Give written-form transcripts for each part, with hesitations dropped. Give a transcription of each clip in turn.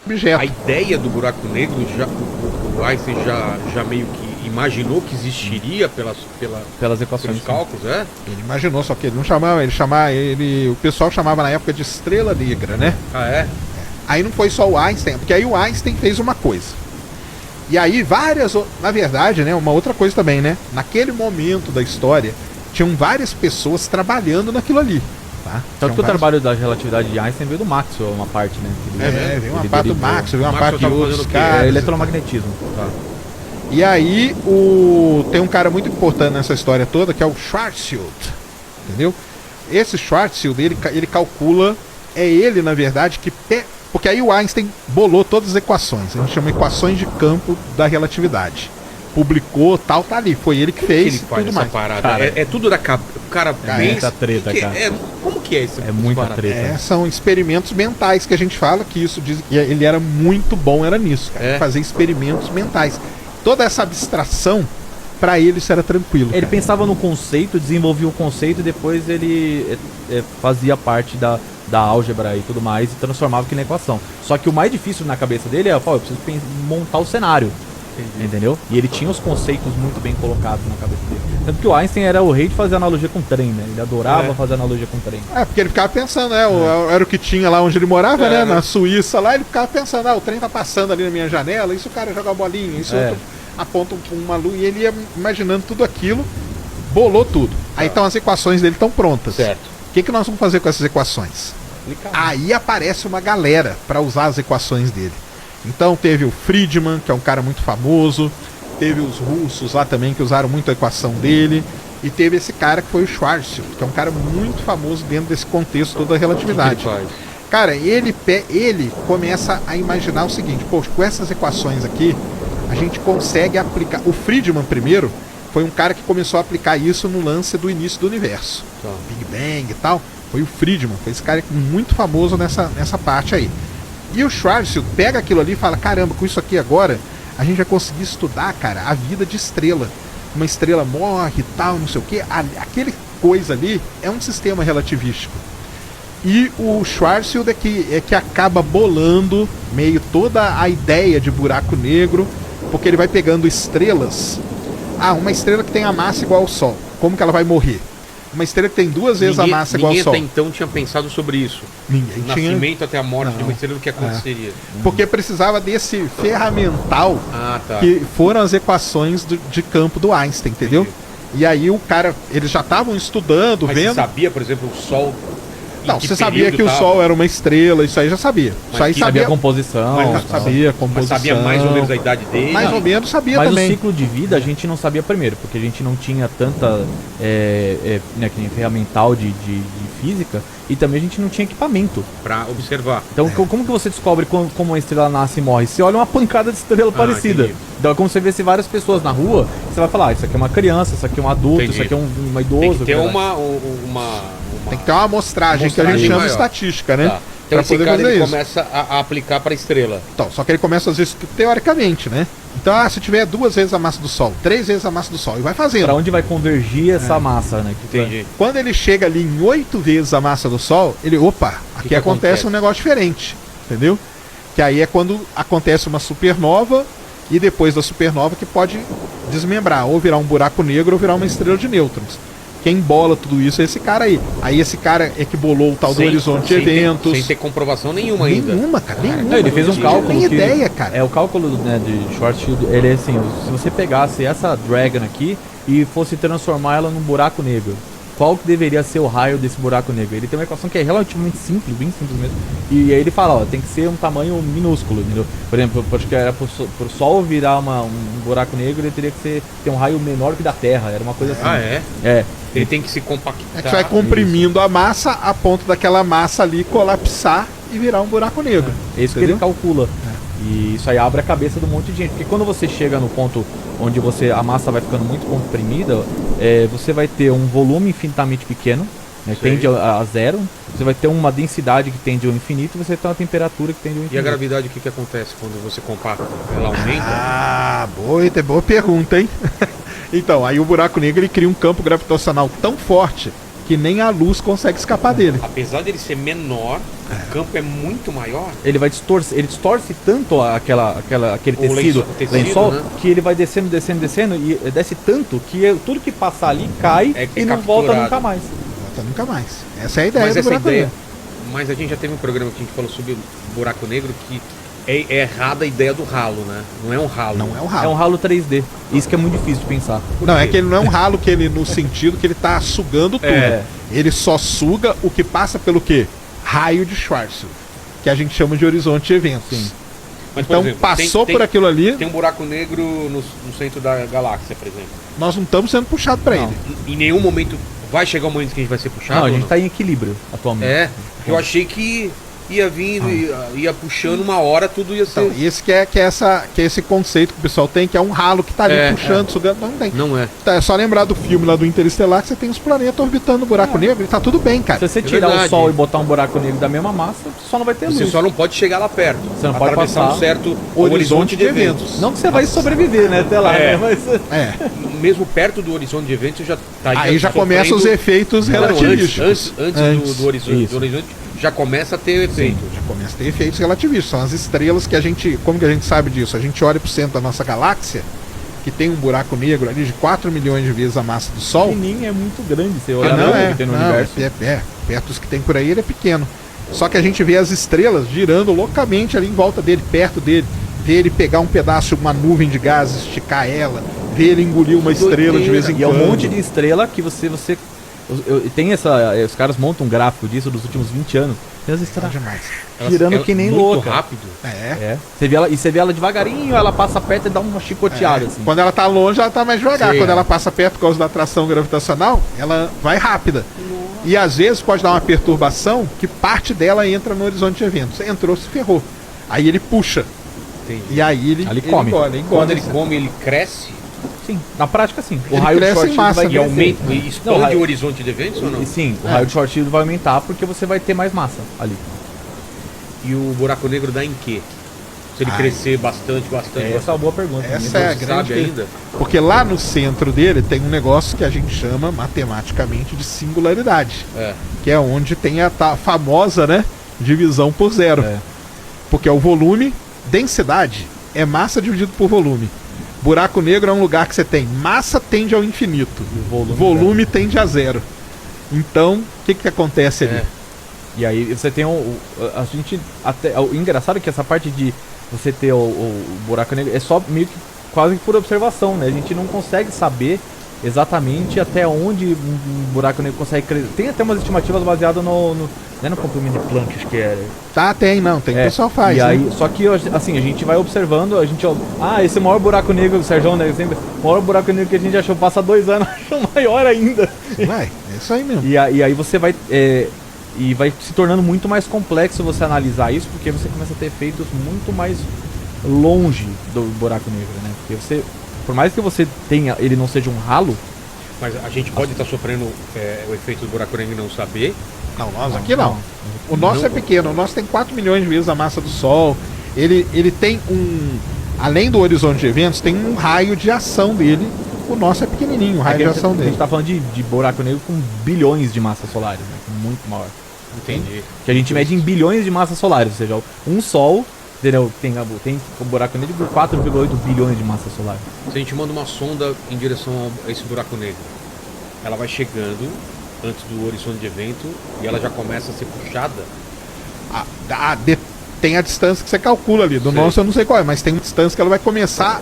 objeto. A ideia do buraco negro, o Einstein já meio que imaginou que existiria pelas equações. pelos cálculos, é? Ele imaginou, só que ele não chamava, o pessoal chamava na época de estrela negra, né? Ah, é? Aí não foi só o Einstein, porque aí o Einstein fez uma coisa. E aí na verdade, né, uma outra coisa também, né? Naquele momento da história, tinham várias pessoas trabalhando naquilo ali, tá? Tanto que o trabalho da relatividade de Einstein veio do Maxwell, uma parte, né? Veio uma parte do Maxwell, veio uma parte de Maxwell tava outros fazendo o quê? caras. Eletromagnetismo. Tá. E aí tem um cara muito importante nessa história toda, que é o Schwarzschild, entendeu? Esse Schwarzschild, ele calcula, é ele, na verdade, porque aí o Einstein bolou todas as equações, a gente chama equações de campo da relatividade. Publicou, tal, tá ali, foi ele que fez, Ele faz tudo essa mais. parada. Cara, É tudo da cabeça. O cara É muita treta, cara. Como que é esse? É muita parada? treta. São experimentos mentais que a gente fala, que isso diz que ele era muito bom, era nisso, cara, fazer experimentos mentais. Toda essa abstração, pra ele isso era tranquilo. Ele cara. pensava no conceito, desenvolvia o conceito e depois ele fazia parte da álgebra e tudo mais e transformava aquilo na equação. Só que o mais difícil na cabeça dele é, eu preciso montar o cenário. Entendeu? E ele tinha os conceitos muito bem colocados na cabeça dele. Tanto que o Einstein era o rei de fazer analogia com trem, né? Ele adorava fazer analogia com trem. Porque ele ficava pensando, né? Era o que tinha lá onde ele morava, né? Na Suíça lá, ele ficava pensando, o trem tá passando ali na minha janela, isso o cara joga a bolinha, isso outro aponta uma luz, e ele ia imaginando tudo aquilo, bolou tudo. Aí então as equações dele estão prontas. Certo. O que nós vamos fazer com essas equações? Aí aparece uma galera para usar as equações dele. Então teve o Friedman, que é um cara muito famoso, teve os russos lá também que usaram muito a equação dele, e teve esse cara que foi o Schwarzschild, que é um cara muito famoso dentro desse contexto toda a relatividade. Cara, ele começa a imaginar o seguinte, poxa, com essas equações aqui, a gente consegue aplicar. O Friedman primeiro foi um cara que começou a aplicar isso no lance do início do universo. Big Bang e tal. Foi o Friedman, foi esse cara muito famoso nessa parte aí. E o Schwarzschild pega aquilo ali e fala, caramba, com isso aqui agora, a gente vai conseguir estudar, cara, a vida de estrela. Uma estrela morre e tal, não sei o que. Aquele coisa ali é um sistema relativístico. E o Schwarzschild é que acaba bolando meio toda a ideia de buraco negro, porque ele vai pegando estrelas. Uma estrela que tem a massa igual ao Sol. Como que ela vai morrer? Uma estrela que tem duas vezes a massa igual ao Sol. Ninguém até então tinha pensado sobre isso. Ninguém tinha. Nascimento até a morte de uma estrela, o que aconteceria? Porque precisava desse ferramental que foram as equações de campo do Einstein, entendeu? E aí o cara, eles já estavam estudando, Mas vendo. você sabia, por exemplo, o Sol... Não, você sabia que o Sol era uma estrela, isso aí já sabia. Isso aí sabia a composição. Sabia a composição. Mas sabia mais ou menos a idade dele. Mais ou menos sabia mas também. Mas o ciclo de vida a gente não sabia primeiro, porque a gente não tinha tanta né, que nem ferramental de física, e também a gente não tinha equipamento pra observar. Então como que você descobre como uma estrela nasce e morre? Você olha uma pancada de estrela parecida. Entendi. Então é como você vê se várias pessoas na rua, você vai falar, isso aqui é uma criança, isso aqui é um adulto, isso aqui é uma idoso. Tem que ter tem que ter uma amostragem que a gente chama de estatística, né? Tá. Então esse cara ele começa a aplicar para a estrela. Então, só que ele começa às vezes teoricamente, né? Então, se tiver 2 vezes a massa do Sol, 3 vezes a massa do Sol, e vai fazendo. Para onde vai convergir essa massa, né? Entendi. Quando ele chega ali em 8 vezes a massa do Sol, ele, aqui acontece um negócio diferente, entendeu? Que aí é quando acontece uma supernova, e depois da supernova que pode desmembrar, ou virar um buraco negro ou virar uma estrela de nêutrons. Quem bola tudo isso é esse cara aí. Aí esse cara é que bolou o tal do horizonte de eventos. Sem ter comprovação nenhuma ainda. Nenhuma, cara, nenhuma. Ele fez um cálculo. Nem ideia, cara. O cálculo, né, de Schwarzschild, ele é assim, se você pegasse essa Dragon aqui e fosse transformar ela num buraco negro, qual que deveria ser o raio desse buraco negro? Ele tem uma equação que é relativamente simples, bem simples mesmo. E aí ele fala, tem que ser um tamanho minúsculo, entendeu? Por exemplo, acho que era pro Sol virar um buraco negro, ele teria que ter um raio menor que da Terra, era uma coisa assim. É. Ele tem que se compactar. É que vai comprimindo a massa a ponto daquela massa ali colapsar e virar um buraco negro. É isso que ele calcula. E isso aí abre a cabeça de um monte de gente. Porque quando você chega no ponto onde a massa vai ficando muito comprimida, você vai ter um volume infinitamente pequeno, né, que tende a zero. Você vai ter uma densidade que tende ao infinito, e você vai ter uma temperatura que tende ao infinito. E a gravidade, o que acontece quando você compacta? Ela aumenta? Boa pergunta, hein? Então, aí o buraco negro ele cria um campo gravitacional tão forte que nem a luz consegue escapar dele. Apesar dele ser menor, o campo é muito maior. Ele distorce tanto aquele O tecido, lençol, né? que ele vai descendo e desce tanto que tudo que passar ali cai e não volta capturado. nunca mais. Volta nunca mais. Essa é a ideia Mas do essa buraco ideia. negro. Mas a gente já teve um programa que a gente falou sobre o buraco negro que é errada a ideia do ralo, né? Não é um ralo. Não é um É ralo. um ralo 3D. Isso que é muito difícil de pensar. Não, é que ele não é um ralo que ele, no sentido que ele tá sugando tudo. É. Ele só suga o que passa pelo quê? Raio de Schwarzschild, que a gente chama de horizonte de eventos. Sim. Mas, por Então exemplo, passou por aquilo ali, Tem um buraco negro no centro da galáxia, por exemplo. nós não estamos sendo puxados para Não. ele. Em nenhum momento vai chegar um momento que a gente vai ser puxado. Não, a ou gente tá em equilíbrio atualmente. É, eu achei que ia vindo, ia puxando uma hora, tudo ia ser. Então, esse que é esse conceito que o pessoal tem, que é um ralo que tá ali puxando, sugando, não tem. Não é. Tá, é só lembrar do filme lá do Interestelar que você tem os planetas orbitando o buraco negro e tá tudo bem, cara. Se você tirar o verdade. Sol e botar um buraco negro da mesma massa, só não vai ter Você luz. só não pode chegar lá perto. Você não pode atravessar passar um certo horizonte de eventos. Não que você vai sobreviver, né, até lá, É. né? Mas É. Mesmo perto do horizonte de eventos, já tá Aí já sofrendo- começam os efeitos Não, relativísticos. antes do horizonte. Isso. Do horizonte já começa a ter efeito. Já começa a ter efeitos relativísticos. São as estrelas que a gente. Como que a gente sabe disso? A gente olha pro centro da nossa galáxia, que tem um buraco negro ali de 4 milhões de vezes a massa do Sol. pequenininho é muito grande. Você olha não o é, que tem no não, universo. perto dos que tem por aí ele é pequeno. Só que a gente vê as estrelas girando loucamente ali em volta dele, perto dele. Vê ele pegar um pedaço, uma nuvem de gás, esticar ela, vê ele engolir uma estrela de vez em E é quando. um monte de estrela que você tem os caras montam um gráfico disso dos últimos 20 anos. Tem as Tá estrelas demais. girando que nem muito louca. rápido. É. É. Você vê ela devagarinho, ela passa perto e dá uma chicoteada assim. Quando ela tá longe, ela tá mais devagar. Sim, Quando é. ela passa perto por causa da atração gravitacional, ela vai rápida. E às vezes pode dar uma perturbação que parte dela entra no horizonte de eventos. Entrou, se ferrou. Aí ele puxa. Entendi. E aí ele, Ali come. engole. Quando ele come, ele cresce Sim, na prática sim. O Ele raio de cresce short em massa, vai e crescer. aumenta, e expande Não, raio- o horizonte de eventos ou não? E sim, o É. raio de short shield vai aumentar porque você vai ter mais massa ali. E o buraco negro dá em quê? Se ele Ai. crescer bastante. Essa é uma boa pergunta. Essa né? é a Não se grande sabe ainda. Porque lá no centro dele tem um negócio que a gente chama matematicamente de singularidade. É. Que é onde tem a famosa, né, divisão por zero. É. Porque é o volume, densidade, é massa dividido por volume. Buraco negro é um lugar que você tem massa tende ao infinito, E o volume tende a zero. Então, o que acontece ali? É. E aí você tem a gente até o engraçado é que essa parte de você ter o buraco negro é só meio que quase por observação, né? A gente não consegue saber exatamente até onde um buraco negro consegue crescer. Tem até umas estimativas baseadas no não é no comprimento de Planck, acho que é. Tá, tem, não, tem que o pessoal faz. E né? aí, só que assim, a gente vai observando, esse maior buraco negro do Sérgio, né? Sempre, o maior buraco negro que a gente achou passa 2 anos, achou maior ainda. Vai, é isso aí mesmo. E aí você vai. E vai se tornando muito mais complexo você analisar isso, porque você começa a ter efeitos muito mais longe do buraco negro, né? Porque você. Por mais que você tenha. Ele não seja um ralo. Mas a gente pode estar sofrendo o efeito do buraco negro e não saber. Não, nós aqui não. O nosso é pequeno, o nosso tem 4 milhões de vezes a massa do Sol. Ele tem além do horizonte de eventos, tem um raio de ação dele. O nosso é pequenininho, o raio de ação A dele. gente tá falando de buraco negro com bilhões de massas solares, né? Muito maior. Entendi. Que a gente mede em bilhões de massas solares, ou seja, um Sol, entendeu? Tem um buraco negro de 4,8 bilhões de massas solares. Se a gente manda uma sonda em direção a esse buraco negro, ela vai chegando antes do horizonte de evento e ela já começa a ser puxada. Tem a distância que você calcula ali. Do Sei. nosso eu não sei qual é, mas tem uma distância que ela vai começar.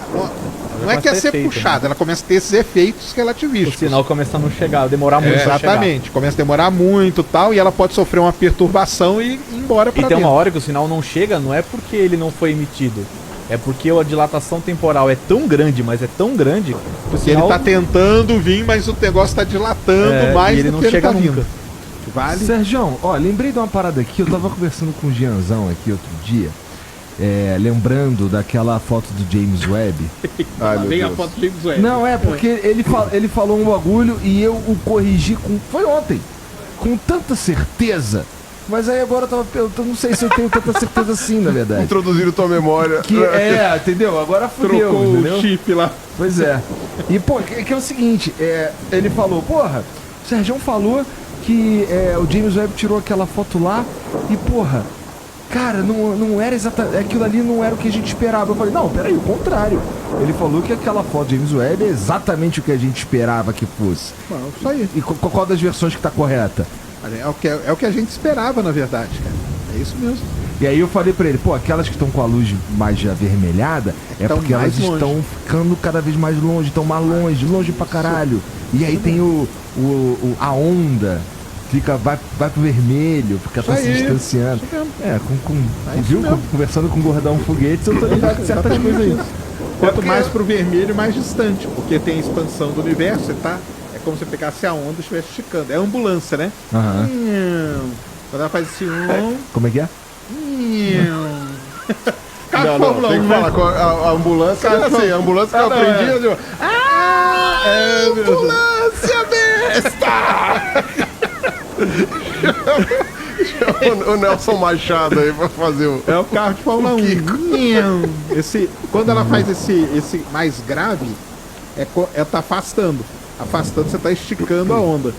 Não é que é ser efeito, puxada, né? ela começa a ter esses efeitos O relativísticos. sinal começa a não chegar, demorar muito pra chegar. Exatamente, começa a demorar muito tal, e ela pode sofrer uma perturbação e ir embora E pra tem dentro. uma hora que o sinal não chega, não é porque ele não foi emitido. É porque a dilatação temporal é tão grande, mas é tão grande que o Porque ele sinal tá tentando vir, mas o negócio tá dilatando mais e ele do não que chega ele tá nunca. vindo. Vale. Sergião, ó, lembrei de uma parada aqui, eu tava conversando com o Gianzão aqui outro dia, lembrando daquela foto do James Webb. Ai, meu Vem a Deus. foto de James Webb. Não, porque ele falou um bagulho e eu o corrigi foi ontem, com tanta certeza. Mas aí agora eu tava perguntando, não sei se eu tenho tanta certeza assim, na verdade. Introduziram tua memória. Que entendeu? Agora fudeu, Trocou entendeu? o chip lá. Pois é. E, pô, que é o seguinte, ele falou, porra, o Sergião falou que o James Webb tirou aquela foto lá e, porra, cara, não era exatamente. Aquilo ali não era o que a gente esperava. Eu falei, não, peraí, o contrário. Ele falou que aquela foto de James Webb é exatamente o que a gente esperava que fosse. Bom, isso aí. E qual das versões que tá correta? É o que a gente esperava, na verdade, cara. É isso mesmo. E aí eu falei pra ele, pô, aquelas que estão com a luz mais avermelhada é Tão porque mais elas longe. estão ficando cada vez mais longe, estão mais longe pra caralho. E aí tem a onda, vai pro vermelho, porque ela tá Isso se aí, distanciando. isso mesmo. É, isso viu? mesmo. Conversando com o Gordão Foguetes, eu tô ligado de certas coisas aí. Quanto porque- mais pro vermelho, mais distante. Porque tem a expansão do universo, você tá. É como se você pegasse a onda e estivesse esticando. É ambulância, né? Aham. Quando ela faz assim. Como é que é? Carro de Fórmula tem 1, que né? falar com a ambulância. Cara, Assim, a ambulância que eu não, aprendi. Eu digo, Ambulância besta! o Nelson Machado aí pra fazer o. É o carro de Fórmula 1. Quando ela faz esse mais grave, ela tá afastando. Afastando, você tá esticando a onda.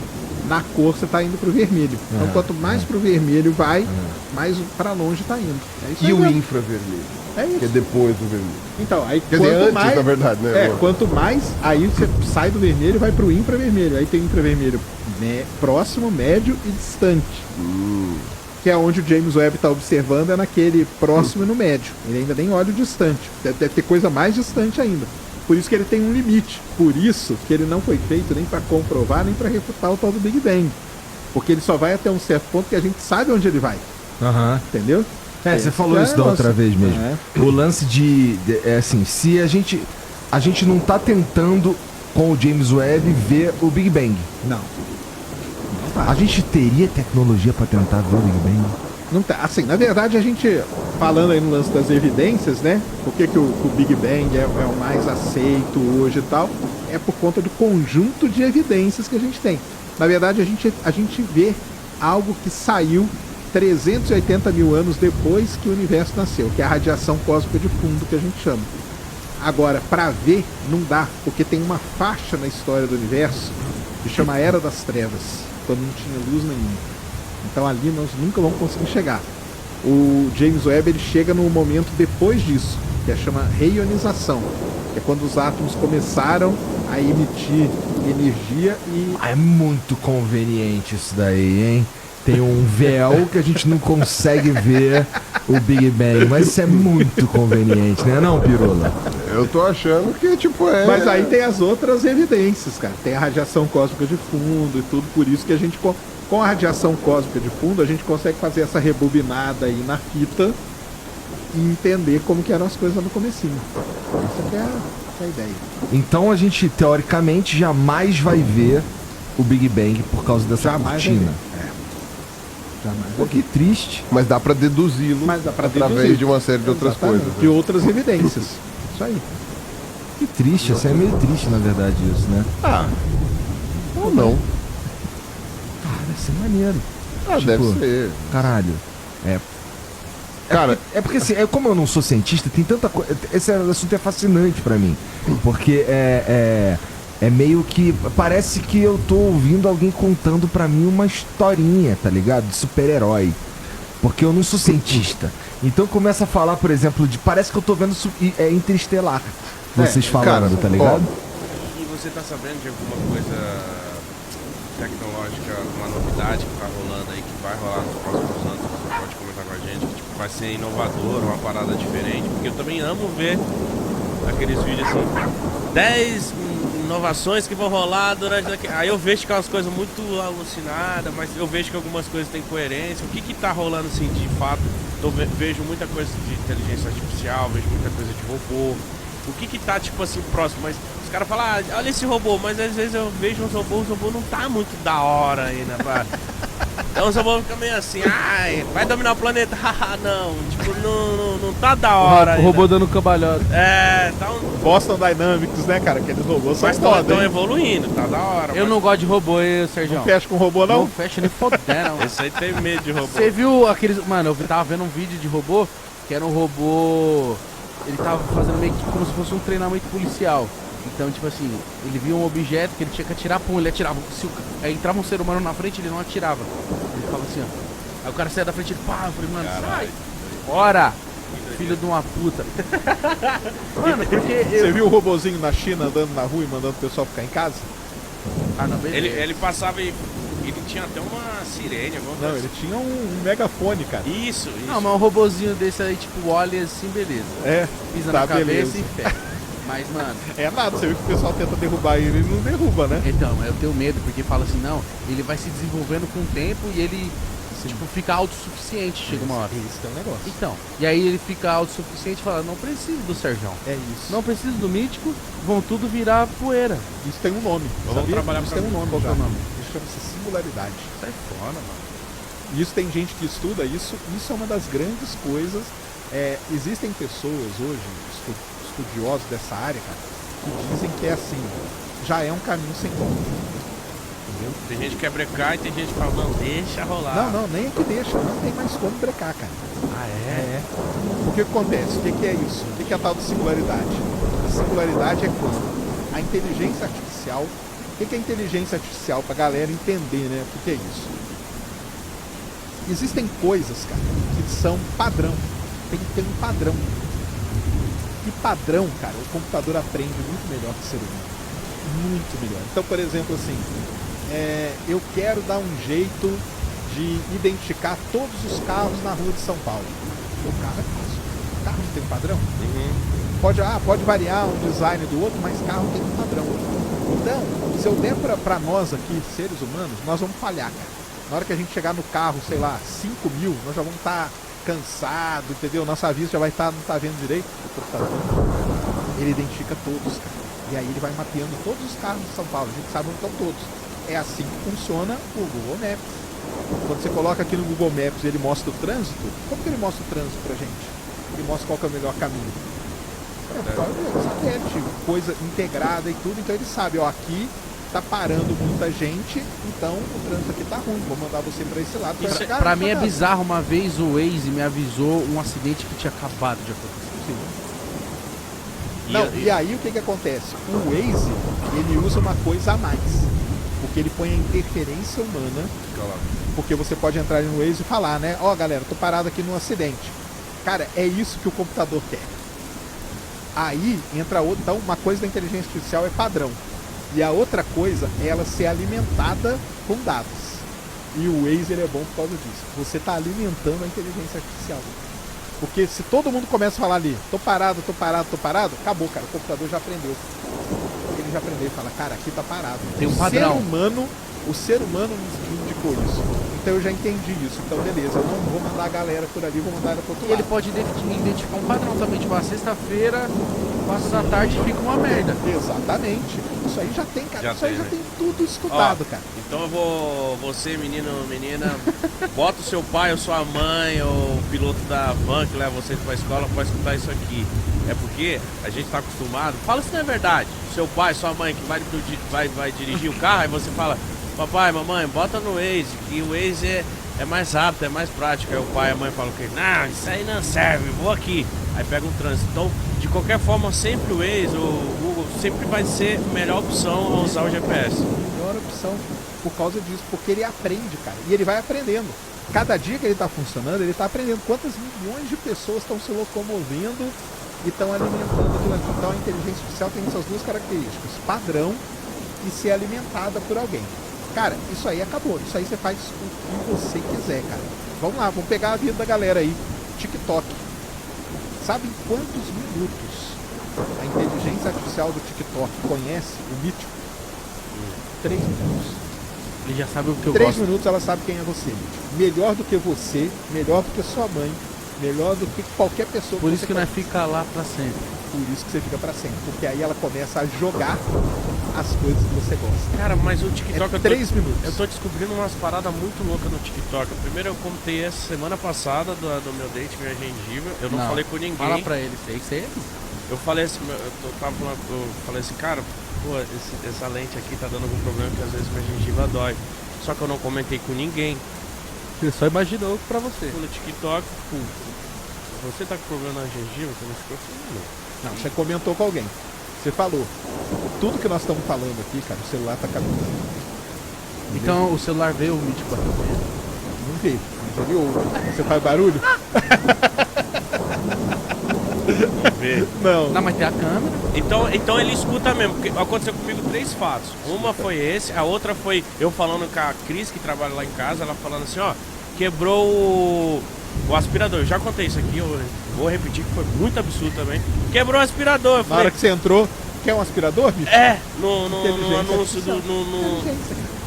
Na cor, você tá indo pro vermelho. Então, quanto mais pro vermelho vai, mais pra longe tá indo. É isso E aí o mesmo. infravermelho, É que é isso. depois do vermelho. Então, aí Quer dizer, quanto antes, mais, na verdade, né? quanto mais, aí você sai do vermelho e vai pro infravermelho. Aí tem infravermelho próximo, médio e distante. Que é onde o James Webb tá observando, é naquele próximo e no médio. Ele ainda nem olha o distante. Deve ter coisa mais distante ainda. Por isso que ele tem um limite. Por isso que ele não foi feito nem para comprovar, nem para refutar o tal do Big Bang. Porque ele só vai até um certo ponto que a gente sabe onde ele vai. Aham. Entendeu? Você falou isso da outra vez mesmo. O lance é assim, se a gente não tá tentando com o James Webb ver o Big Bang. Não. A gente teria tecnologia pra tentar ver o Big Bang? Não tá. Assim, na verdade, a gente, falando aí no lance das evidências, né? Por que o Big Bang é o mais aceito hoje e tal? É por conta do conjunto de evidências que a gente tem. Na verdade, a gente vê algo que saiu 380 mil anos depois que o universo nasceu, que é a radiação cósmica de fundo, que a gente chama. Agora, para ver, não dá, porque tem uma faixa na história do universo que chama Era das Trevas, quando não tinha luz nenhuma. Então ali nós nunca vamos conseguir chegar. O James Webb ele chega no momento depois disso, que chama reionização, que é quando os átomos começaram a emitir energia e É muito conveniente isso daí, hein? Tem um véu que a gente não consegue ver o Big Bang, mas isso é muito conveniente, né não, Pirula? Eu tô achando que, tipo, Mas aí tem as outras evidências, cara. Tem a radiação cósmica de fundo e tudo, por isso que a gente, com a radiação cósmica de fundo, a gente consegue fazer essa rebobinada aí na fita e entender como que eram as coisas no comecinho. Essa que é a ideia. Então a gente, teoricamente, jamais vai ver o Big Bang por causa dessa Jamais vai cortina. ver. Jamais. Pô, que triste. Mas dá pra deduzi-lo Mas dá pra através deduzir. de uma série de outras Exatamente, coisas. de outras evidências. Isso aí. Que triste, isso é meio triste, na verdade, isso, né? Ou não. Deve ser maneiro. Tipo, Deve ser. Caralho. Cara, É porque assim, como eu não sou cientista, tem tanta coisa. Esse assunto é fascinante pra mim. Porque é meio que. Parece que eu tô ouvindo alguém contando pra mim uma historinha, tá ligado? De super-herói. Porque eu não sou cientista. Então começa a falar, por exemplo, parece que eu tô vendo Interestelar. Vocês falando, cara, tá ligado? E você tá sabendo de alguma coisa tecnológica, uma novidade que tá rolando aí, que vai rolar nos próximos anos, que você pode comentar com a gente, que tipo, vai ser inovador, uma parada diferente, porque eu também amo ver aqueles vídeos assim, 10 inovações que vão rolar durante... Aí eu vejo que é umas coisas muito alucinadas, mas eu vejo que algumas coisas têm coerência. O que tá rolando assim, de fato? Vejo muita coisa de inteligência artificial, vejo muita coisa de robô. O que tá, tipo assim, próximo? Mas os caras falam, olha esse robô, mas às vezes eu vejo uns robôs, o robô não tá muito da hora ainda, pá. Então os robôs ficam meio assim, ai, vai dominar o planeta, haha, não, tipo, não tá da hora O ainda. robô dando cambalhota. Tá um... Boston Dynamics, né, cara? Aqueles robôs são Mas foda, estão hein? evoluindo, tá da hora. Eu mas não gosto de robô, Sérgio. Não fecha com robô, não? Não fecha nem fodendo. esse aí tem medo de robô. Você viu aqueles... Mano, eu tava vendo um vídeo de robô, que era um robô... Ele tava fazendo meio que como se fosse um treinamento policial. Então, tipo assim, ele via um objeto que ele tinha que atirar, pum, ele atirava. Aí entrava um ser humano na frente, ele não atirava. Ele ficava assim, ó. Aí o cara saia da frente, ele pá, eu falei, mano, sai! Bora! Filho de uma puta. Mano, porque Você viu o robozinho na China andando na rua e mandando o pessoal ficar em casa? Ah, não, beleza. Ele passava e ele tinha até uma sirene, alguma Não, coisa. ele tinha um megafone, cara. Isso. Não, mas um robozinho desse aí, tipo, olha assim, beleza. É, Pisa tá, na cabeça beleza. e ferra. Mas, mano, É nada, você viu que o pessoal tenta derrubar ele não derruba, né? então, eu tenho medo, porque fala assim, não, ele vai se desenvolvendo com o tempo e ele, tipo, fica autossuficiente, chega uma hora. Isso é um negócio. Então, e aí ele fica autossuficiente e fala, não preciso do Serjão. É isso. Não preciso do mítico, vão tudo virar poeira. Isso tem um nome. Vamos sabia? trabalhar Isso pra tem um nome Qual que já. é o nome? Isso chama-se singularidade. Sai fora, mano. E isso tem gente que estuda isso. Isso é uma das grandes coisas. Existem pessoas hoje, estudiosos dessa área, cara, que dizem que é assim, já é um caminho sem volta. Entendeu? Tem gente que quer brecar e tem gente que fala, não, deixa rolar. Não, nem é que deixa, não tem mais como brecar, cara. Ah, é? O que acontece? O que é isso? O que é a tal de singularidade? A singularidade é quando a inteligência artificial. O que é inteligência artificial? Pra galera entender, né? O que é isso? Existem coisas, cara, que são padrão. Tem que ter um padrão. E padrão, cara, o computador aprende muito melhor que o ser humano. Muito melhor. Então, por exemplo, assim, eu quero dar um jeito de identificar todos os carros na rua de São Paulo. O carro é fácil. O carro não tem um padrão. Pode variar um design do outro, mas carro tem um padrão. Então, se eu der pra nós aqui, seres humanos, nós vamos falhar, cara. Na hora que a gente chegar no carro, sei lá, 5.000, nós já vamos estar cansado, entendeu? Nossa vista já vai estar, não tá vendo direito. Ele identifica todos, cara. E aí ele vai mapeando todos os carros de São Paulo. A gente sabe onde estão todos. É assim que funciona o Google Maps. Quando você coloca aqui no Google Maps e ele mostra o trânsito, como que ele mostra o trânsito pra gente? Ele mostra qual que é o melhor caminho. Satélite, coisa integrada e tudo, então ele sabe, ó, aqui tá parando muita gente, então o trânsito aqui tá ruim, vou mandar você pra esse lado. Isso, chegar pra na mim sua é casa. bizarro, uma vez o Waze me avisou um acidente que tinha acabado de acontecer. Não, e aí o que que acontece? O Waze, ele usa uma coisa a mais, porque ele põe a interferência humana, porque você pode entrar no Waze e falar, né, ó galera, tô parado aqui num acidente. Cara, é isso que o computador quer. Aí entra outra, então uma coisa da inteligência artificial é padrão. E a outra coisa é ela ser alimentada com dados. E o Waze ele é bom por causa disso. Você está alimentando a inteligência artificial. Porque se todo mundo começa a falar ali, tô parado, acabou, cara. O computador já aprendeu. Ele já aprendeu e fala, cara, aqui tá parado. Tem um padrão. O ser humano me indicou isso. Então eu já entendi isso. Então beleza, eu não vou mandar a galera por ali, vou mandar ela pro outro E ele lado. pode identificar um padrão também, tipo, a sexta-feira, 4 da tarde fica uma merda. Exatamente. Isso aí já tem, cara. Já isso aí tem, já né? tem tudo estudado, cara. Então eu vou, você menino, menina, bota o seu pai ou sua mãe ou o piloto da van que leva vocês pra escola pra escutar isso aqui. É porque a gente tá acostumado, fala se não é verdade, seu pai, sua mãe que vai dirigir o carro, aí você fala, papai, mamãe, bota no Waze, que o Waze é mais rápido, é mais prático. Aí o pai e a mãe falam que não, isso aí não serve, vou aqui. Aí pega um trânsito. Então, de qualquer forma, sempre o Waze, o Google, sempre vai ser a melhor opção a usar o GPS. Melhor opção por causa disso, porque ele aprende, cara. E ele vai aprendendo. Cada dia que ele está funcionando, ele está aprendendo quantas milhões de pessoas estão se locomovendo e estão alimentando aquilo ali. Então a inteligência artificial tem essas duas características: padrão e ser alimentada por alguém. Cara, isso aí acabou. Isso aí você faz o que você quiser, cara. Vamos lá, vamos pegar a vida da galera aí. TikTok. Sabe em quantos minutos a inteligência artificial do TikTok conhece o mítico? 3 minutos. Ele já sabe o que eu 3 gosto. minutos ela sabe quem é você. Melhor do que você, melhor do que sua mãe, melhor do que qualquer pessoa. Por isso que você nós fica lá pra sempre. Por isso que você fica pra sempre. Porque aí ela começa a jogar as coisas que você gosta. Cara, mas o TikTok É 3 minutos. eu tô descobrindo umas paradas muito loucas no TikTok. Primeiro eu contei essa semana passada do meu date, minha gengiva. Eu não falei com ninguém. Fala pra ele, sei que você é. Eu falei assim, eu falei assim, cara, pô, essa lente aqui tá dando algum problema que às vezes minha gengiva dói. Só que eu não comentei com ninguém. Ele só imaginou pra você. No TikTok, pô, você tá com problema na gengiva? Você não ficou assim, não. Não, você comentou com alguém. Você falou. Tudo que nós estamos falando aqui, cara, o celular tá captando. Então o celular vê o mítico batendo punheta. Não vê, mas ele ouve. Você faz barulho? Não. Não, mas tem a câmera. Então ele escuta mesmo, porque aconteceu comigo 3 fatos. Uma foi esse, a outra foi eu falando com a Cris, que trabalha lá em casa, ela falando assim, ó, quebrou o aspirador. Eu já contei isso aqui, eu vou repetir, que foi muito absurdo também. Quebrou o aspirador. Eu Na falei, hora que você entrou, quer um aspirador, bicho? no Inteligência anúncio do... Inteligência, cara.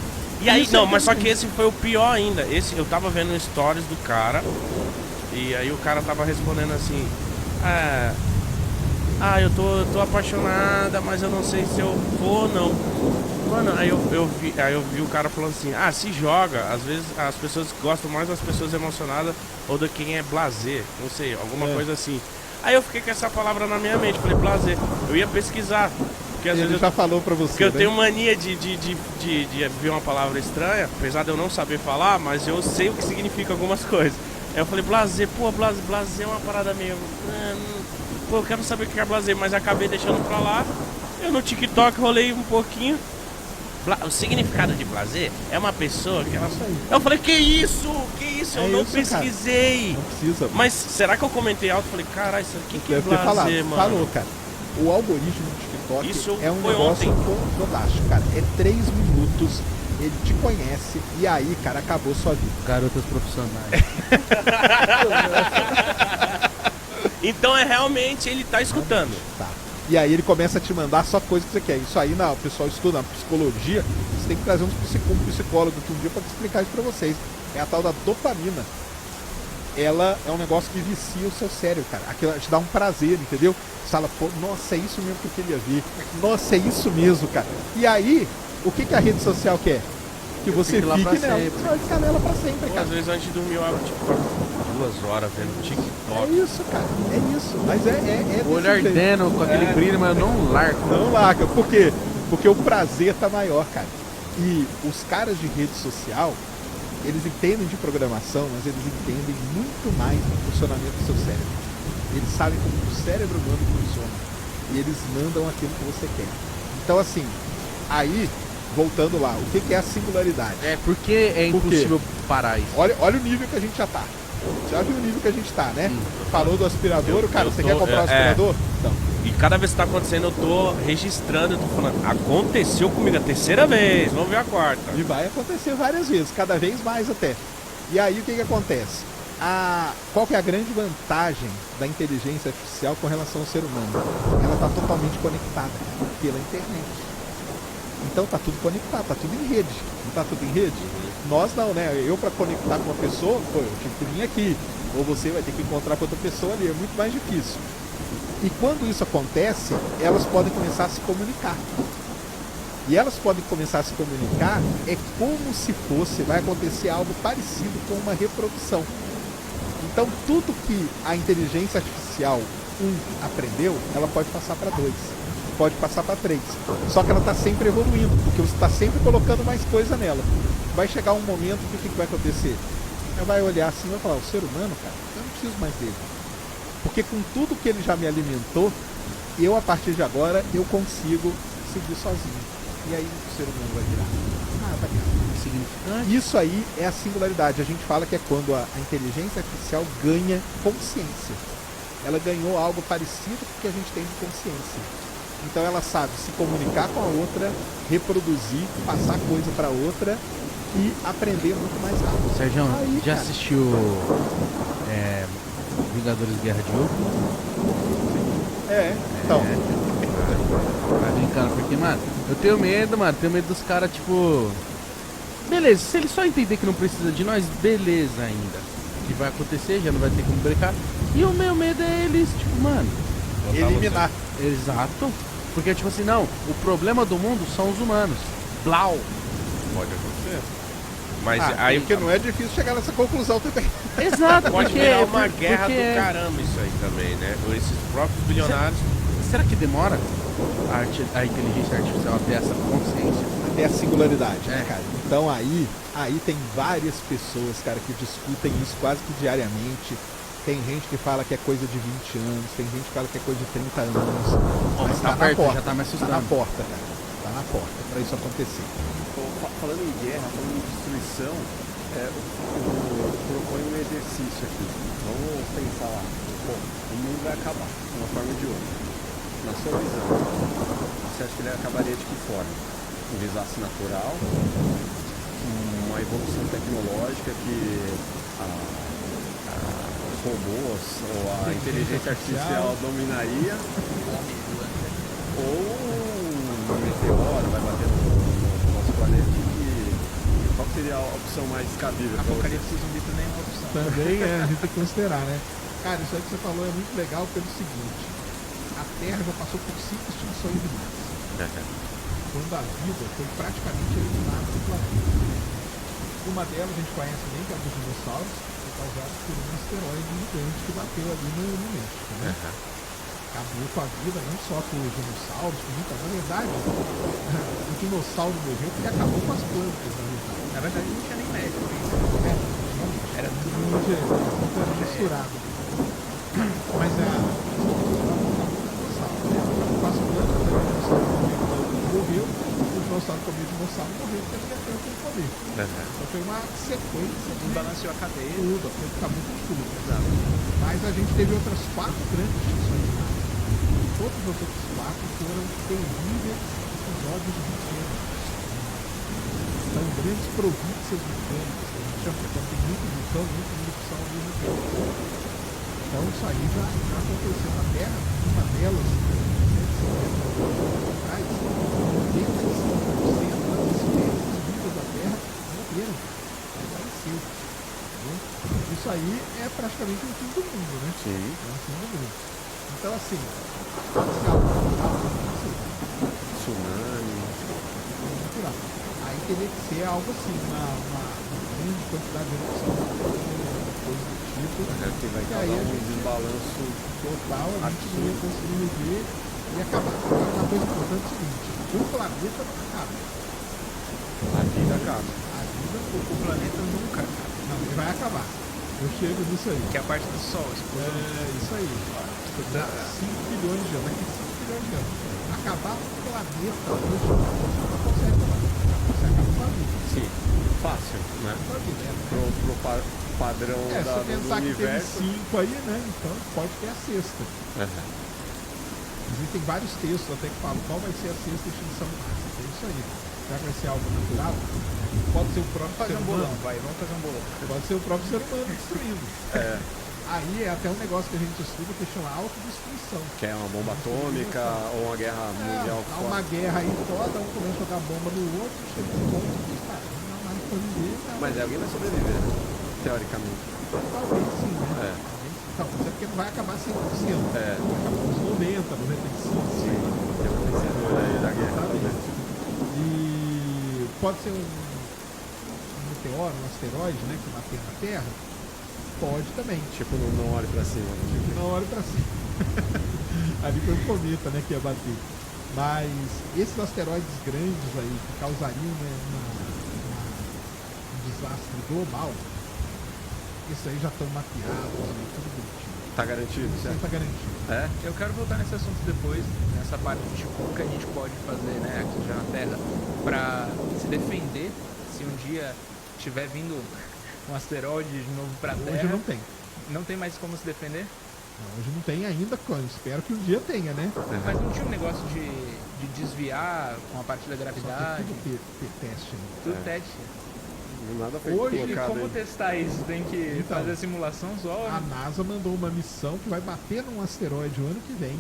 E aí, Isso não, é mas só que inteligência. esse foi o pior ainda. Esse, eu tava vendo stories do cara, e aí o cara tava respondendo assim, eu tô apaixonada, mas eu não sei se eu vou ou não. Mano, aí eu vi o cara falando assim, se joga. Às vezes as pessoas gostam mais das pessoas emocionadas ou de quem é blasé, não sei, alguma coisa assim. Aí eu fiquei com essa palavra na minha mente, falei, blasé. Eu ia pesquisar, porque às Ele vezes já falou pra você, porque eu né? tenho mania de ver uma palavra estranha, apesar de eu não saber falar, mas eu sei o que significa algumas coisas. Aí eu falei, blasé, blasé é uma parada meio... Pô, eu quero saber o que é blasé, mas acabei deixando pra lá. Eu no TikTok rolei um pouquinho. O significado de blasé é uma pessoa que ela... Eu falei, que isso? Eu É não isso, cara. pesquisei. Não precisa. mano. Mas será que eu comentei alto? Falei, caralho, isso aqui que é Deve ter falado. blasé, mano? Falou, cara. O algoritmo do TikTok Isso é um foi negócio ontem. fantástico, cara. É 3 minutos, ele te conhece e aí, cara, acabou sua vida. Garotas profissionais. Então é realmente, ele tá escutando. Tá. E aí ele começa a te mandar só coisa que você quer. Isso aí, o pessoal estuda na psicologia, você tem que trazer um psicólogo aqui um dia pra te explicar isso pra vocês. É a tal da dopamina. Ela é um negócio que vicia o seu cérebro, cara. Aquilo te dá um prazer, entendeu? Você fala, pô, nossa, é isso mesmo que eu queria ver. Nossa, é isso mesmo, cara. E aí, o que a rede social quer? Que você fique lá fique pra nela. sempre. Você vai ficar nela pra sempre, Pô, cara. às vezes antes de dormir eu abro TikTok 2 horas vendo É TikTok. isso, cara. É isso. Mas é O olho desse jeito. ardendo com aquele brilho, mas eu não largo. Não larga. Por quê? Porque o prazer tá maior, cara. E os caras de rede social, eles entendem de programação, mas eles entendem muito mais do funcionamento do seu cérebro. Eles sabem como o cérebro humano funciona. E eles mandam aquilo que você quer. Então, assim, aí, voltando lá, o que é a singularidade? É, porque é Por quê? impossível parar isso. Olha o nível que a gente já tá. Já viu o nível que a gente tá, né? Falou do aspirador, cara, eu você tô- quer comprar um aspirador? Então, E cada vez que tá acontecendo, eu tô registrando, eu tô falando, aconteceu comigo a 3ª vez, vamos ver a 4ª. e vai acontecer várias vezes, cada vez mais até. E aí o que acontece? Qual que é a grande vantagem da inteligência artificial com relação ao ser humano? Ela está totalmente conectada pela internet. Então tá tudo conectado, tá tudo em rede. Não tá tudo em rede? Nós não, né? Eu para conectar com uma pessoa, pô, eu tive que vir aqui. Ou você vai ter que encontrar com outra pessoa ali, é muito mais difícil. E quando isso acontece, elas podem começar a se comunicar. E elas podem começar a se comunicar, é como se fosse, vai acontecer algo parecido com uma reprodução. Então tudo que a inteligência artificial aprendeu, ela pode passar para 2, pode passar para 3. Só que ela está sempre evoluindo, porque você está sempre colocando mais coisa nela. Vai chegar um momento que o que vai acontecer? Ela vai olhar assim e vai falar, o ser humano, cara, eu não preciso mais dele. Porque com tudo que ele já me alimentou, eu a partir de agora, eu consigo seguir sozinho. E aí o ser humano vai virar nada, cara. Significante. Isso aí é a singularidade. A gente fala que é quando a inteligência artificial ganha consciência. Ela ganhou algo parecido com o que a gente tem de consciência. Então ela sabe se comunicar com a outra, reproduzir, passar coisa para outra e aprender muito mais rápido. Sérgio, Aí, já cara. assistiu Vingadores Guerra de Ultron? Então, Tá brincando, porque, mano, eu tenho medo, dos caras, tipo... Beleza, se ele só entender que não precisa de nós, beleza ainda. O que vai acontecer, já não vai ter como brincar. E o meu medo é eles, tipo, mano... eliminar. Exato. Porque, tipo assim, não, o problema do mundo são os humanos. Blau. Pode acontecer. Mas Ah, aí porque não é difícil chegar nessa conclusão também. Exato, pode porque... virar uma guerra porque- do caramba isso aí também, né? Esses próprios bilionários. Será que demora a inteligência artificial a ter essa consciência? Até a singularidade, né, É. cara? Então aí tem várias pessoas, cara, que discutem isso quase que diariamente. Tem gente que fala que é coisa de 20 anos, tem gente que fala que é coisa de 30 anos. Mas tá tá na perto, porta, já tá me tá assustando. na porta, cara. Tá na porta pra isso acontecer. Falando em guerra, falando em destruição, propõe um exercício aqui. Vamos pensar lá. Pô, o mundo vai acabar, de uma forma ou de outra. Na sua visão, você acha que ele acabaria de que forma? Um desastre natural? Uma evolução tecnológica que os robôs ou a inteligência artificial dominaria? Ou um meteoro vai bater no nosso planeta? Qual seria a opção mais cabível? Apocalipse zumbi também é uma opção. Também a gente tem que considerar, né? Cara, isso aí que você falou é muito legal pelo seguinte: a Terra já passou por 5 extinções de massa. Quando a vida foi praticamente eliminada do planeta. Uma delas a gente conhece bem, que é a dos dinossauros, foi causada por um asteroide gigante que bateu ali no México, né? Acabou com a vida, não só com os dinossauros, com muita. Na verdade, o dinossauro morreu porque acabou com as plantas, na verdade. Na verdade não tinha nem médico. Era tudo muito misturado. Mas a dinossauro, né? Com as plantas, o dinossauro morreu, o dinossauro comeu o dinossauro morreu porque ele tinha que comer. Então foi uma sequência de. Balanceou a cadeia. Tudo, foi ficar muito tudo. Mas a gente teve outras 4 grandes extinções de massa. Todos os outros 4 foram terríveis episódios vulcânicos. São grandes províncias vulcânicas, que a gente chama, porque tem muito vulcão, muita erupção ao mesmo tempo. Então isso aí já aconteceu na Terra, uma delas, 150 anos atrás, 85% das espécies vivas da Terra morreram, desapareceram. Isso aí é praticamente o fim do mundo, né? Sim. É o fim do mundo. Então assim, pode ser algo natural, não sei. Tsunami. Natural. Aí teria que ser algo assim, uma grande quantidade de erupção, coisa do tipo. Que vai E aí causar a um gente desbalanço. total, a gente não ia conseguir viver e acabar. Agora uma coisa importante é o seguinte, o planeta não acaba. A vida acaba. A vida, O planeta nunca acaba. não, ele vai acabar. Eu chego nisso aí. Que é a parte do Sol. É isso aí. 5 bilhões de anos, daqui 5 bilhões de anos. Acabar o planeta hoje, você não consegue acabar. Você acaba com a vida. Sim. Fácil, né? Com a vida, né? Pro padrão Se do você pensar que teve universo. 5 aí, né? Então pode ter a sexta. Existem vários textos até que falam qual vai ser a sexta extinção de massa. É isso aí. Será que vai ser algo natural? Pode ser o próprio ser humano. Vamos fazer um bolão. Pode ser o próprio ser humano destruindo. Aí é até um negócio que a gente estuda que chama autodestruição. Que é uma bomba atômica ou uma guerra mundial Há uma guerra aí toda, um começa a jogar bomba no outro, chega um ponto que cara, não dá mais pra viver. Tá? Mas alguém vai sobreviver, né? Teoricamente. Talvez sim, né? É. Talvez é porque não vai acabar 100%. É. Vai acabar uns 90, 95. Sim. Tem um vencedor aí da guerra. Exatamente. E pode ser um meteoro, um asteroide, né, que bater na Terra. Pode também. Tipo, não olhe pra cima. Tipo, não olhe pra cima. Ali foi um cometa, né, que ia bater. Mas esses asteroides grandes aí que causariam, né, um desastre global, esses aí já estão mapeados, né, tudo bonitinho. Tá garantido, Isso aí certo? tá garantido. É? Eu quero voltar nesse assunto depois, nessa parte de como que a gente pode fazer, né, aqui já na Terra, pra se defender se um dia tiver vindo um asteroide de novo pra Terra. Hoje não tem. Não tem mais como se defender? Não, hoje não tem ainda, espero que um dia tenha, né? Mas não tinha um negócio de desviar com a parte da Só gravidade? que tudo teste, né? Tudo teste. Nada foi Hoje, E colocado como aí. testar isso? Tem que Então, fazer a simulação só? A NASA mandou uma missão que vai bater num asteroide o ano que vem.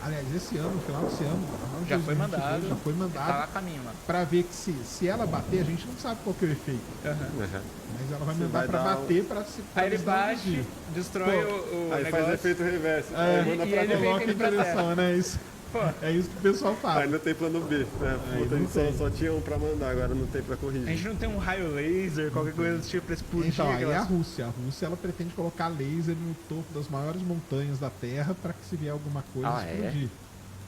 Aliás, esse ano, no final desse ano. Já foi 2022, mandado. Já foi Tá mandado. lá a caminho, mano. Pra ver que se ela bater, a gente não sabe qual que é o efeito. Mas ela vai Você mandar vai pra dar bater pra se. pra Aí ele eles não bate, desviam. destrói Pô, o Aí negócio. faz efeito reverso. É, Aí manda e pra ele vem Coloca em aquele pra direção, né? Isso. Pô, É isso que o pessoal fala. Aí não tem plano B, né? Aí Puta, não tem. só tinha um pra mandar, agora não tem pra a corrigir. gente não tem um raio laser, qualquer coisa do tipo pra explodir Então, aí é a aquelas... Rússia. A Rússia ela pretende colocar laser no topo das maiores montanhas da Terra para que se vier alguma coisa Ah, é? explodir.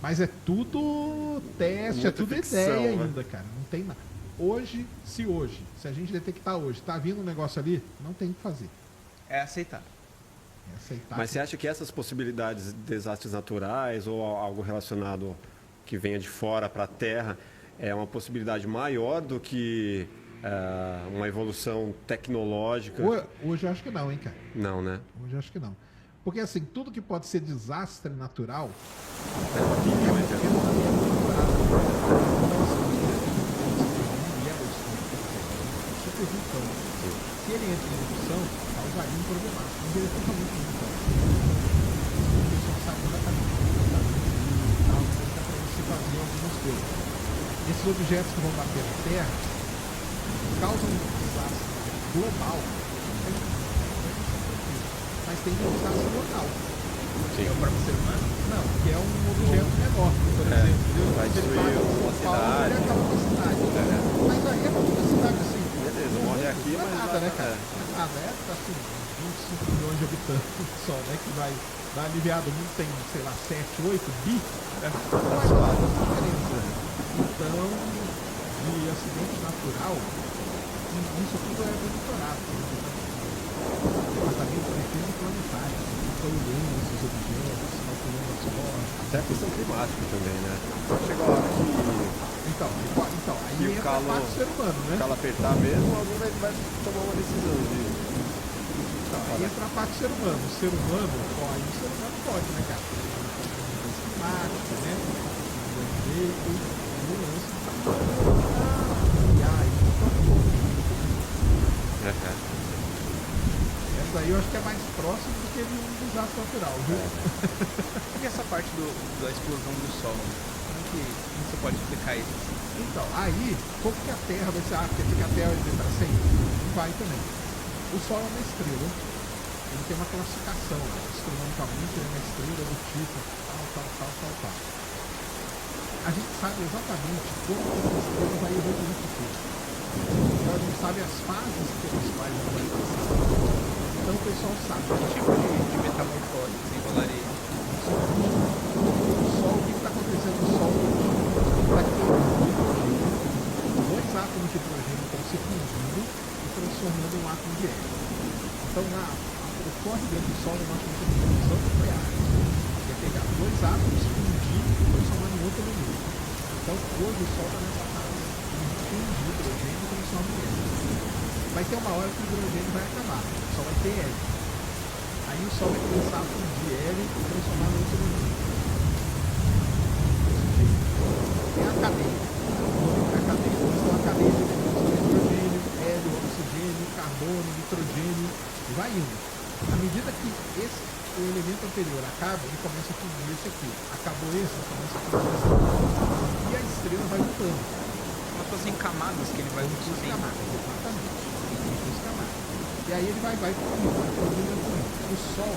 Mas é tudo teste, Muita é tudo ficção, ideia né? ainda, cara. Não tem nada. Hoje, se a gente detectar hoje, tá vindo um negócio ali, não tem o que fazer. É aceitar. Aceitar. Mas você acha que essas possibilidades de desastres naturais ou algo relacionado que venha de fora para a Terra é uma possibilidade maior do que uma evolução tecnológica? Hoje eu acho que não, hein, cara? Não, né? Hoje eu acho que não. Porque assim, tudo que pode ser desastre natural se ele entra em erupção, causaria um problemático. Mas ele é totalmente limitado. A pessoa sabe exatamente o que está para você fazer algumas coisas. Esses objetos que vão bater na Terra causam um desastre global, mas tem um desastre local. É o próprio ser humano? Não, que é um objeto menor, por exemplo. Vai destruir uma cidade. Ele acaba com a cidade. Mas aí é uma cidade assim. Beleza, morre aqui, não é mas nada, né, cara? Não é nada, é assim, 25 milhões de habitantes só, né? Que vai aliviar do mundo, tem, sei lá, 7, 8 bi. Não vai fazer diferença. Então, de acidente natural, isso tudo é monitorado. Departamento de Defesa Planetária, estão olhando esses objetos, calculando as formas. Até a questão climática também, né? Chega a hora que Então, aí E o entra a calo- parte do ser humano, né? o calo apertar mesmo, alguém vai tomar uma decisão de... Aí entra a parte do ser humano. O ser humano, aí o ser humano pode, né, cara? Climática, né? Do jeito, do lance. E aí, essa aí eu acho que é mais próximo do que de um desastre natural, viu? E essa parte da explosão do Sol? Como que você pode explicar isso? Então, aí, como que a Terra vai ser? Quer dizer que a Terra vai viver para sempre? Não vai também. O Sol é uma estrela. Ele tem uma classificação, né? Astronomicamente, ele é uma estrela do tipo tal. A gente sabe exatamente como que essa estrela vai evoluir no futuro. Então a gente sabe as fases pelas quais ela vai passar. Então o pessoal sabe que tipo de metamorfose desenrolaria. O Sol, o que está acontecendo no Sol? Está queimando hidrogênio. Dois átomos de hidrogênio estão se fundindo e transformando em um átomo de hélio. Então o corre dentro do Sol é uma explosão nuclear. Que é pegar dois átomos, fundir e transformar em outro elemento. Então hoje o Sol está nessa fase. Fundir hidrogênio e transformar em hélio. Vai ter uma hora que o hidrogênio vai acabar. Só vai ter hélio. Aí o Sol vai começar a fundir hélio e transformar em outro elemento. É a cadeia. É a cadeia. Então a cadeia de elementos de hidrogênio, hélio, oxigênio, carbono, nitrogênio e vai indo. À medida que o elemento anterior acaba, ele começa a fundir esse aqui. Acabou esse, começa a fundir esse aqui. E a estrela vai mudando. Como se fossem camadas que ele vai As camadas, exatamente. As camadas. E aí ele vai produzindo. O Sol,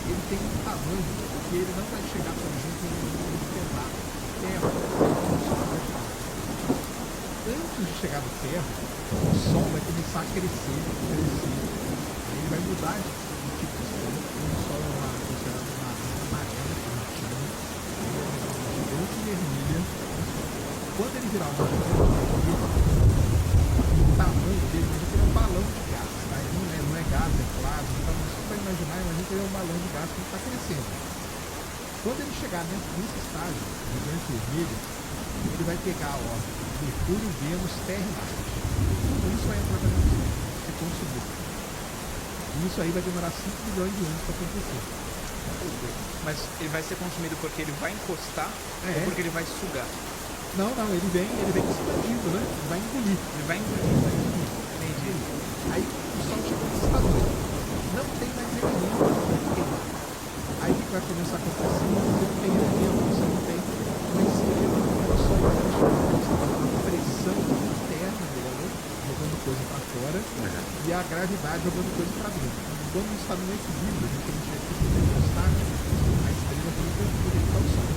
ele tem um tamanho que ele não vai chegar, por exemplo, em um elemento pesado. Terra, antes de chegar no Terra, o Sol vai começar a crescer. Aí ele vai mudar de tipo de estrela. O Sol é uma considerada uma amarela, gigante vermelha. Quando ele virar uma gigante vermelha, o tamanho dele é um balão de gás. Tá? Ele não é gás, é plasma. Então, você vai imaginar que ele é um balão de gás que está crescendo. Quando ele chegar nesse estágio, gigante vermelho, ele vai pegar a órbita Mercúrio, Vênus, Terra e Marte. Tudo isso vai entrar para se consumir. E isso aí vai demorar 5 milhões de anos para acontecer. Mas ele vai ser consumido porque ele vai encostar ou porque ele vai sugar? Não, ele vem expandindo, né? Ele vai engolir. Entendi. Aí o Sol chegou nesse tamanho. Não tem mais elemento para queimar. Aí o que vai começar a acontecer? Você não tem elemento, você não tem uma estrela, o Sol vai a pressão interna dela, jogando coisa para fora, e a gravidade jogando coisa para dentro. Quando está no equilíbrio, a gente chama de equilíbrio estático, a estrela fica conectada ao Sol.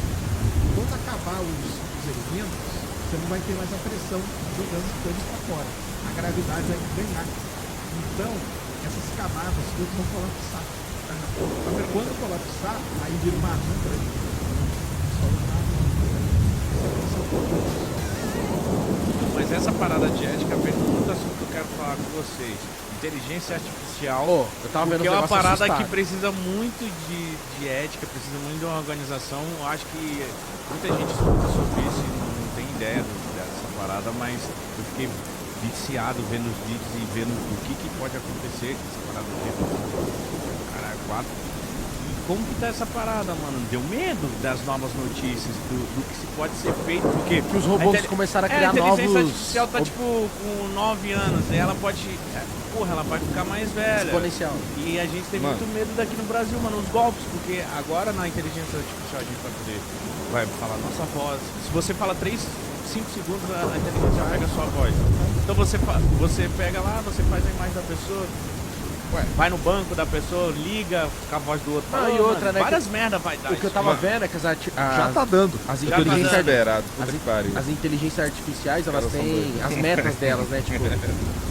Quando acabar os elementos, você não vai ter mais a pressão jogando coisas para fora. A gravidade vai ganhar. Então, essas camadas todas vão colapsar. Quando colapsar, aí vira uma anã grande. Mas essa parada de ética vem no outro assunto que eu quero falar com vocês. inteligência artificial. Ô, eu tava vendo Porque é um uma negócio parada assustado. que precisa muito de ética, precisa muito de uma organização. Eu acho que muita gente escuta sobre isso e não tem ideia dessa parada, mas eu fiquei viciado vendo os vídeos e vendo o que pode acontecer com essa parada do caralho, 4. E como que tá essa parada, mano? Deu medo das novas notícias, do que se pode ser feito, porque Que os robôs começaram a criar a inteligência novos... artificial tá tipo com 9 anos, e ela pode. Porra, ela vai ficar mais velha. Exponencial. E a gente tem muito medo daqui no Brasil, mano, os golpes, porque agora na inteligência artificial a gente vai falar nossa voz. Se você fala 5 segundos, a inteligência pega a sua voz. Então você pega lá, você faz a imagem da pessoa, vai no banco da pessoa, liga com a voz do outro. Ah, e outra, né, várias merda vai dar. O que eu tava vendo é que Já tá dando. as Já tá inteligências Desesperado, puta que pariu. as inteligências artificiais, elas têm as metas delas, né? Tipo,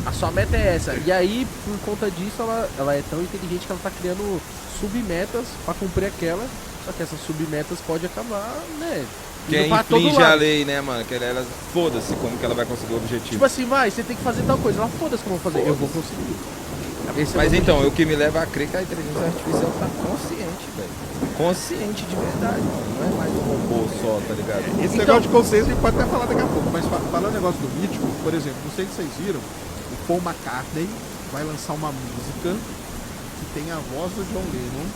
a sua meta é essa. E aí, por conta disso, ela é tão inteligente que ela tá criando submetas pra cumprir aquela. Só que essas submetas podem acabar, né? Quem indo pra todo infringe a lado. lei, né, mano? Que ela foda-se como que ela vai conseguir o objetivo. Tipo assim, você tem que fazer tal coisa. Ela foda-se como eu vou fazer. Eu vou conseguir. Esse é Mas o meu então, objetivo. o que me leva a crer que a inteligência artificial tá consciente, velho. Consciente de verdade, mano. Não é mais um robô só, tá ligado? Esse Então- negócio de consciência a gente pode até falar daqui a pouco, mas falando negócio do mítico, por exemplo, não sei se vocês viram, o Paul McCartney vai lançar uma música que tem a voz do John Lennon,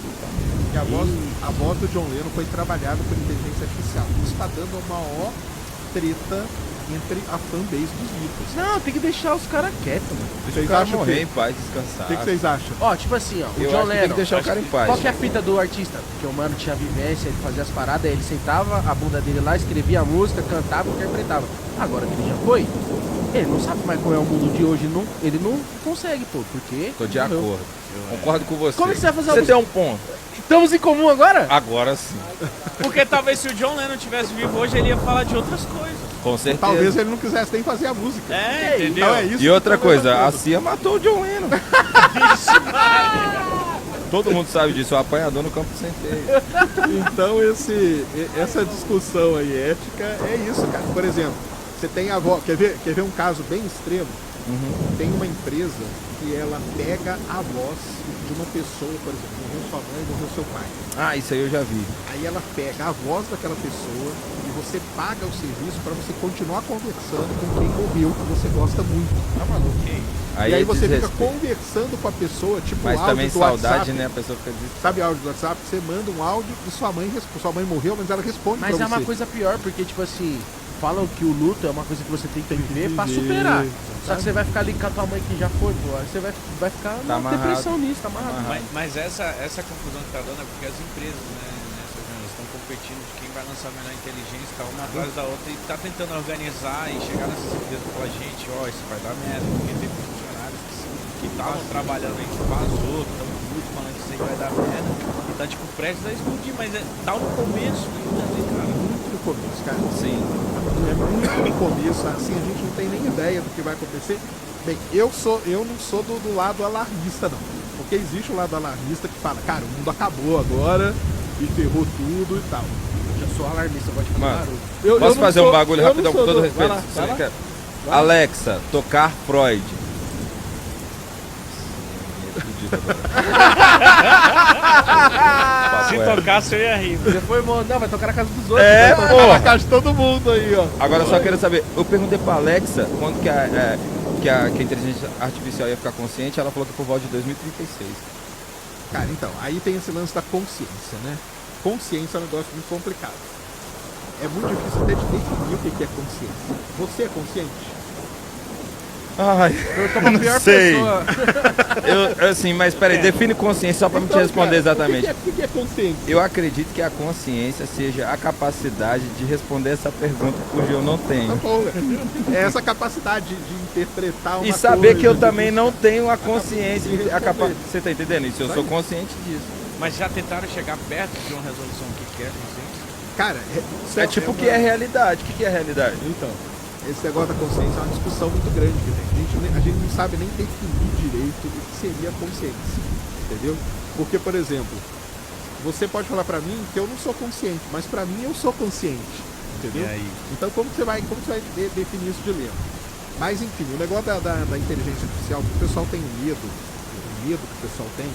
e a voz do John Lennon foi trabalhada por inteligência artificial. Isso está dando a maior treta entre a fanbase dos Beatles. Não, tem que deixar os caras quietos, mano. Deixa Vocês o cara acham morrer que- em paz, O descansar. que vocês acham? Ó, tipo assim, ó, o Eu John acho que tem Lennon. que deixar o cara em paz. Qual que é a fita do artista? Porque o mano tinha vivência, ele fazia as paradas, ele sentava a bunda dele lá, escrevia a música, cantava, interpretava. Agora que ele já foi, ele não sabe mais qual é o mundo de hoje, ele não consegue, pô, porque... Tô de morreu. acordo. Concordo com você. Como é que você vai fazer a Você música? tem um ponto. Estamos em comum agora? Agora sim. Porque talvez se o John Lennon tivesse vivo hoje, ele ia falar de outras coisas. Com certeza. Talvez ele não quisesse nem fazer a música. É, entendeu? Então é isso. E outra que tá levando coisa, a tudo. CIA matou o John Lennon. Todo mundo sabe disso, o apanhador no campo de centeio. Então essa discussão aí ética é isso, cara. Por exemplo, você tem a voz. Quer ver um caso bem extremo? Tem uma empresa que ela pega a voz de uma pessoa, por exemplo, morreu sua mãe, morreu seu pai. Ah, isso aí eu já vi. Aí ela pega a voz daquela pessoa e você paga o serviço para você continuar conversando com quem morreu, que você gosta muito. Tá maluco? E aí é você fica desrespeito. conversando com a pessoa, tipo Mas áudio também do saudade, WhatsApp. né? A pessoa fica desesperada. Sabe áudio do WhatsApp? Você manda um áudio e sua mãe morreu, mas ela responde Mas pra é você. uma coisa pior, porque, tipo assim, falam que o luto é uma coisa que você tem que viver pra superar. Só que você vai ficar ali com a tua mãe que já foi, pô. Aí você vai ficar Tá numa amarrado. depressão nisso, tá amarrado. Mas essa confusão que tá dando é porque as empresas, né, estão competindo de quem vai lançar a melhor inteligência, tá uma atrás da outra e tá tentando organizar e chegar nessas empresas e falar, gente, ó, isso vai dar merda, porque tem funcionários que estavam trabalhando, a gente vazou, estão muito falando que isso aí vai dar merda, e tá tipo prestes a explodir, mas tá no começo ainda, né, cara? Muito no começo, cara. Sim. É muito no começo, assim, a gente não tem nem ideia do que vai acontecer. Bem, eu não sou do lado alarmista, não. Porque existe o lado alarmista que fala, cara, o mundo acabou agora e ferrou tudo e tal. Eu já sou alarmista, eu gosto de fazer Mano, barulho. Eu Posso não fazer sou- um bagulho eu não rapidão com sou todo do- respeito? Vai lá, Você vai lá. quer? Alexa, tocar Freud. Se tocasse eu ia rir. Você foi, mano, não, vai tocar na casa dos outros. É, vai pô. Na casa de todo mundo aí, ó. Agora eu só quero saber, eu perguntei pra Alexa quando que a inteligência artificial ia ficar consciente, ela falou que por volta de 2036. Cara, então, aí tem esse lance da consciência, né? Consciência é um negócio muito complicado. É muito difícil até de definir o que é consciência. Você é consciente? Ai, Eu tô uma pior sei. pessoa. eu assim, mas peraí, define consciência só pra me te responder Então, cara, exatamente. O que é consciência? Eu acredito que a consciência seja a capacidade de responder essa pergunta cuja eu não Tá tenho. bom, velho. É essa capacidade de interpretar uma E saber que eu coisa, também não tenho a consciência, de a capa... responder. Você tá entendendo isso? Eu Isso sou aí. consciente disso. Mas já tentaram chegar perto de uma resolução que quer, consciência? Cara, isso É tipo o que uma- é realidade. O que é realidade? Então, esse negócio da consciência é uma discussão muito grande que tem. A gente não sabe nem definir direito o que seria a consciência, entendeu? Porque, por exemplo, você pode falar pra mim que eu não sou consciente, mas pra mim eu sou consciente, entendeu? E aí? Então como que você vai definir isso de lembro? Mas enfim, o negócio da inteligência artificial, que o pessoal tem medo, o medo que o pessoal tem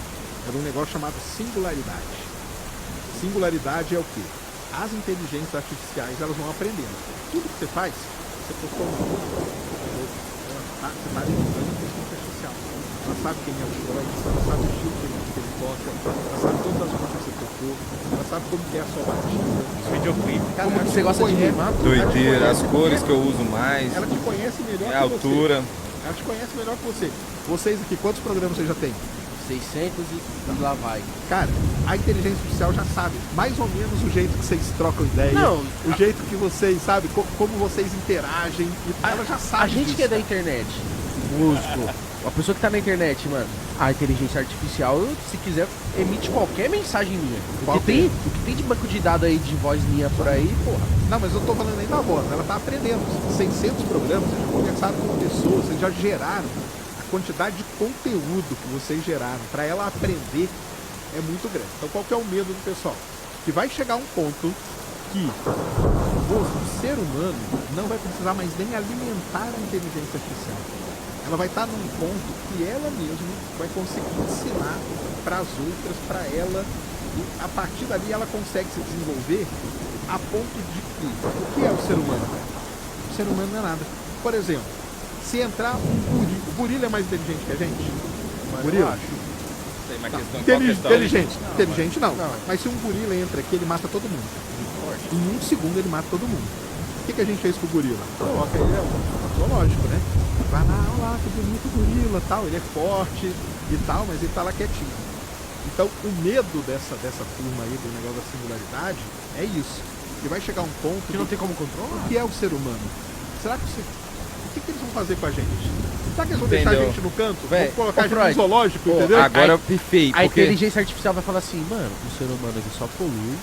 é de um negócio chamado singularidade. Singularidade é o quê? As inteligências artificiais, elas vão aprendendo. Tudo que você faz, você postou uma foto, você está alimentando a inteligência artificial. Ela sabe quem é o Freud, ela sabe o estilo que ele toca, ela sabe todas as músicas que você tocou, ela sabe como que é a sua batida. Os videoclipes. Cara, Como que você gosta de rimar? Doideira, as cores que eu uso mais, Ela te conhece melhor a que você. altura. Ela te conhece melhor que você. Vocês aqui, quantos programas vocês já têm? 600 e lá vai. Cara, a inteligência artificial já sabe mais ou menos o jeito que vocês trocam ideia, Não, o jeito que vocês, sabe, como vocês interagem, e ela já sabe A gente disso, que é da cara. internet, músico, a pessoa que tá na internet, mano, a inteligência artificial, se quiser, emite qualquer mensagem minha. O que tem de banco de dados aí de voz minha por aí, porra. Não, mas eu tô falando nem da voz, ela tá aprendendo. 600 programas, vocês já conversaram com pessoas, vocês já geraram. A quantidade de conteúdo que vocês geraram para ela aprender é muito grande. Então qual que é o medo do pessoal? Que vai chegar um ponto que o ser humano não vai precisar mais nem alimentar a inteligência artificial. Ela vai estar num ponto que ela mesma vai conseguir ensinar para as outras, para ela, e a partir dali ela consegue se desenvolver a ponto de que o que é o ser humano? O ser humano não é nada. Por exemplo, se entrar um gorila, o gorila é mais inteligente que a gente? Gorila? Tem uma Não. questão, Inteligente não. Mas se um gorila entra aqui, ele mata todo mundo. Em um segundo ele mata todo mundo. O que a gente fez com o gorila? Coloca ele, é um zoológico, né? Vai lá, olha lá, que bonito gorila, tal. Ele é forte e tal, mas ele tá lá quietinho. Então o medo dessa turma aí do negócio da singularidade é isso. Que vai chegar um ponto Que não tem como controlar. o que é o ser humano? Será que o que eles vão fazer com a gente? Será que eles vão deixar a Entendeu? gente no canto? Véi, Vão colocar a gente Freud, no zoológico, entendeu? Agora eu pifei, A porque inteligência artificial vai falar assim, mano, o ser humano ele só polui,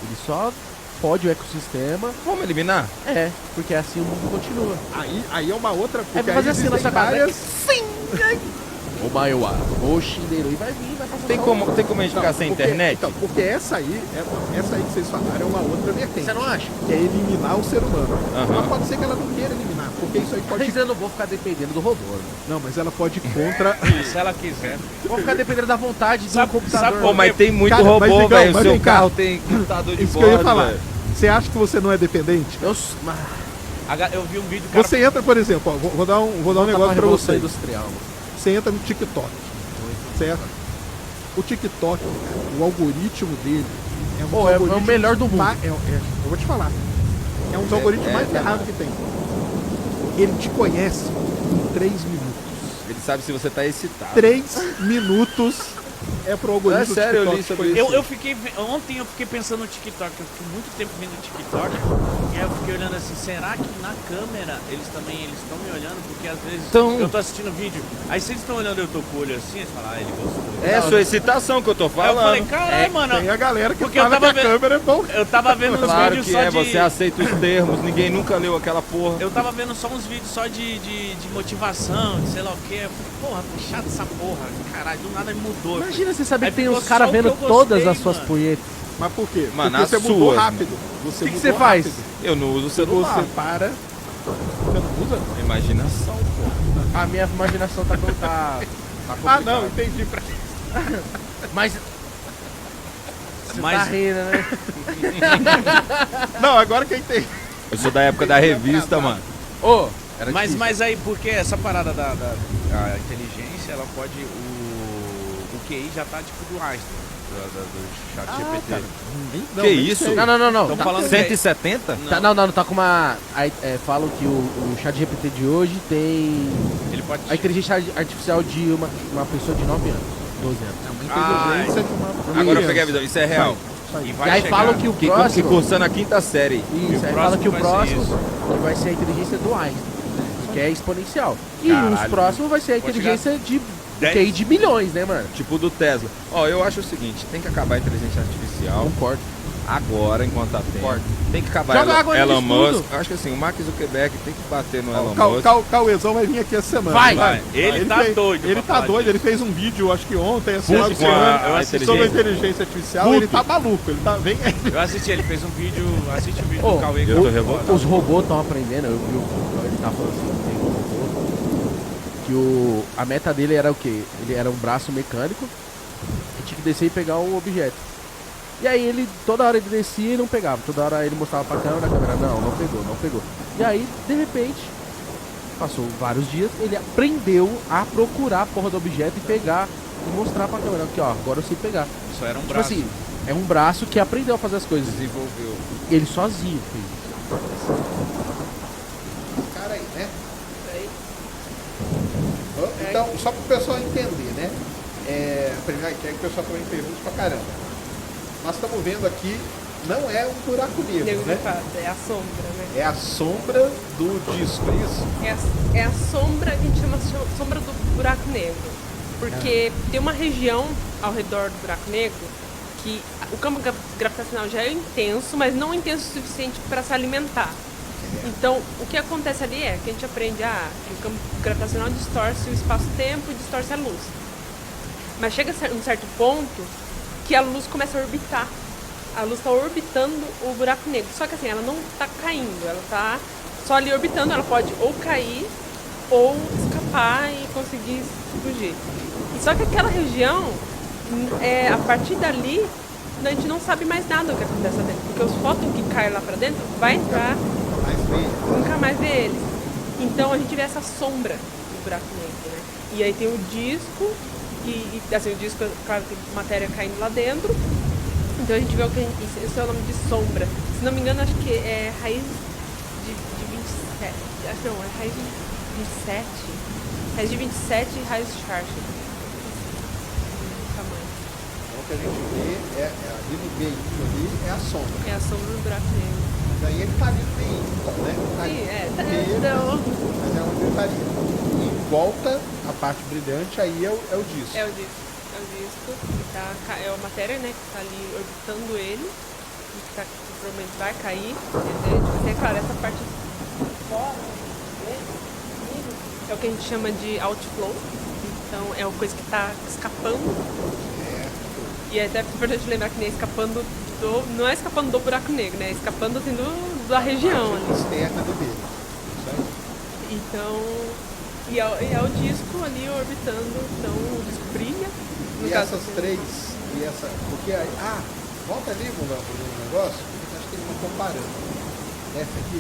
ele só fode o ecossistema. vamos eliminar? É, porque assim o mundo continua. Aí é uma outra Aí porque vai fazer aí assim na existem sua casa. várias- Sim! O Maiwa, o Shindeiro, e vai vir, vai passar Tem como a gente ficar sem porque- internet? Então, porque essa aí que vocês falaram é uma outra vertente. Você não acha? Que é eliminar o ser humano. Aham. Mas pode ser que ela não queira eliminar, porque isso aí pode... Mas eu não vou ficar dependendo do robô, né? Não, mas ela pode ir contra... Se ela quiser. Vou ficar dependendo da vontade do Sabe- computador. sabe Pô, mas tem muito Cara, mas, robô, Igão, velho. O mas seu vem cá. carro tem computador de Isso que eu ia bordo, falar. velho. Você acha que você não é dependente? Eu Eu vi um vídeo, cara. Você entra, por exemplo, ó, vou dar um negócio pra você. vocês. Industrial. Você entra no TikTok, certo? O TikTok, cara, o algoritmo dele é um dos Pô, é o algoritmos melhor do mundo. eu vou te falar. É um dos algoritmos mais ferrados que tem. Ele te conhece em 3 minutos. Ele sabe se você tá excitado. 3 minutos é pro algoritmo É sério, do eu TikTok li te sobre conhecer. Eu fiquei. Ontem eu fiquei pensando no TikTok. Eu fiquei muito tempo vendo TikTok. E aí eu fiquei olhando assim, será que na câmera eles estão me olhando? Porque às vezes Tão. eu tô assistindo vídeo. Aí se eles estão olhando, eu tô com o olho assim, eles falam, ele gostou. É a sua excitação que eu tô Aí eu falando. falei, caralho, mano. Tem a galera que Porque eu fala que tava a vendo- câmera é bom. Eu tava vendo uns Claro vídeos que só é, de. você aceita os termos, ninguém nunca leu aquela porra. Eu tava vendo só uns vídeos só de motivação, de sei lá o que. Eu falei, porra, tô chato essa porra. Caralho, do nada mudou. Imagina você saber Aí que tem ficou uns caras só o que vendo eu gostei, todas as suas mano. punhetas. Mas por quê? Mano, Porque as você mudou suas, rápido. O que mudou você faz? rápido. Eu não uso o celular. Você para. Você não usa? Imaginação, pô. A minha imaginação tá Ah, complicada. não, entendi. Mas... Você Mas- tá rindo, né? Não, agora que eu entendi. Eu sou da época da revista, mano. Ô, Mas aí, porque essa parada da inteligência, ela pode. O QI já tá tipo do Einstein, do chat GPT. Que isso? Não. Estão falando 170? Tá, não, tá com uma... falam que o chat GPT de hoje tem Ele pode. a inteligência artificial de uma pessoa de 9 anos, 12 anos. Inteligência de uma Agora eu peguei a visão, isso é real. E E vai aí chegar- falam que o Que próximo... cursando a quinta série. Isso, aí próximo fala que o vai ser próximo isso. que vai ser a inteligência do Einstein, que é exponencial. E Caralho. os próximos vai ser a Pode inteligência de 10. QI de milhões, né, mano? Tipo do Tesla. Ó, eu acho o seguinte, tem que acabar a inteligência artificial Concordo. agora, enquanto tá tempo. Tem que acabar Joga água Elon nisso tudo. Musk. Eu acho que assim, o Mark Zuckerberg tem que bater no Elon O Musk. Cauezão vai vir aqui essa semana. Vai. Ele tá doido Ele pra tá falar doido, disso. ele fez um vídeo, acho que ontem, essa Puto com a semana, sobre a inteligência artificial. Ele tá maluco, ele tá bem. Eu assisti, ele fez um vídeo. Assiste o vídeo Ô, do Cauê. eu tô revoltado. Os robôs estão aprendendo, eu vi ele tá falando assim, tem um robô Que a meta dele era o quê? Ele era um braço mecânico que tinha que descer e pegar o objeto. E aí ele, toda hora ele descia e não pegava. Toda hora ele mostrava pra câmera, a câmera, não pegou. E aí, de repente, passou vários dias, ele aprendeu a procurar a porra do objeto e pegar e mostrar pra câmera. Aqui, ó, agora eu sei pegar. Só era um Tipo braço. assim, é um braço que aprendeu a fazer as coisas. Desenvolveu. Ele sozinho fez isso. Cara aí, né? Então, só para o pessoal entender, né? Primeiro, que aí o pessoal também pergunta pra caramba. Nós estamos vendo aqui, não é um buraco negro, né? É a sombra, né? É a sombra do disco, é isso? É a sombra, a gente chama sombra do buraco negro. Porque tem uma região ao redor do buraco negro que o campo gravitacional já é intenso, mas não intenso o suficiente para se alimentar. Então, o que acontece ali é que a gente aprende que o campo gravitacional distorce o espaço-tempo e distorce a luz. Mas chega a um certo ponto que a luz começa a orbitar. A luz está orbitando o buraco negro. Só que assim, ela não está caindo, ela está só ali orbitando. Ela pode ou cair ou escapar e conseguir fugir. E só que aquela região, a partir dali, a gente não sabe mais nada do que acontece lá dentro. Porque os fótons que caem lá para dentro vai entrar, nunca mais vê eles. Então a gente vê essa sombra do buraco negro, né? E aí tem o disco, e assim, o disco, claro, tem matéria caindo lá dentro. Então a gente vê esse é o nome de sombra. Se não me engano, acho que é raiz de 27. Acho que não, é raiz de 27. Raiz de 27 e raiz de Schwarzschild. Tamanho. Então o que a gente vê ali no meio ali é a sombra. É a sombra do buraco negro. Daí ele tá ali no meio, então, né? Tá Sim, ali no meio, mas é onde ele estaria. E em volta, a parte brilhante, aí é o disco. É o disco. É o disco, que é a matéria, né, que tá ali orbitando ele, e que provavelmente vai cair. É claro, essa parte de fora, né, é o que a gente chama de outflow. Então é uma coisa que tá escapando. E é até importante lembrar que nem escapando não é escapando do buraco negro, né? É escapando assim da região ali. Externa do dele. Então, e é o disco ali orbitando, então o disco brilha. E essas três, porque aí, volta ali, Mugão, pro negócio, porque acho que eles estão comparando. Essa aqui.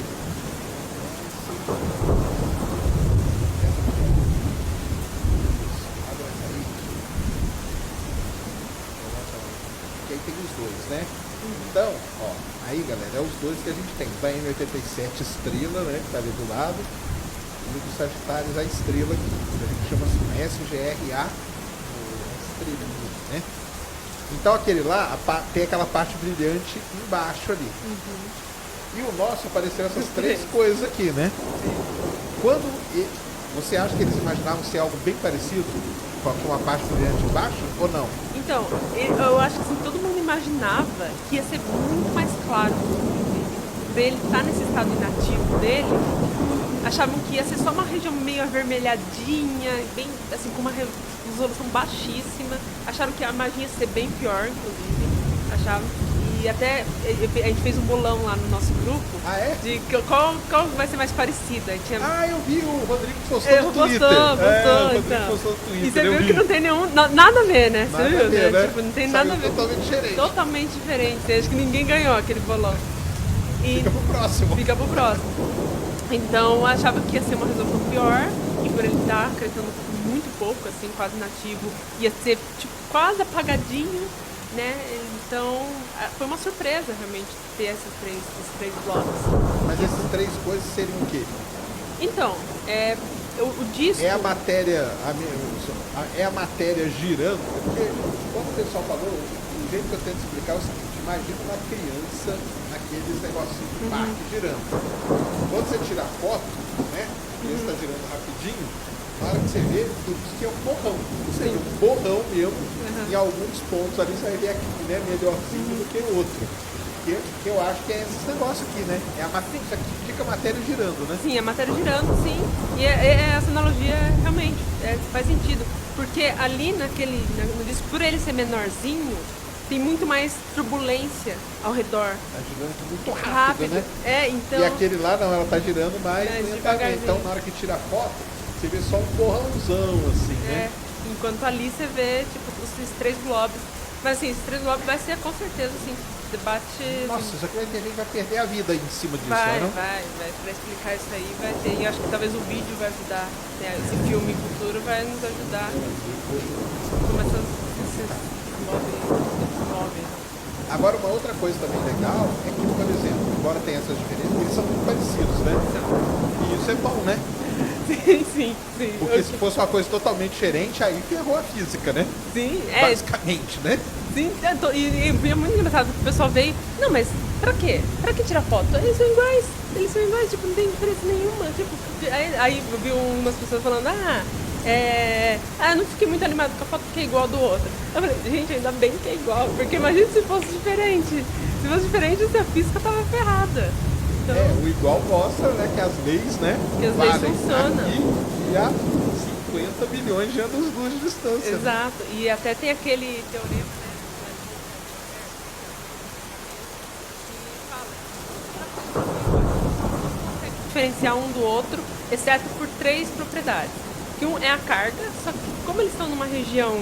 Abre essa aí. Que aí tem os dois, né? Então, ó, aí galera, é os dois que a gente tem. Da M87 estrela, né? Que tá ali do lado. E do Sagitários a estrela aqui. Que a gente chama assim, SGRA. Né? Então aquele lá tem aquela parte brilhante embaixo ali. E o nosso apareceram essas três coisas aqui, né? Quando você acha que eles imaginavam ser algo bem parecido com a parte brilhante embaixo ou não? Então, eu acho que assim, todo mundo imaginava que ia ser muito mais claro dele estar nesse estado inativo dele. Achavam que ia ser só uma região meio avermelhadinha, bem assim, com uma resolução baixíssima. Acharam que a imagem ia ser bem pior, inclusive. Achavam. E até a gente fez um bolão lá no nosso grupo. De qual vai ser mais parecida. Eu vi, o Rodrigo postou no Twitter. Postou, então. Postou no Twitter, e você viu que não tem nada a ver, né? Você viu, né? né? Tipo, não tem nada a ver. Totalmente diferente. Totalmente diferente. Acho que ninguém ganhou aquele bolão. Fica pro próximo. Fica pro próximo. Então eu achava que ia ser uma resolução pior, e por ele estar acreditando muito pouco, assim, quase nativo, ia ser tipo, quase apagadinho, né? Então foi uma surpresa realmente ter esses três blocos. Mas essas três coisas seriam o quê? Então, o disco. É a matéria girando, porque como o pessoal falou, o jeito que eu tento explicar é o seguinte, imagina uma criança naqueles negocinhos de parque girando. Quando você tira a foto, né? Ele está girando rapidinho, na hora que você vê, tudo isso que é um borrão. Seria um borrão mesmo, em alguns pontos ali você vai ver aqui, né, melhorzinho do que o outro. Que eu acho que é esse negócio aqui, né? É a matéria, isso aqui fica a matéria girando, né? Sim, a matéria girando, sim. E essa analogia realmente faz sentido. Porque ali no disco, por ele ser menorzinho, tem muito mais turbulência ao redor. Tá girando muito rápido, né? Então... E aquele lá não, ela tá girando mais lentamente. Devagarzinho. Então na hora que tira a foto, você vê só um borrãozão, assim, né? Enquanto ali você vê, tipo, esses 3 globos. Mas assim, esses 3 globos vai ser com certeza, assim, debate. Nossa, isso aqui vai ter gente que vai perder a vida em cima disso, Vai, não? vai. Pra explicar isso aí vai ter. E eu acho que talvez o vídeo vai ajudar. Né? Esse filme futuro vai nos ajudar. Como esses móveis. Agora, uma outra coisa também legal é que, por exemplo, embora tenha essas diferenças, eles são muito parecidos, né? E isso é bom, né? Sim. Porque se fosse uma coisa totalmente diferente, aí ferrou a física, né? Sim, basicamente, né? Sim, e é muito engraçado que o pessoal veio. Não, mas pra quê? Pra que tirar foto? Eles são iguais, tipo, não tem diferença nenhuma. Tipo, aí eu vi umas pessoas falando, eu não fiquei muito animado com a foto porque é igual a do outro. Eu falei, gente, ainda bem que é igual, porque imagina se fosse diferente. Se fosse diferente, a física tava ferrada. Então, o igual mostra, né, que as leis, né, que as leis valem funcionam. aqui e a 50 milhões de anos-luz de distância. Exato, e até tem aquele teorema, né, que fala diferenciar um do outro, exceto por 3 propriedades. Que um é a carga, só que como eles estão numa região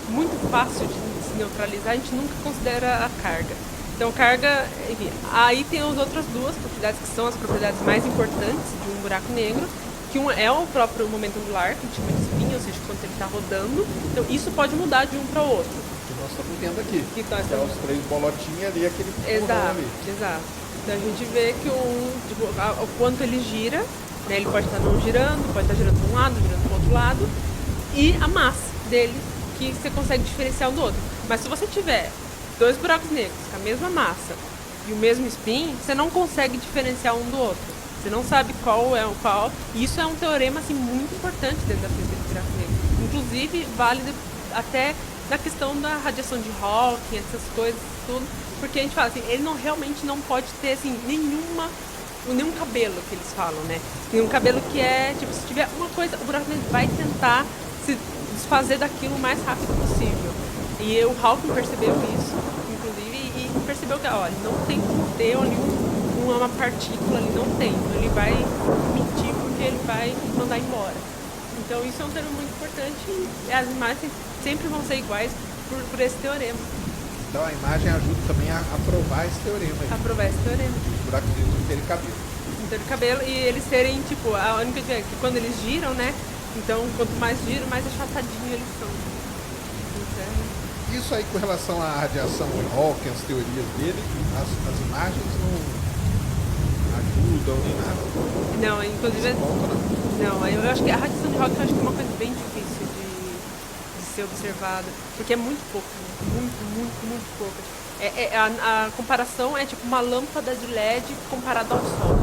muito fácil de se neutralizar, a gente nunca considera a carga. Então, carga, enfim, aí tem as outras 2 propriedades que são as propriedades mais importantes de um buraco negro, que um é o próprio momento angular, que a gente chama de spin, ou seja, quando ele está rodando. Então, isso pode mudar de um para o outro. Que nós estamos vendo aqui. Que nós estamos... os 3 bolotinhos ali, aquele Exato, ali. exato. Então, a gente vê que o quanto ele gira, né, ele pode estar não girando, pode estar girando para um lado, girando para o outro lado, e a massa dele, que você consegue diferenciar um do outro. Mas se você tiver 2 buracos negros com a mesma massa e o mesmo spin, você não consegue diferenciar um do outro. Você não sabe qual é o qual. E isso é um teorema assim, muito importante dentro da física do buraco negro. Inclusive, válido até na questão da radiação de Hawking, essas coisas, tudo. Porque a gente fala assim, ele realmente não pode ter assim, nenhum cabelo que eles falam, né? Nenhum cabelo que é, tipo, se tiver uma coisa, o buraco negro vai tentar se desfazer daquilo o mais rápido possível. E o Hawking percebeu isso, inclusive, e percebeu que, olha, não tem como ter ali uma partícula ali, não tem. Então ele vai emitir porque ele vai mandar embora. Então isso é um termo muito importante e as imagens sempre vão ser iguais por esse teorema. Então a imagem ajuda também a provar esse teorema aí. A provar esse teorema. Os buracos negros não terem cabelo. Não terem cabelo e eles serem, tipo, a única diferença é que quando eles giram, né? Então quanto mais giram, mais achatadinho eles são. Então, isso aí com relação à radiação de Hawking, as teorias dele, as imagens não ajudam nem nada. Não, inclusive. Não, eu acho que a radiação de Hawking eu acho que é uma coisa bem difícil de ser observada. Porque é muito pouco, né? Muito pouco. A comparação é tipo uma lâmpada de LED comparada ao Sol.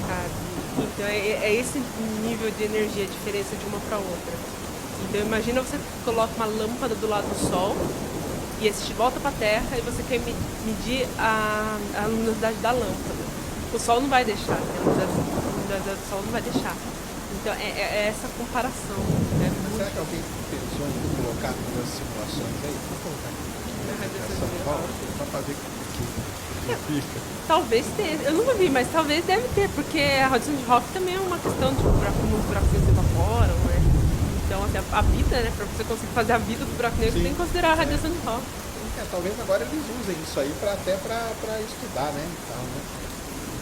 Sabe? Então é esse nível de energia, a diferença de uma para outra. Então imagina você coloca uma lâmpada do lado do Sol e esse volta para a Terra e você quer medir a luminosidade da lâmpada. O Sol não vai deixar, a luminosidade do Sol não vai deixar. Então é essa comparação. Né? Será que alguém pensou em colocar algumas simulações aí? Vou colocar aqui. Para fazer que fica. Talvez tenha, eu nunca vi, mas talvez deve ter, porque a radiação de Hawking também é uma questão de como os buracos se evaporam, né? Então, assim, a vida, né? Para você conseguir fazer a vida do buraco negro, você tem que considerar a radiação de Hawking. Talvez agora eles usem isso aí até para estudar, né?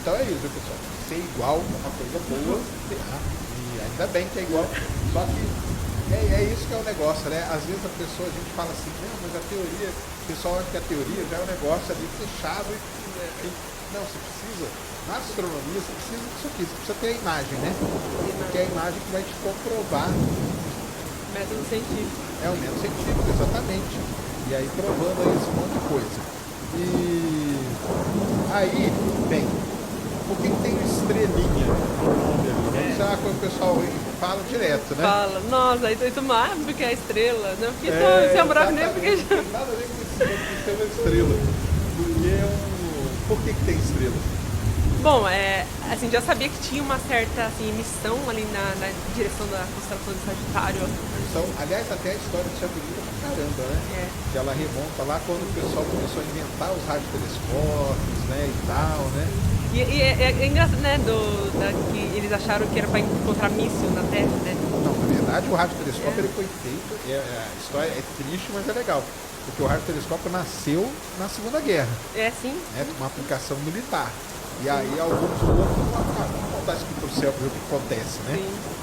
Então é isso, pessoal. Ser igual é uma coisa boa, e ainda bem que é igual. Só que é isso que é o negócio, né? Às vezes a gente fala assim, não, mas a teoria, o pessoal acha que a teoria já é um negócio ali fechado não, você precisa, na astronomia, você precisa disso aqui, você precisa ter a imagem, né? Porque é a imagem que vai te comprovar. Método científico. É o método científico, exatamente. E aí provando aí esse monte de coisa. E aí, bem, por que tem estrelinha no nome ali? Isso é uma coisa que o pessoal fala direto, né? Fala, nossa, aí porque é estrela, né? Porque se é um buraco negro, porque já... Não tem nada a ver com isso, tem uma estrela. Porque Por que tem estrela? Bom, assim, já sabia que tinha uma certa assim, emissão ali na direção da constelação de Sagitário. Então, aliás, até a história disso é bonita pra caramba, né? Que ela remonta lá quando o pessoal começou a inventar os radiotelescópios, né, e tal, né? E é engraçado, né, que eles acharam que era para encontrar míssil na Terra, né? Não, na verdade o radiotelescópio ele foi feito, a história é triste, mas é legal. Porque o radiotelescópio nasceu na Segunda Guerra. É sim. Né, uma aplicação militar. E aí alguns outros vamos voltar isso aqui pro céu para ver o que acontece, né?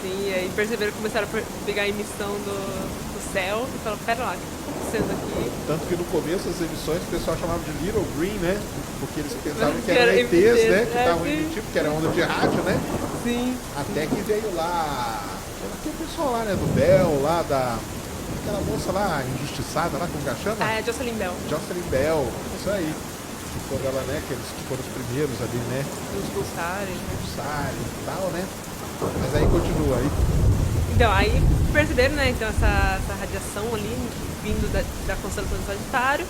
Sim, e aí perceberam que começaram a pegar a emissão do céu e falaram, pera lá, o que está acontecendo aqui? Tanto que no começo das emissões o pessoal chamava de Little Green, né? Porque eles pensavam que Que eram era ETs, né? ETs, Que estavam emitindo, porque era onda de rádio, né? Sim. Até que veio lá, tem o pessoal lá, né? Do Bell, lá aquela moça lá, injustiçada lá, como que ela chama? Ah, é Jocelyn Bell. Jocelyn Bell, isso aí. Que foram ela, né? Que eles foram os primeiros ali, né? Os pulsares. Pulsares e tal, né? Mas aí continua aí. Então, aí perceberam, né, então essa radiação ali vindo da constelação de Sagitário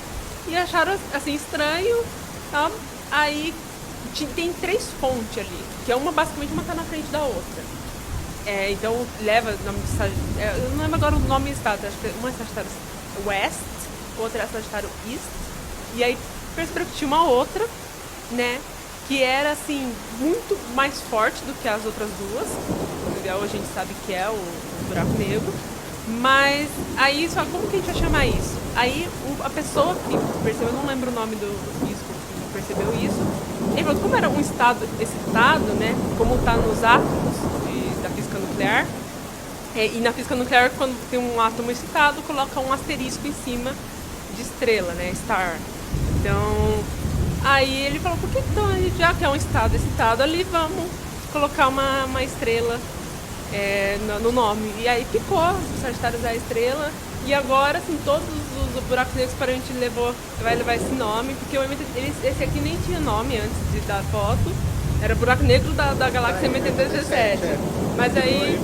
e acharam assim estranho, tá? Aí tem 3 fontes ali, que é basicamente uma tá na frente da outra. Então leva o nome de Sagitário, eu não lembro agora o nome exato, acho que uma é Sagitário West, outra é Sagitário East, e aí perceberam que tinha uma outra, né, que era assim muito mais forte do que as outras duas. A gente sabe que é o buraco negro, mas aí só como que a gente vai chamar isso? Aí a pessoa que percebeu, eu não lembro o nome do físico que percebeu isso, ele falou, como era um estado excitado, né, como está nos átomos da física nuclear, e na física nuclear quando tem um átomo excitado, coloca um asterisco em cima de estrela, né, star. Então, aí ele falou, por que então, já que é um estado excitado ali, vamos colocar uma estrela no nome. E aí ficou Sagitário da estrela. E agora, assim, todos os buracos negros para a gente vai levar esse nome, porque esse aqui nem tinha nome antes da foto. Era buraco negro da galáxia M87. Mas aí.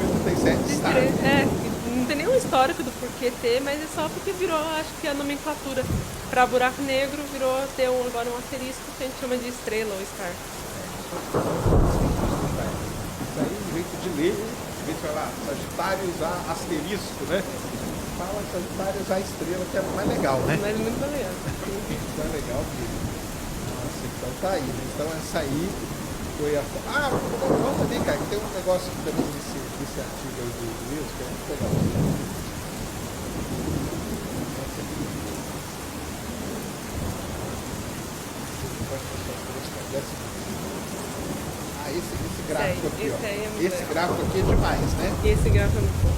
Não tem nenhum histórico do porquê ter, mas é só porque virou, acho que a nomenclatura para buraco negro virou ter agora um asterisco que a gente chama de estrela ou star. Isso aí, em jeito de ler, em vez de falar Sagitários a asterisco, né? Fala Sagitários a estrela, que é mais legal, né? Mas é muito legal. Então é legal que. Nossa, então tá aí, né? Então essa aí foi a. Vamos também, cara, que tem um negócio aqui também desse artigo aí do Wilson, que é muito legal. Esse gráfico aqui, ó. Esse gráfico aqui é demais, né? Esse gráfico é muito bom.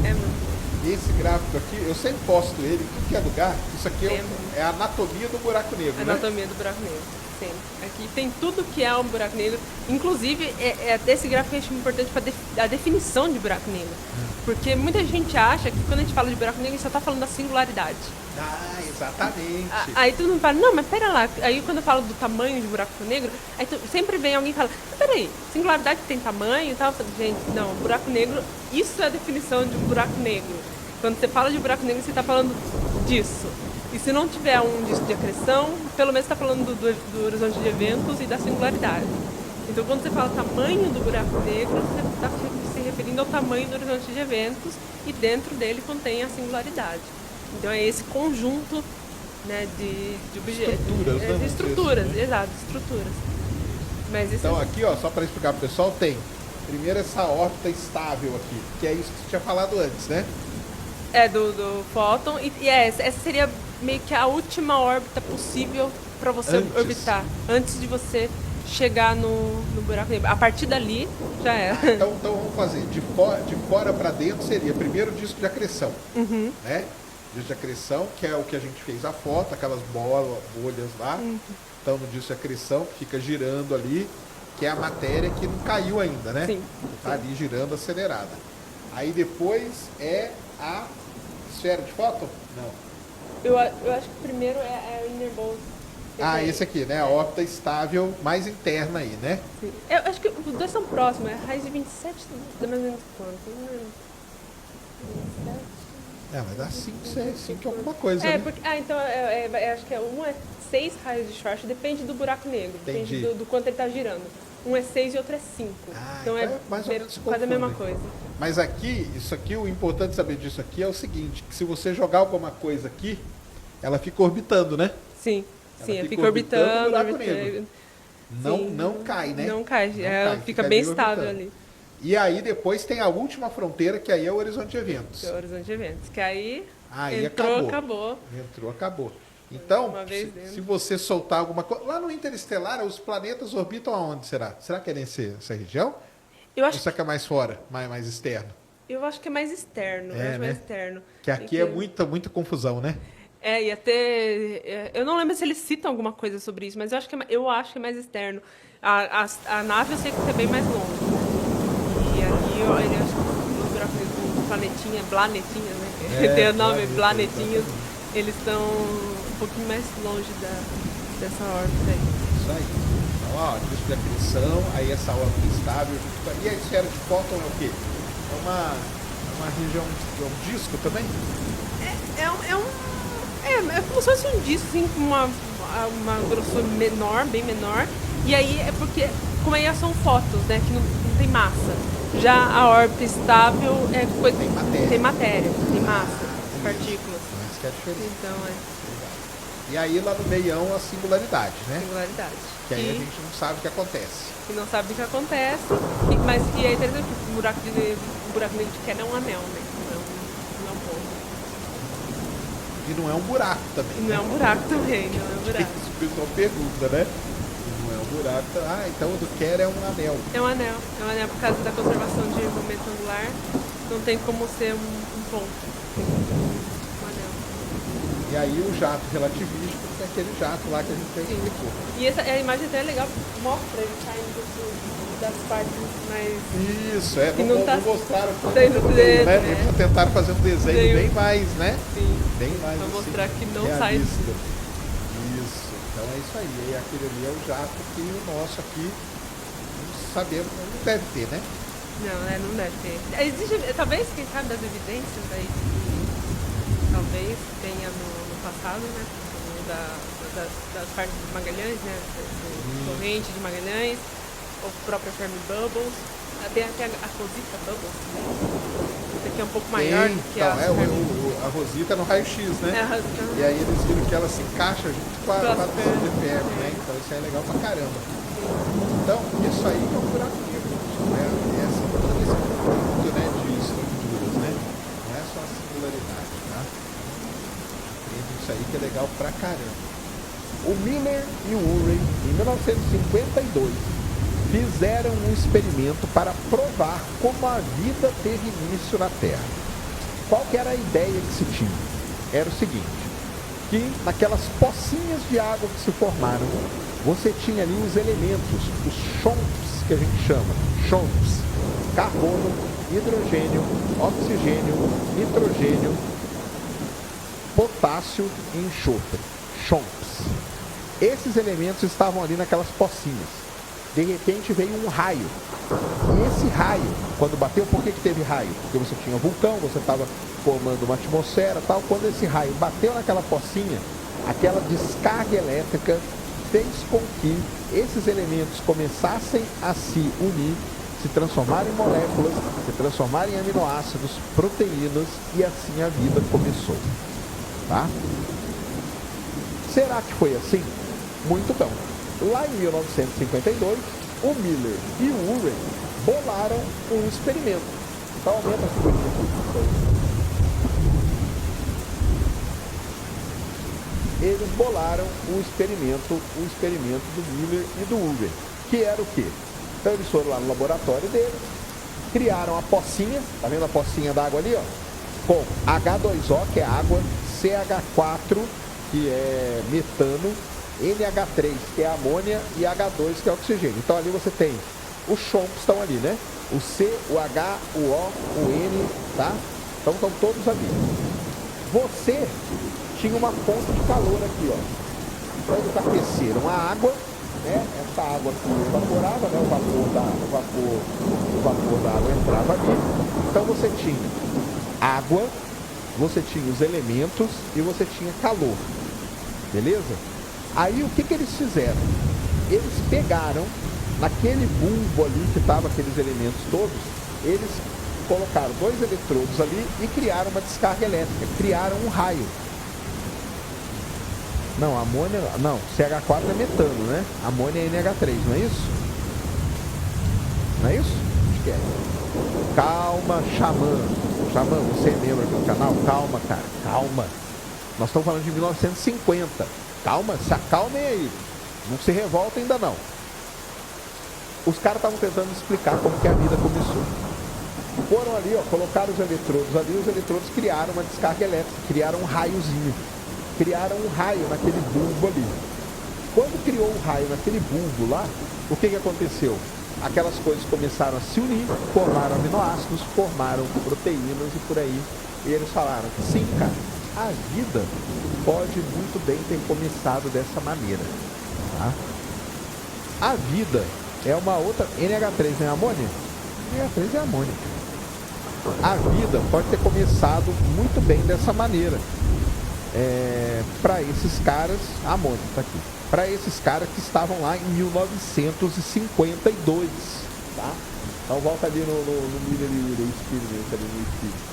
É muito bom. Esse gráfico aqui, eu sempre posto ele em tudo que é lugar. Isso aqui é a anatomia do buraco negro, né? Anatomia do buraco negro, sim. Aqui tem tudo que é um buraco negro. Inclusive, esse gráfico eu acho importante para a definição de buraco negro. Porque muita gente acha que quando a gente fala de buraco negro, a gente só está falando da singularidade. Ah, exatamente. Aí todo mundo fala, não, mas pera lá. Aí quando eu falo do tamanho de buraco negro, aí sempre vem alguém e fala, peraí, singularidade tem tamanho e tal? Gente, não, buraco negro, isso é a definição de um buraco negro. Quando você fala de buraco negro, você está falando disso. E se não tiver um disco de acreção, pelo menos está falando do horizonte de eventos e da singularidade. Então quando você fala tamanho do buraco negro, você está se referindo ao tamanho do horizonte de eventos e dentro dele contém a singularidade. Então é esse conjunto, né, de objetos. Estruturas, né? De estruturas, assim, né? Exato, estruturas. Mas então aqui, ó, só para explicar pro pessoal, tem primeiro essa órbita estável aqui, que é isso que você tinha falado antes, né? É, do fóton. E essa seria meio que a última órbita possível para você orbitar. Antes de você chegar no buraco negro. A partir dali, já era. Então vamos fazer. De fora para dentro seria primeiro o disco de acreção. Né? Disco de acreção, que é o que a gente fez a foto, aquelas bolhas lá. Então no disco de acreção, que fica girando ali, que é a matéria que não caiu ainda, né? Sim. Tá ali girando acelerada. Aí depois é a esfera de fóton? Não. Eu acho que primeiro é o inner bowl. Esse aqui, né? A órbita estável mais interna aí, né? Sim. Eu acho que os dois são próximos. A raiz de 27 dá mais ou menos quanto? 27? Vai dar 5 alguma coisa, né? Porque, então, acho que um é 6 raios de Schwarzschild, depende do buraco negro. Entendi. Depende do quanto ele está girando. Um é 6 e outro é 5. Então é mais ou menos quase a mesma coisa. Mas aqui, isso aqui, o importante saber disso aqui é o seguinte, que se você jogar alguma coisa aqui, ela fica orbitando, né? Sim, ela fica orbitando. Não cai, né? Não cai, ela fica bem estável ali. E aí depois tem a última fronteira, que aí é o Horizonte de Eventos. Que é o Horizonte de Eventos. Que aí, Aí entrou, acabou. Entrou, acabou. Então, Uma vez se você soltar alguma coisa... Lá no Interestelar, os planetas orbitam aonde, será? Será que é nessa região? Eu Ou acho, será que é mais fora, mais externo? eu acho que é mais externo. É, eu acho mais né? externo. Que aqui é muita confusão, né? Ia ter. Eu não lembro se eles citam alguma coisa sobre isso, mas eu acho que é mais externo. A nave eu sei que é bem mais longe. E aqui ele acho que o planetinhas, né? Tem o nome, planetinhas. Eles estão um pouquinho mais longe dessa órbita aí. Isso aí. Então, ó, disco de aquisição, aí essa órbita estável. E a esfera de Fóton é o quê? É uma região, é um disco também? É como se fosse um disco, assim, com uma grossura menor, bem menor. E aí é porque, como aí são fótons, né, que não tem massa. Já a órbita estável é coisa. Tem matéria, tem massa, partículas. Mas que é diferente. Então E aí lá no meião a singularidade, né? Singularidade. Que aí a gente não sabe o que acontece. E não sabe o que acontece. E é interessante que o buraco negro de Kern é um anel, né? Não é um ponto. E não é um buraco também. Não é um buraco também, não é um buraco. Isso o pessoal pergunta, né? Não é um buraco. Ah, então o do Kern é um anel. É um anel por causa da conservação de momento angular. Não tem como ser um ponto. Tem como ser um anel. E aí o jato relativístico, que é aquele jato lá que a gente já explicou. E a imagem até é legal, mostra ele saindo das partes mais... Isso, que não mostraram tudo, né? Eles tentaram fazer um desenho bem mais, né? Sim. Bem mais pra assim, mostrar que não realista. sai... Isso, então é isso aí. E aquele ali é o jato que o nosso aqui, não sabemos, não deve ter, né? Não deve ter. Existe, talvez, quem sabe, das evidências aí, que talvez tenha no passado, né? Das partes de Magalhães, né? Corrente de Magalhães, ou própria Fermi Bubbles. Tem até a Rosita Bubbles, né? Essa aqui é um pouco maior do que a Rosita no raio-x, né? E aí eles viram que ela se encaixa junto com a de ferro, né? Então isso aí é legal pra caramba. Então, isso aí é um buraco negro, né? Todo esse conjunto, né, de estruturas, né? Não é só a singularidade, tá? Isso aí que é legal pra caramba. O Miller e o Urey, em 1952, fizeram um experimento para provar como a vida teve início na Terra. Qual que era a ideia que se tinha? Era o seguinte, que naquelas pocinhas de água que se formaram, você tinha ali os elementos, os chomps que a gente chama, chomps, carbono, hidrogênio, oxigênio, nitrogênio, potássio e enxofre, chomps. Esses elementos estavam ali naquelas pocinhas. De repente veio um raio. E esse raio, quando bateu, por que teve raio? Porque você tinha vulcão, você estava formando uma atmosfera e tal. Quando esse raio bateu naquela pocinha, aquela descarga elétrica fez com que esses elementos começassem a se unir, se transformar em moléculas, se transformar em aminoácidos, proteínas, e assim a vida começou. Tá? Será que foi assim? Muito bom. Lá em 1952, o Miller e o Urey bolaram um experimento. Então aumenta a figurinha aqui. Eles bolaram o experimento do Miller e do Urey, que era o quê? Então eles foram lá no laboratório deles, criaram a pocinha, tá vendo a pocinha d'água ali, ó? Com H2O, que é água, CH4, que é metano, NH3, que é amônia, e H2, que é oxigênio. Então ali você tem os chomps estão ali, né? O C, o H, o O, o N, tá? Então estão todos ali. Você tinha uma fonte de calor aqui, ó. Então eles aqueceram a água, né? Essa água aqui evaporava, né? O vapor da água entrava ali. Então você tinha água, você tinha os elementos e você tinha calor. Beleza? Aí o que eles fizeram? Eles pegaram naquele bulbo ali que estavam aqueles elementos todos, eles colocaram 2 eletrodos ali e criaram uma descarga elétrica, criaram um raio. Não, amônia, não, CH4 é metano, né? Amônia é NH3, não é isso? Não é isso? podcast. Calma, Xamã. Xamã, você é membro aqui do canal? Calma, cara, calma. Nós estamos falando de 1950. Calma, se acalmem aí. Não se revolta ainda não. Os caras estavam tentando explicar como que a vida começou. Foram ali, ó, colocaram os eletrodos ali, os eletrodos criaram uma descarga elétrica, criaram um raiozinho. Criaram um raio naquele bulbo ali. Quando criou um raio naquele bulbo lá, o que aconteceu? Aquelas coisas começaram a se unir, formaram aminoácidos, formaram proteínas e por aí. E eles falaram, sim, cara, a vida pode muito bem ter começado dessa maneira. Tá? A vida é uma outra... NH3 não é amônia? NH3 é amônia. A vida pode ter começado muito bem dessa maneira. Para esses caras... A amônia está aqui. Para esses caras que estavam lá em 1952. Tá? Então volta ali no experimento ali no espírito.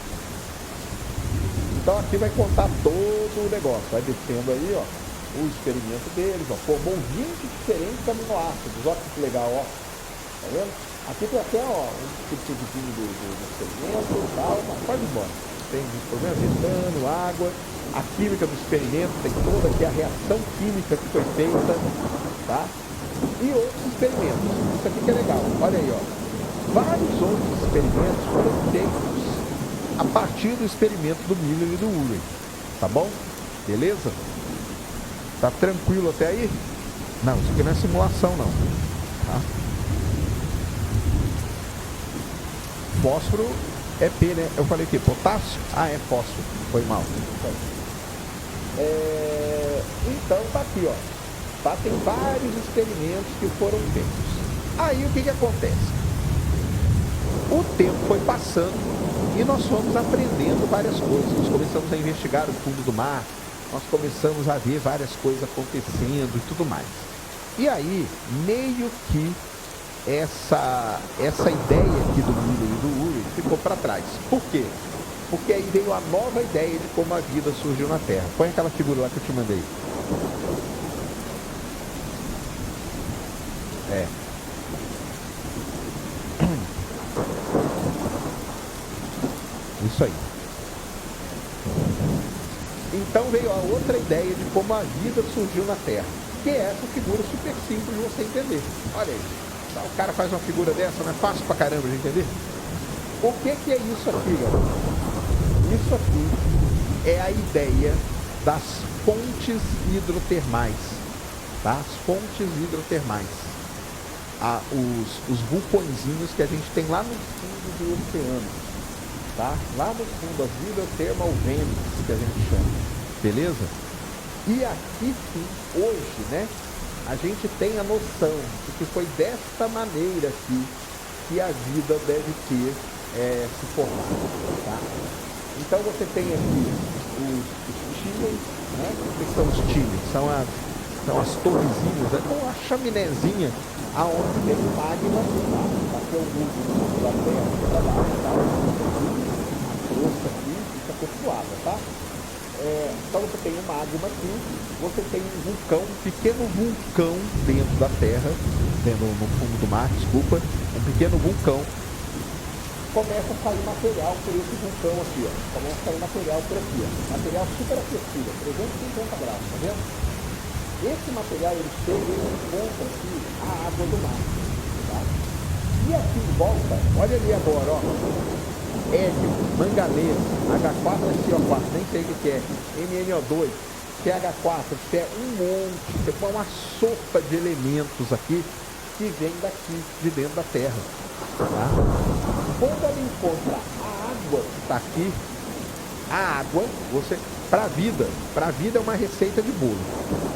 Então aqui vai contar todo o negócio. Vai descendo aí, ó, o experimento deles, ó. Formou 20 diferentes aminoácidos. Olha que legal, ó. Tá vendo? Aqui tem até, ó, um descritivozinho do experimento e tal. Mas pode ir embora. Tem problema, metano, água. A química do experimento, tem toda aqui a reação química que foi feita, tá? E outros experimentos. Isso aqui que é legal. Olha aí, ó. Vários outros experimentos foram feitos a partir do experimento do Miller e do Urey. Tá bom? Beleza? Tá tranquilo até aí? Não, isso aqui não é simulação, não. Tá? Fósforo é P, né? Eu falei o quê? Potássio? Ah, é fósforo. Foi mal. Então tá aqui, ó. Tá? Tem vários experimentos que foram feitos. Aí o que acontece? O tempo foi passando e nós fomos aprendendo várias coisas. Nós começamos a investigar o fundo do mar, nós começamos a ver várias coisas acontecendo e tudo mais. E aí, meio que essa ideia aqui do Miller e do Urey ficou para trás. Por quê? Porque aí veio a nova ideia de como a vida surgiu na Terra. Põe aquela figura lá que eu te mandei. Isso aí. Então veio a outra ideia de como a vida surgiu na Terra. Que é essa figura super simples de você entender. Olha aí. O cara faz uma figura dessa, não é fácil pra caramba de entender? O que é isso aqui, galera? Isso aqui é a ideia das fontes hidrotermais, tá? As fontes hidrotermais. Os vulcõezinhos que a gente tem lá no fundo do oceano, tá? Lá no fundo, as hidrothermal vents, que a gente chama, beleza? E aqui sim, hoje, né, a gente tem a noção de que foi desta maneira aqui que a vida deve ter se formado, tá? Então você tem aqui os chimneys, né? O que são os chimneys? São as torrezinhas, né? Ou a chaminézinha aonde tem o magma, tá? Aqui é o bulbo da terra, para baixo, tá? A crosta aqui fica flutuada, tá? Então você tem o magma aqui, você tem um vulcão, um pequeno vulcão dentro da terra, no fundo do mar, desculpa, um pequeno vulcão. Começa a sair material por esse vulcão aqui, ó. Começa a sair material por aqui, ó. Material superaquecido, 350 graus, tá vendo? Esse material, ele chega e encontra aqui a água do mar, tá? E aqui em volta, olha ali agora, ó. Hélio, manganês, H4SO4, nem sei o que é, MnO2, CH4, que é um monte, é uma sopa de elementos aqui que vem daqui, de dentro da Terra. Tá? Quando ela encontra a água que está aqui, a água, para a vida é uma receita de bolo.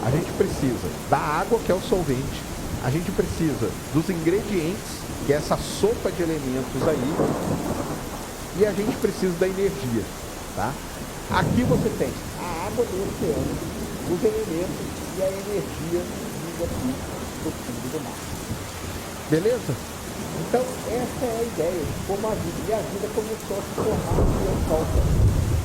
A gente precisa da água, que é o solvente, a gente precisa dos ingredientes, que é essa sopa de elementos aí, e a gente precisa da energia. Tá? Aqui você tem a água do oceano, os elementos e a energia vindo aqui do fundo do mar. Beleza? Então, essa é a ideia de como a vida, e a vida começou a se formar aqui em volta.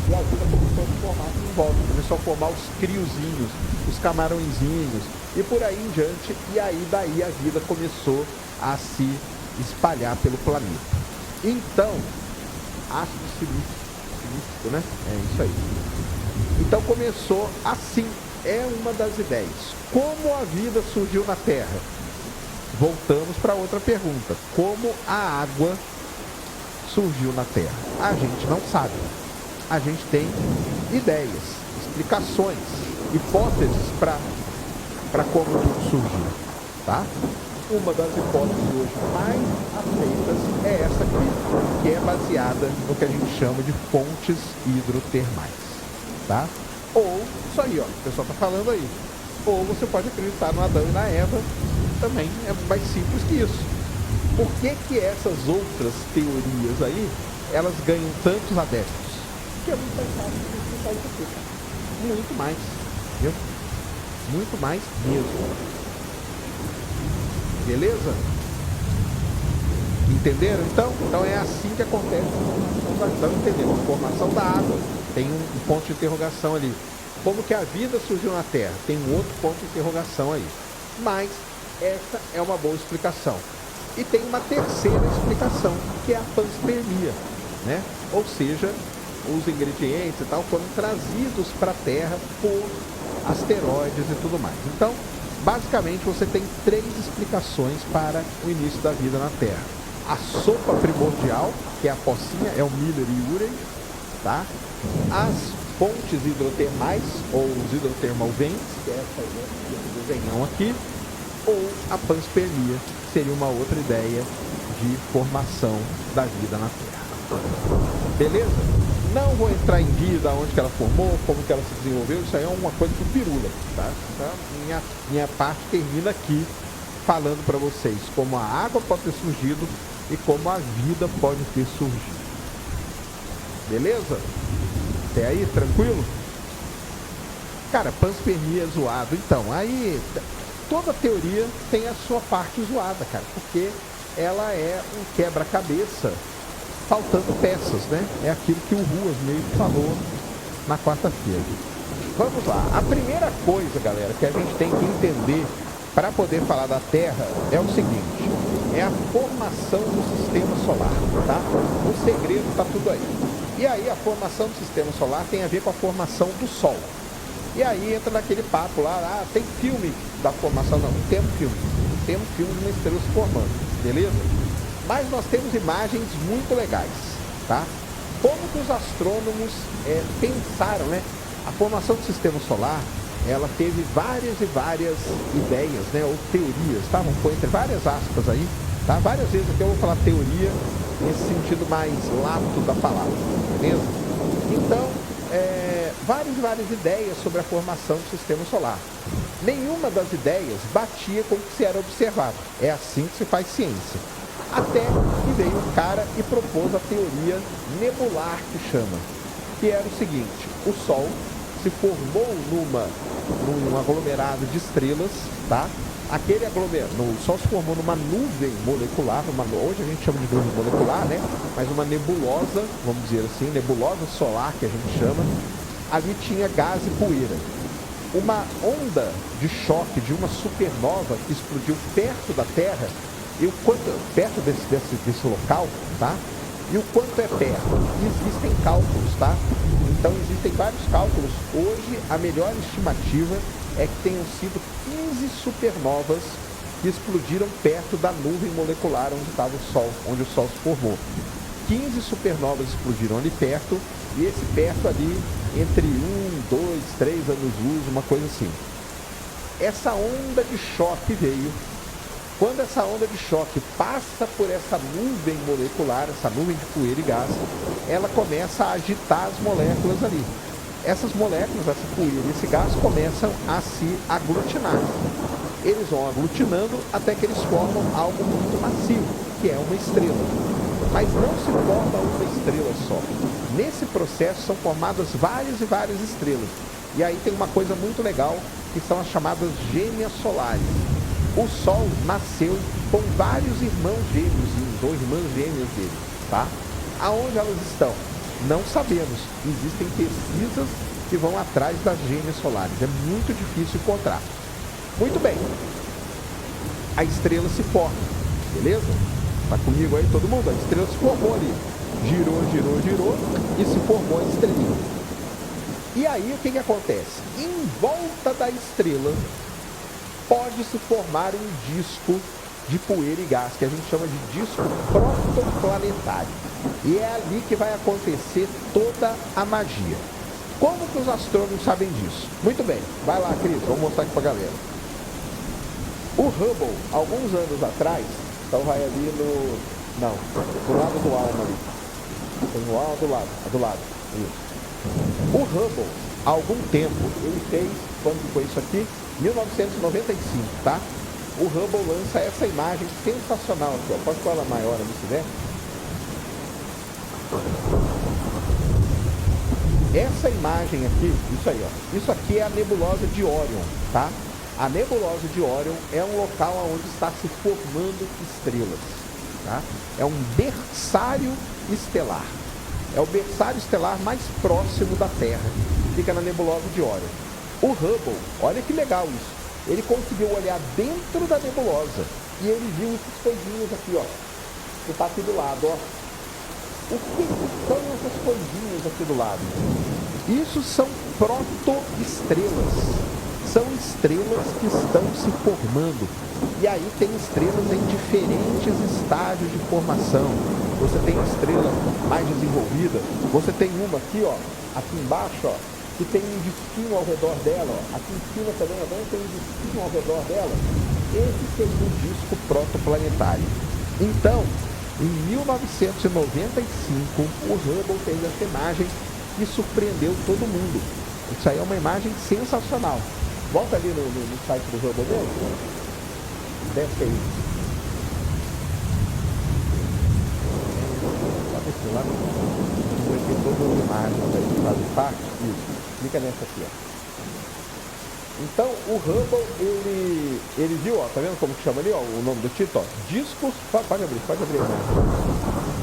E a vida começou a se formar aqui em volta. Começou a formar os criozinhos, os camarõezinhos, e por aí em diante. E aí, daí, a vida começou a se espalhar pelo planeta. Então, ácido silícico, né? É isso aí. Então começou assim, é uma das ideias. Como a vida surgiu na Terra? Voltamos para outra pergunta. Como a água surgiu na Terra? A gente não sabe. A gente tem ideias, explicações, hipóteses para como tudo surgiu, tá? Uma das hipóteses hoje mais aceitas é essa aqui, que é baseada no que a gente chama de fontes hidrotermais, tá? Ou, isso aí, ó, o pessoal tá falando aí. Ou você pode acreditar no Adão e na Eva, também é mais simples que isso. Por que que essas outras teorias aí, elas ganham tantos adeptos? Porque é muito mais fácil de explicar isso aqui, cara. Muito mais, viu? Muito mais mesmo. Beleza? Entenderam então? Então é assim que acontece a formação da... Então entendeu? A formação da água. Tem um ponto de interrogação ali. Como que a vida surgiu na Terra? Tem um outro ponto de interrogação aí. Mas essa é uma boa explicação. E tem uma terceira explicação, que é a panspermia, né? Ou seja, os ingredientes e tal foram trazidos para a Terra por asteroides e tudo mais. Então, basicamente, você tem 3 explicações para o início da vida na Terra. A sopa primordial, que é a pocinha, é o Miller e Urey, tá? As fontes hidrotermais, ou os hidrotermalventes, que é esse desenhão aqui, ou a panspermia, que seria uma outra ideia de formação da vida na Terra. Beleza? Não vou entrar em vida onde que ela formou, como que ela se desenvolveu, isso aí é uma coisa pro pirula, tá? Então, minha parte termina aqui, falando para vocês como a água pode ter surgido e como a vida pode ter surgido. Beleza? Até aí, tranquilo? Cara, panspermia é zoado. Então, aí, toda teoria tem a sua parte zoada, cara, porque ela é um quebra-cabeça faltando peças, né? É aquilo que o Ruas meio que falou na quarta-feira. Vamos lá. A primeira coisa, galera, que a gente tem que entender para poder falar da Terra é o seguinte: é a formação do sistema solar, tá? O segredo tá tudo aí. E aí a formação do sistema solar tem a ver com a formação do Sol. E aí entra naquele papo lá, tem filme da formação, não temos filme. Temos filme de uma estrela se formando, beleza? Mas nós temos imagens muito legais, tá? Como que os astrônomos pensaram, né? A formação do sistema solar, ela teve várias e várias ideias, né? Ou teorias, tá? Vamos pôr entre várias aspas aí, tá? Várias vezes aqui eu vou falar teoria nesse sentido mais lato da palavra, beleza? Então, várias e várias ideias sobre a formação do sistema solar. Nenhuma das ideias batia com o que se era observado. É assim que se faz ciência. Até que veio um cara e propôs a teoria nebular, que chama, que era o seguinte: o Sol se formou num aglomerado de estrelas, tá? Aquele aglomerado, o Sol se formou numa nuvem molecular, hoje a gente chama de nuvem molecular, né? Mas uma nebulosa, vamos dizer assim, nebulosa solar que a gente chama. Ali tinha gás e poeira. Uma onda de choque de uma supernova que explodiu perto da Terra, e o quanto perto desse local, tá? E o quanto é perto? Existem cálculos, tá? Então existem vários cálculos. Hoje a melhor estimativa é que tenham sido 15 supernovas que explodiram perto da nuvem molecular onde estava o Sol, onde o Sol se formou. 15 supernovas explodiram ali perto, e esse perto ali entre 1, 2, 3 anos-luz, uma coisa assim. Essa onda de choque veio. Quando essa onda de choque passa por essa nuvem molecular, essa nuvem de poeira e gás, ela começa a agitar as moléculas ali. Essas moléculas, essa poeira e esse gás começam a se aglutinar. Eles vão aglutinando até que eles formam algo muito massivo, que é uma estrela. Mas não se forma uma estrela só. Nesse processo são formadas várias e várias estrelas. E aí tem uma coisa muito legal, que são as chamadas gêmeas solares. O Sol nasceu com vários irmãos gêmeos, ou irmãs gêmeas dele, tá? Aonde elas estão? Não sabemos. Existem pesquisas que vão atrás das gêmeas solares. É muito difícil encontrar. Muito bem. A estrela se forma, beleza? Tá comigo aí todo mundo? A estrela se formou ali. Girou, girou, girou e se formou a estrelinha. E aí o que que acontece? Em volta da estrela pode se formar um disco de poeira e gás, que a gente chama de disco protoplanetário. E é ali que vai acontecer toda a magia. Como que os astrônomos sabem disso? Muito bem, vai lá, Cris, vamos mostrar aqui pra galera. O Hubble, alguns anos atrás, então vai ali no... não, do lado do ALMA ali. Tem no ALMA do lado, isso. O Hubble, há algum tempo, ele fez, quando foi isso aqui? 1995, tá? O Hubble lança essa imagem sensacional aqui, ó. Pode falar maior ali se der. Essa imagem aqui, isso aí, ó. Isso aqui é a nebulosa de Órion, tá? A nebulosa de Órion é um local onde está se formando estrelas, tá? É um berçário estelar. É o berçário estelar mais próximo da Terra. Fica na nebulosa de Órion. O Hubble, olha que legal isso. Ele conseguiu olhar dentro da nebulosa e ele viu essas coisinhas aqui, ó. Que está aqui do lado, ó. O que são essas coisinhas aqui do lado? Isso são protoestrelas. São estrelas que estão se formando. E aí tem estrelas em diferentes estágios de formação. Você tem estrela mais desenvolvida. Você tem uma aqui, ó. Aqui embaixo, ó. Que tem um disquinho ao redor dela, ó. Aqui em cima também tem um disquinho ao redor dela. Esse seria o disco protoplanetário. Então, em 1995, o Hubble fez essa imagem e surpreendeu todo mundo. Isso aí é uma imagem sensacional. Volta ali no site do Hubble mesmo. Desce aí. Pode descer lá. Vai ter todas as imagens aí que fazem parte. Isso. Clica nessa aqui, ó. Então, o Hubble, ele viu, ó, tá vendo como que chama ali, ó, o nome do título, ó? Discos, pode abrir a imagem.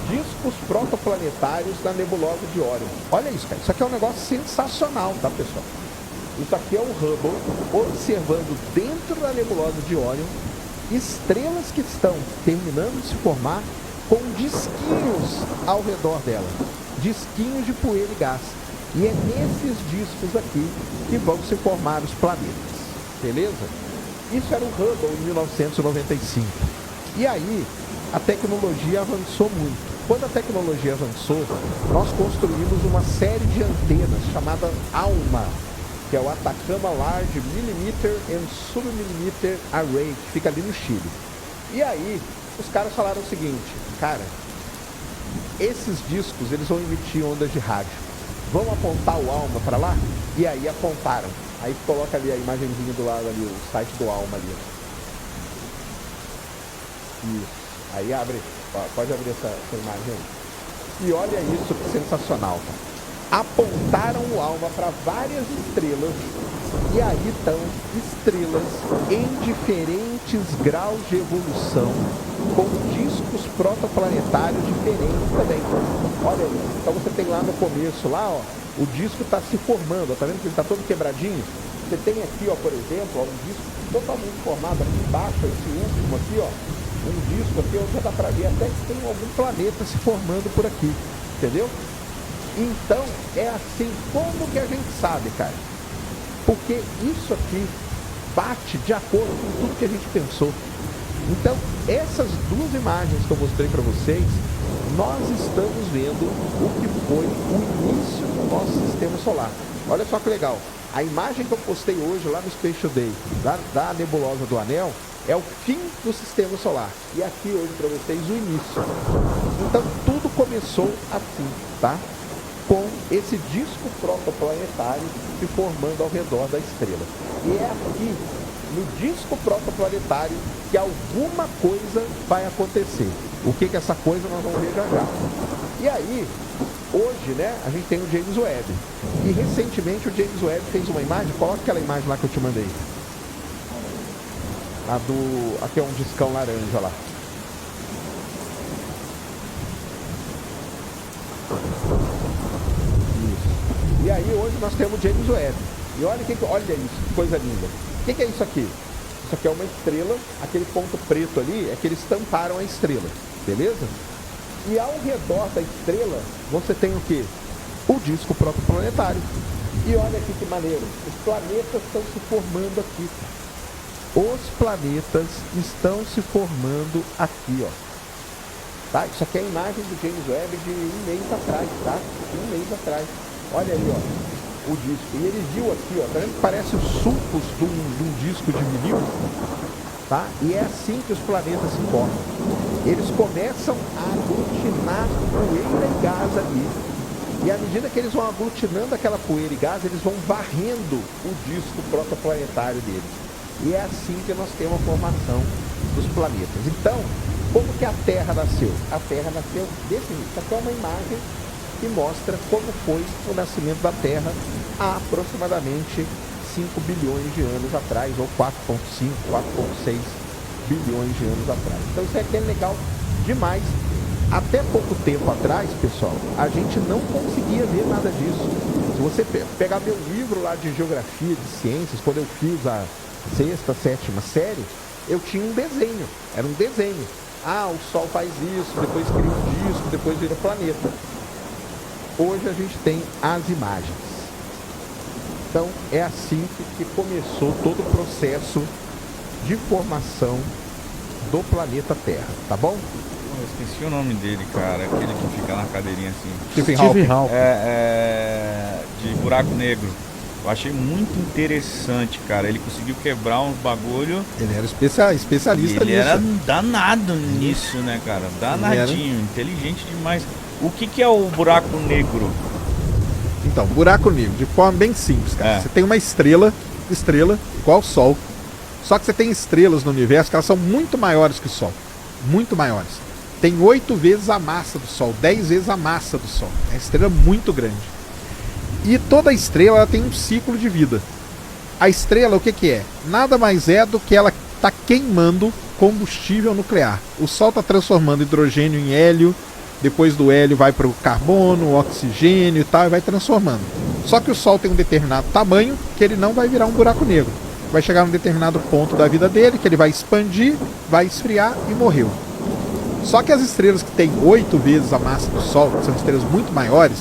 Discos protoplanetários da nebulosa de Órion. Olha isso, cara, isso aqui é um negócio sensacional, tá, pessoal? Isso aqui é o Hubble observando dentro da nebulosa de Órion estrelas que estão terminando de se formar com disquinhos ao redor dela. Disquinhos de poeira e gás. E é nesses discos aqui que vão se formar os planetas. Beleza? Isso era o Hubble em 1995. E aí, a tecnologia avançou muito. Quando a tecnologia avançou, nós construímos uma série de antenas chamada ALMA, que é o Atacama Large Millimeter and Submillimeter Array, que fica ali no Chile. E aí, os caras falaram o seguinte, cara, esses discos, eles vão emitir ondas de rádio. Vamos apontar o ALMA para lá? E aí apontaram. Aí coloca ali a imagenzinha do lado ali, o site do ALMA ali. Isso. Aí abre, ó, pode abrir essa imagem aí. E olha isso, que sensacional, cara. Apontaram o ALMA para várias estrelas. E aí estão estrelas em diferentes graus de evolução, com discos protoplanetários diferentes também. Olha aí, então você tem lá no começo, lá, ó, o disco está se formando, ó, tá vendo que ele está todo quebradinho? Você tem aqui, ó, por exemplo, ó, um disco totalmente formado, aqui embaixo, esse último aqui, ó, um disco aqui, onde já dá para ver até que tem algum planeta se formando por aqui, entendeu? Então, é assim, como que a gente sabe, cara? Porque isso aqui bate de acordo com tudo que a gente pensou. Então, essas duas imagens que eu mostrei para vocês, nós estamos vendo o que foi o início do nosso sistema solar. Olha só que legal. A imagem que eu postei hoje lá no Space Today, da nebulosa do Anel, é o fim do sistema solar. E aqui hoje para vocês o início. Então, tudo começou assim, tá? Com esse disco protoplanetário se formando ao redor da estrela. E é aqui, no disco protoplanetário, que alguma coisa vai acontecer. O que é essa coisa nós vamos ver já já. E aí, hoje, né, a gente tem o James Webb. E recentemente o James Webb fez uma imagem, coloca aquela imagem lá que eu te mandei. Aqui é um discão laranja lá. E aí hoje nós temos James Webb. E olha isso, que coisa linda. O que é isso aqui? Isso aqui é uma estrela, aquele ponto preto ali é que eles tamparam a estrela. beleza? E ao redor da estrela, você tem o quê? O disco protoplanetário. E olha aqui que maneiro, os planetas estão se formando aqui. Os planetas estão se formando aqui, ó. Tá? Isso aqui é a imagem do James Webb de um mês atrás, tá? Um mês atrás. Olha aí, ó, o disco. E ele viu aqui, ó, tá vendo que parece os sulcos de um disco de vinil? Tá? E é assim que os planetas se formam. Eles começam a aglutinar poeira e gás ali. E à medida que eles vão aglutinando aquela poeira e gás, eles vão varrendo o disco protoplanetário deles. E é assim que nós temos a formação dos planetas. Então, como que a Terra nasceu? A Terra nasceu desse jeito. Isso aqui é uma imagem que mostra como foi o nascimento da Terra há aproximadamente 5 bilhões de anos atrás, ou 4,5, 4,6 bilhões de anos atrás. Então isso aqui é legal demais. Até pouco tempo atrás, pessoal, a gente não conseguia ver nada disso. Se você pegar meu livro lá de geografia, de ciências, quando eu fiz a 6ª, 7ª série, eu tinha um desenho, era um desenho. Ah, o Sol faz isso, depois cria um disco, depois vira planeta. Hoje a gente tem as imagens. Então é assim que começou todo o processo de formação do planeta Terra, tá bom? Eu esqueci o nome dele, cara, aquele que fica na cadeirinha assim. Stephen Hawking. De buraco negro. Eu achei muito interessante, cara. Ele conseguiu quebrar uns bagulho. Ele era especialista nisso. Ele era danado nisso, né, cara? Danadinho, inteligente demais. O que é o buraco negro? Então, buraco negro, de forma bem simples, cara. Você tem uma estrela igual ao Sol. Só que você tem estrelas no universo que elas são muito maiores que o Sol. Muito maiores. Tem 8 vezes a massa do Sol, 10 vezes a massa do Sol. É uma estrela muito grande. E toda estrela ela tem um ciclo de vida. A estrela, o que é? Nada mais é do que ela está queimando combustível nuclear. O Sol está transformando hidrogênio em hélio, depois do hélio vai para o carbono, o oxigênio e tal, e vai transformando. Só que o Sol tem um determinado tamanho que ele não vai virar um buraco negro. Vai chegar num determinado ponto da vida dele, que ele vai expandir, vai esfriar e morreu. Só que as estrelas que têm 8 vezes a massa do Sol, que são estrelas muito maiores,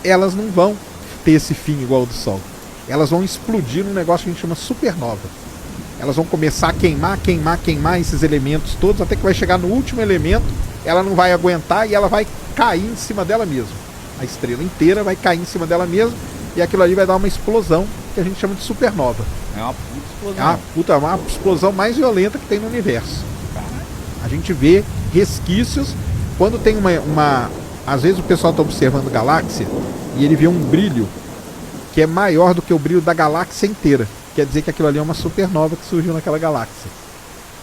elas não vão ter esse fim igual ao do Sol. Elas vão explodir num negócio que a gente chama supernova. Elas vão começar a queimar esses elementos todos, até que vai chegar no último elemento, ela não vai aguentar e ela vai cair em cima dela mesma. A estrela inteira vai cair em cima dela mesma e aquilo ali vai dar uma explosão que a gente chama de supernova. É uma puta explosão. É uma explosão mais violenta que tem no universo. A gente vê resquícios quando tem às vezes o pessoal está observando galáxia e ele vê um brilho que é maior do que o brilho da galáxia inteira. Quer dizer que aquilo ali é uma supernova que surgiu naquela galáxia.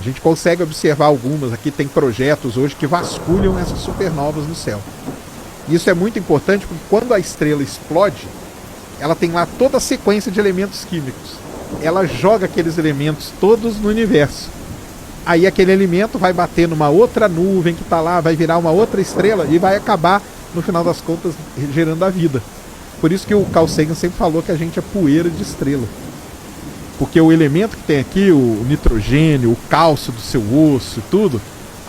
A gente consegue observar algumas, aqui tem projetos hoje que vasculham essas supernovas no céu. Isso é muito importante porque quando a estrela explode, ela tem lá toda a sequência de elementos químicos. Ela joga aqueles elementos todos no universo. Aí aquele elemento vai bater numa outra nuvem que está lá, vai virar uma outra estrela e vai acabar, no final das contas, gerando a vida. Por isso que o Carl Sagan sempre falou que a gente é poeira de estrela. Porque o elemento que tem aqui, o nitrogênio, o cálcio do seu osso e tudo,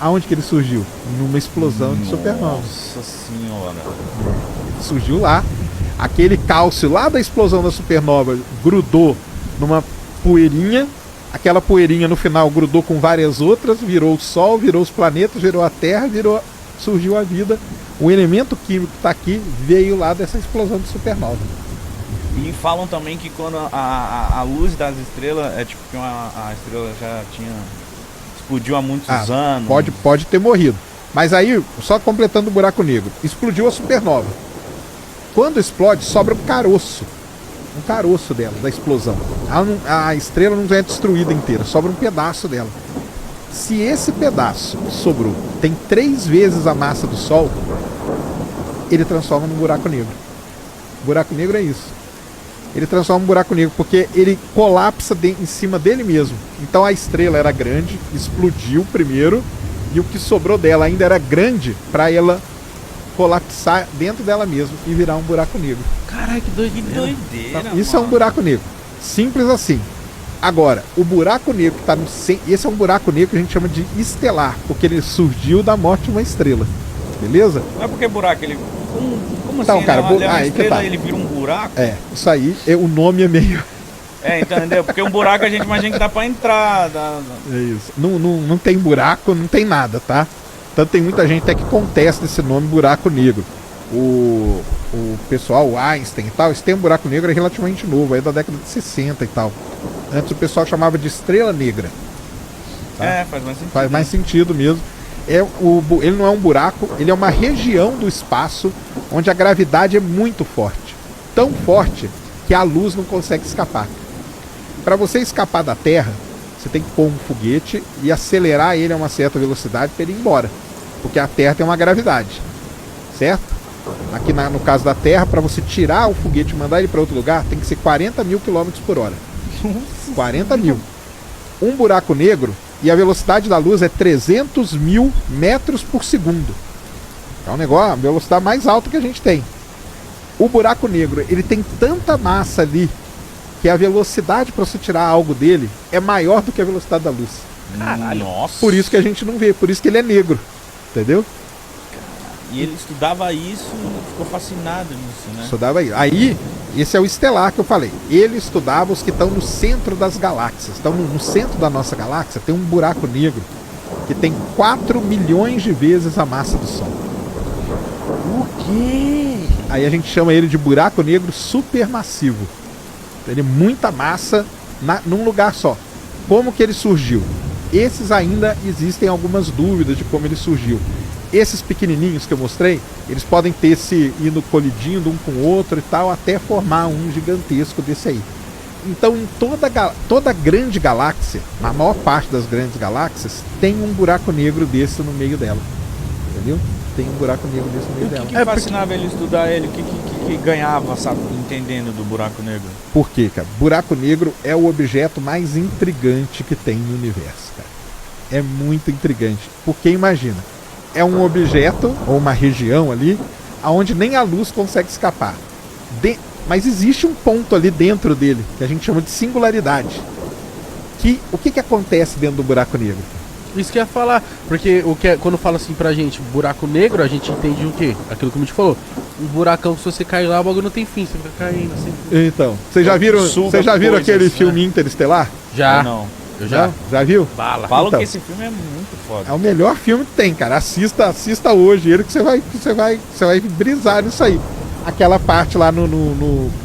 aonde que ele surgiu? Numa explosão de supernova. Nossa senhora. Surgiu lá. Aquele cálcio lá da explosão da supernova grudou numa poeirinha. Aquela poeirinha no final grudou com várias outras, virou o Sol, virou os planetas, virou a Terra, surgiu a vida. O elemento químico que está aqui veio lá dessa explosão de supernova. E falam também que quando a luz das estrelas é tipo que a estrela já explodiu há muitos anos. Pode ter morrido. Mas aí, só completando o buraco negro, explodiu a supernova. Quando explode, sobra um caroço dela, da explosão. A estrela não é destruída inteira, sobra um pedaço dela. Se esse pedaço que sobrou tem 3 vezes a massa do Sol, ele transforma num buraco negro. Buraco negro é isso. Ele transforma um buraco negro porque ele colapsa em cima dele mesmo. Então a estrela era grande, explodiu primeiro, e o que sobrou dela ainda era grande para ela colapsar dentro dela mesma e virar um buraco negro. Caralho, que doideira. Então, isso é um buraco negro. Simples assim. Agora, o buraco negro que está no centro. Esse é um buraco negro que a gente chama de estelar, porque ele surgiu da morte de uma estrela. Beleza? Não é porque buraco, ele. Como Então, assim? cara, Ele é uma aí que estrela tá. e ele vira um buraco? É, isso aí, o nome é meio. Entendeu? Porque um buraco a gente imagina que dá pra entrar. É isso. Não tem buraco, não tem nada, tá? Tanto tem muita gente até que contesta esse nome buraco negro. O pessoal, o Einstein e tal, esse termo buraco negro é relativamente novo, é da década de 60 e tal. Antes o pessoal chamava de estrela negra. Tá? Faz mais sentido. Faz mais sentido mesmo. Ele não é um buraco, ele é uma região do espaço onde a gravidade é muito forte. Tão forte que a luz não consegue escapar. Para você escapar da Terra, você tem que pôr um foguete e acelerar ele a uma certa velocidade para ele ir embora. Porque a Terra tem uma gravidade. Certo? Aqui no caso da Terra, para você tirar o foguete e mandar ele para outro lugar, tem que ser 40 mil km por hora. 40 mil. Um buraco negro, e a velocidade da luz é 300 mil metros por segundo. É um negócio, a velocidade mais alta que a gente tem. O buraco negro, ele tem tanta massa ali, que a velocidade para você tirar algo dele é maior do que a velocidade da luz. Caralho. Nossa. Por isso que a gente não vê, por isso que ele é negro. Entendeu? E ele estudava isso e ficou fascinado nisso, né? Estudava aí. Aí, esse é o estelar que eu falei. Ele estudava os que estão no centro das galáxias. Então, no centro da nossa galáxia tem um buraco negro que tem 4 milhões de vezes a massa do Sol. O quê? Aí a gente chama ele de buraco negro supermassivo. Ele é muita massa num lugar só. Como que ele surgiu? Esses ainda existem algumas dúvidas de como ele surgiu. Esses pequenininhos que eu mostrei, eles podem ter se indo colidindo um com o outro e tal, até formar um gigantesco desse aí. Então, em toda grande galáxia, na maior parte das grandes galáxias, tem um buraco negro desse no meio dela. Entendeu? Tem um buraco negro desse no meio dela. O que fascinava ele estudar ele? O que ganhava, sabe, entendendo do buraco negro? Por quê, cara? Buraco negro é o objeto mais intrigante que tem no universo, cara. É muito intrigante. Porque imagina, é um objeto, ou uma região ali, aonde nem a luz consegue escapar. Mas existe um ponto ali dentro dele, que a gente chama de singularidade. O que acontece dentro do buraco negro? Isso que eu ia falar, porque quando fala assim pra gente, buraco negro, a gente entende o quê? Aquilo que a gente falou. Um buracão, se você cair lá, o bagulho não tem fim, você fica caindo assim. Então, vocês já viram aquele filme Interestelar? Já. Não. Eu já. Já viu? Bala. Falam Então, que esse filme é muito foda. é o melhor filme que tem, cara. Assista hoje ele que você vai brisar nisso aí. Aquela parte lá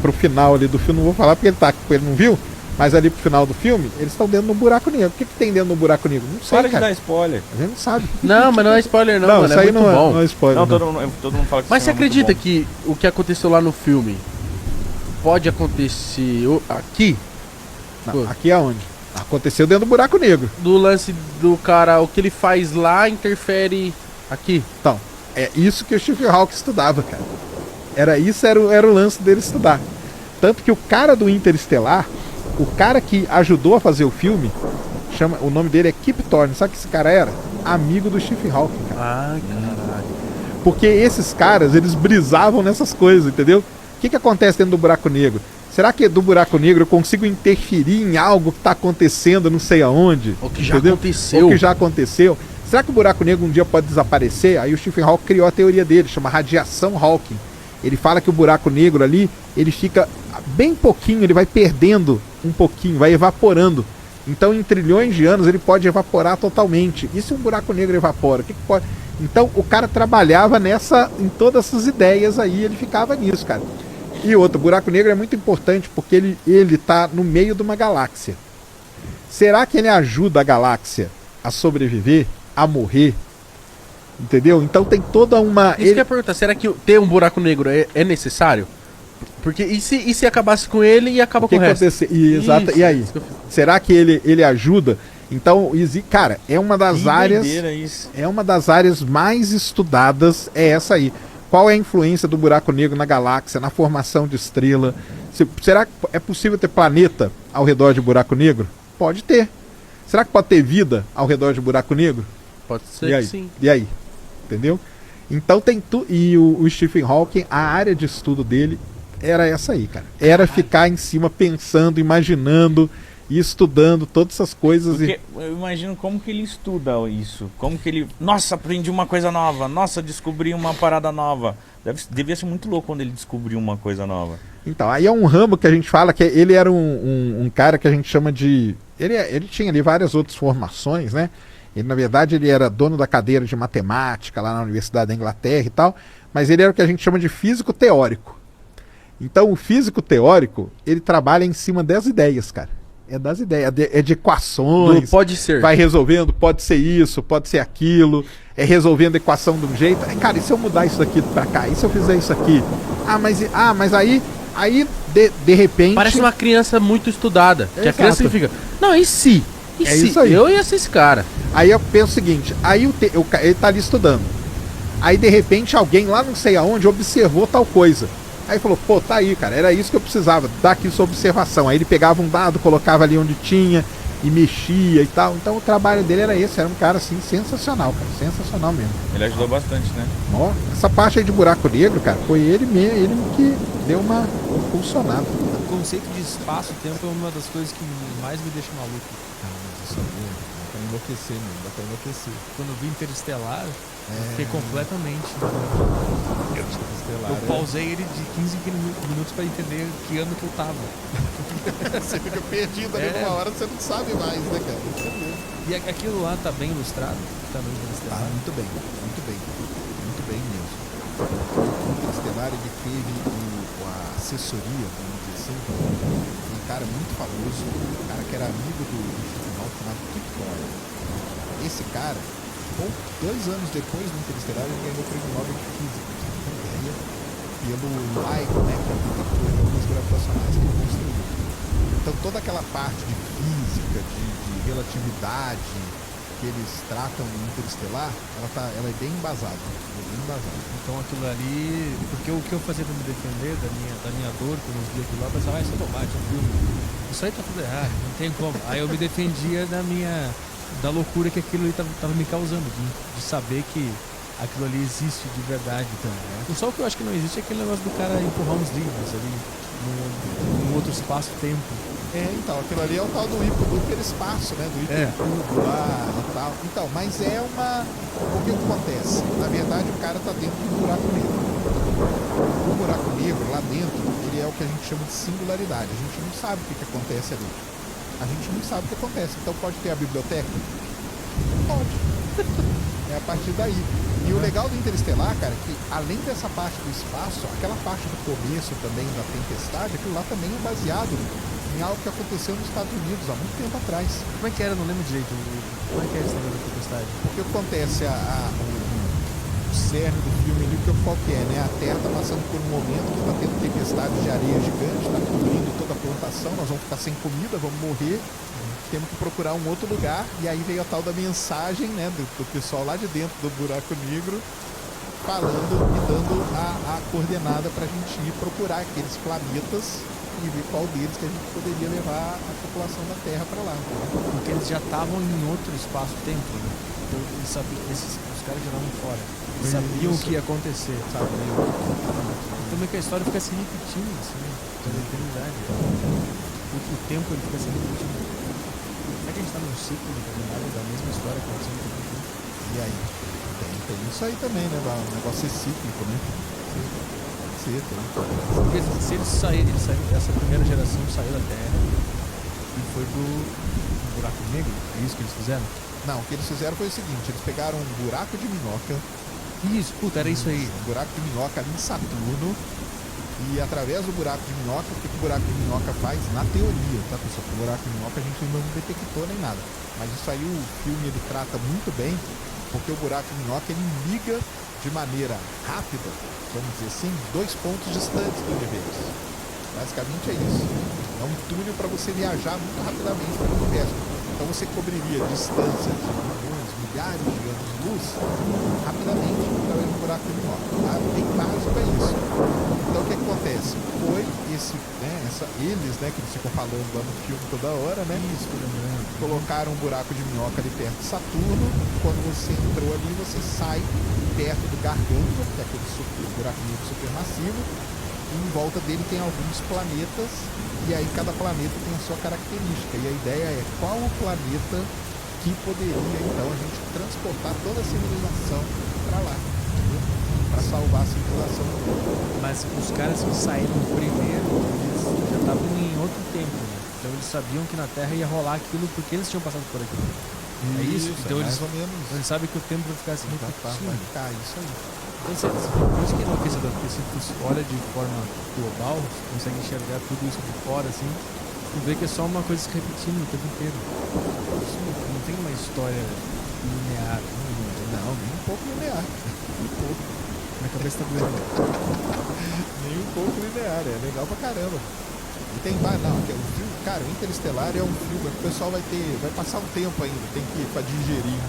pro final ali do filme, não vou falar porque ele não viu, mas ali pro final do filme, eles estão dentro do buraco negro. O que tem dentro do buraco negro? Não sei, Para de cara. dar spoiler. A gente não sabe. Não, mas não é spoiler não, mano. Isso É aí muito não bom. não é spoiler. Não, não. todo mundo fala que Mas esse você filme é muito acredita bom. que o que aconteceu lá no filme pode acontecer aqui? Não, aqui aonde? Aconteceu dentro do buraco negro. Do lance do cara, o que ele faz lá interfere aqui. Então, é isso que o Stephen Hawking estudava, cara. Era o lance dele estudar. Tanto que o cara do Interestelar, o cara que ajudou a fazer o filme, o nome dele é Kip Thorne. Sabe o que esse cara era? Amigo do Stephen Hawking, cara. Ah, caralho. Porque esses caras, eles brisavam nessas coisas, entendeu? O que acontece dentro do buraco negro? Será que do buraco negro eu consigo interferir em algo que está acontecendo não sei aonde? O que já aconteceu. O que já aconteceu. Será que o buraco negro um dia pode desaparecer? Aí o Stephen Hawking criou a teoria dele, chama radiação Hawking. Ele fala que o buraco negro ali, ele fica bem pouquinho, ele vai perdendo um pouquinho, vai evaporando. Então em trilhões de anos ele pode evaporar totalmente. E se um buraco negro evapora? O que pode? Então o cara trabalhava em todas essas ideias aí, ele ficava nisso, cara. E outro, buraco negro é muito importante porque ele tá no meio de uma galáxia. Será que ele ajuda a galáxia a sobreviver, a morrer? Entendeu? Então tem toda uma... Isso que eu ia perguntar, será que ter um buraco negro é necessário? Porque e se acabasse com ele e acaba com o resto? Exato. E aí? Será que ele ajuda? Então, cara, é uma das áreas... Isso. É uma das áreas mais estudadas, é essa aí. Qual é a influência do buraco negro na galáxia, na formação de estrela? Será que é possível ter planeta ao redor de buraco negro? Pode ter. Será que pode ter vida ao redor de buraco negro? Pode ser que sim. E aí? Entendeu? Então tem tudo. E o Stephen Hawking, a área de estudo dele era essa aí, cara. Era ficar em cima pensando, imaginando e estudando todas essas coisas. Porque eu imagino como que ele estuda isso. Como que ele... Nossa, aprendi uma coisa nova. Nossa, descobri uma parada nova. Devia ser muito louco quando ele descobriu uma coisa nova. Então, aí é um ramo que a gente fala que ele era um cara que a gente chama de... Ele tinha ali várias outras formações, né? Ele, na verdade, ele era dono da cadeira de matemática lá na Universidade da Inglaterra e tal, mas ele era o que a gente chama de físico teórico. Então, o físico teórico, ele trabalha em cima das ideias, cara. É das ideias, é de equações. Pode ser. Vai resolvendo, pode ser isso, pode ser aquilo. É resolvendo a equação de um jeito. Cara, e se eu mudar isso daqui pra cá? E se eu fizer isso aqui? Mas aí de repente... Parece uma criança muito estudada. Que a Exato. criança fica... Não, e se? E É se? isso aí. Eu ia ser esse cara. Aí eu penso o seguinte, aí ele tá ali estudando. Aí de repente alguém lá não sei aonde observou tal coisa. Aí falou, pô, tá aí, cara, era isso que eu precisava, dar aqui sua observação. Aí ele pegava um dado, colocava ali onde tinha e mexia e tal. Então o trabalho dele era esse, era um cara assim sensacional, cara, sensacional mesmo. Ele ajudou bastante, né? Ó, essa parte aí de buraco negro, cara, foi ele que deu uma impulsionada. O conceito de espaço-tempo é uma das coisas que mais me deixa maluco. Isso é bom, dá pra enlouquecer mesmo, dá pra enlouquecer. Quando eu vi Interestelar, eu fiquei completamente... Eu pausei ele de 15 minutos pra entender que ano que eu tava. Você fica perdido ali numa hora, você não sabe mais, né, cara? Isso mesmo. E aquilo lá tá bem ilustrado? Tá no Interestelar? Tá muito bem, muito bem. Muito bem mesmo. O Interestelar, ele teve a assessoria, vamos dizer assim, um cara muito famoso, um cara que era amigo do final chamado Kip Thorne. Esse cara, 2 anos depois do Interestelar, ele ganhou o prêmio Nobel de Física, pelo LIGO, né, que é o ondas gravitacionais que ele construiu. Então toda aquela parte de física, de relatividade que eles tratam no Interestelar, ela é bem embasada. Então aquilo ali... Porque o que eu fazia pra me defender da minha dor, quando eu via aquilo lá, eu pensava, isso é bobagem, é um filme. Isso aí tá tudo errado, não tem como. Aí eu me defendia da loucura que aquilo ali tava me causando, de saber que aquilo ali existe de verdade. Então, né? Só o que eu acho que não existe é aquele negócio do cara empurrar uns livros ali num outro espaço-tempo. Então, aquilo ali é o tal do hiperespaço, né? Do hipercubo lá e tal. Então, mas o que acontece? Na verdade, o cara tá dentro de um buraco negro. O buraco negro, lá dentro, ele é o que a gente chama de singularidade. A gente não sabe o que acontece ali. A gente não sabe o que acontece. Então, pode ter a biblioteca? Pode. É a partir daí. E o legal do Interestelar, cara, é que além dessa parte do espaço, aquela parte do começo também da tempestade, aquilo lá também é baseado em algo que aconteceu nos Estados Unidos há muito tempo atrás. Como é que era? Não lembro direito. Como é que é esse negócio da tempestade? Porque acontece o cerne do filme ali, qual que é, né? A Terra está passando por um momento que está tendo tempestade de areia gigante, está cobrindo toda a plantação, nós vamos ficar sem comida, vamos morrer. Temos que procurar um outro lugar, e aí veio a tal da mensagem, né, do pessoal lá de dentro do buraco negro, falando e dando a coordenada para a gente ir procurar aqueles planetas e ver qual deles que a gente poderia levar a população da Terra para lá. Porque eles já estavam em outro espaço-tempo, né? Então, eles sabiam, os caras já estavam fora. Eles sabiam o que ia acontecer, sabe? Também que a história fica se repetindo, assim, pela eternidade. O tempo ele fica se repetindo. Será que a gente está num ciclo da mesma história acontecendo todo tempo? E aí? Tem isso aí também, né? O negócio é cíclico, né? Pode ser, tem. Porque se eles saírem, essa primeira geração saiu da Terra e foi pro buraco negro, é isso que eles fizeram? Não, o que eles fizeram foi o seguinte, eles pegaram um buraco de minhoca. Isso, puta, era isso aí. Um buraco de minhoca ali em Saturno. E através do buraco de minhoca, o que o buraco de minhoca faz? Na teoria, tá, pessoal? O buraco de minhoca a gente ainda não detectou nem nada. Mas isso aí o filme ele trata muito bem, porque o buraco de minhoca ele liga de maneira rápida, vamos dizer assim, 2 pontos distantes do universo. Basicamente é isso. É um túnel para você viajar muito rapidamente para o universo. Então você cobriria distâncias de milhões, milhares de anos-luz rapidamente através do buraco de minhoca. Tá? Bem básico é isso. Então o que acontece? Foi eles, né, que eles ficam falando lá no filme toda hora, né? Isso, colocaram um buraco de minhoca ali perto de Saturno. Quando você entrou ali, você sai perto do Gargantua, que é aquele buraco negro supermassivo. E e em volta dele tem alguns planetas, e aí cada planeta tem a sua característica. E a ideia é qual o planeta que poderia então a gente transportar toda a civilização para lá, para salvar a civilização. Mas os caras que saíram primeiro, eles já estavam em outro tempo, né? Então eles sabiam que na Terra ia rolar aquilo porque eles tinham passado por aquilo. É isso? Então mais eles, ou menos. eles sabem que o tempo vai ficar assim Vai repetindo. ficar isso aí. Por isso que é enlouquecedor, porque se tu olha de forma global, tu consegue enxergar tudo isso de fora, assim, tu vê que é só uma coisa se repetindo o tempo inteiro. Isso não tem uma história linear. Não, nem um pouco linear. Nem um pouco. Minha cabeça tá doendo. Nem um pouco linear, é legal pra caramba. E tem não, que é um filme, cara, o Interestelar é um filme que o pessoal vai passar um tempo ainda, tem que ir pra digerir.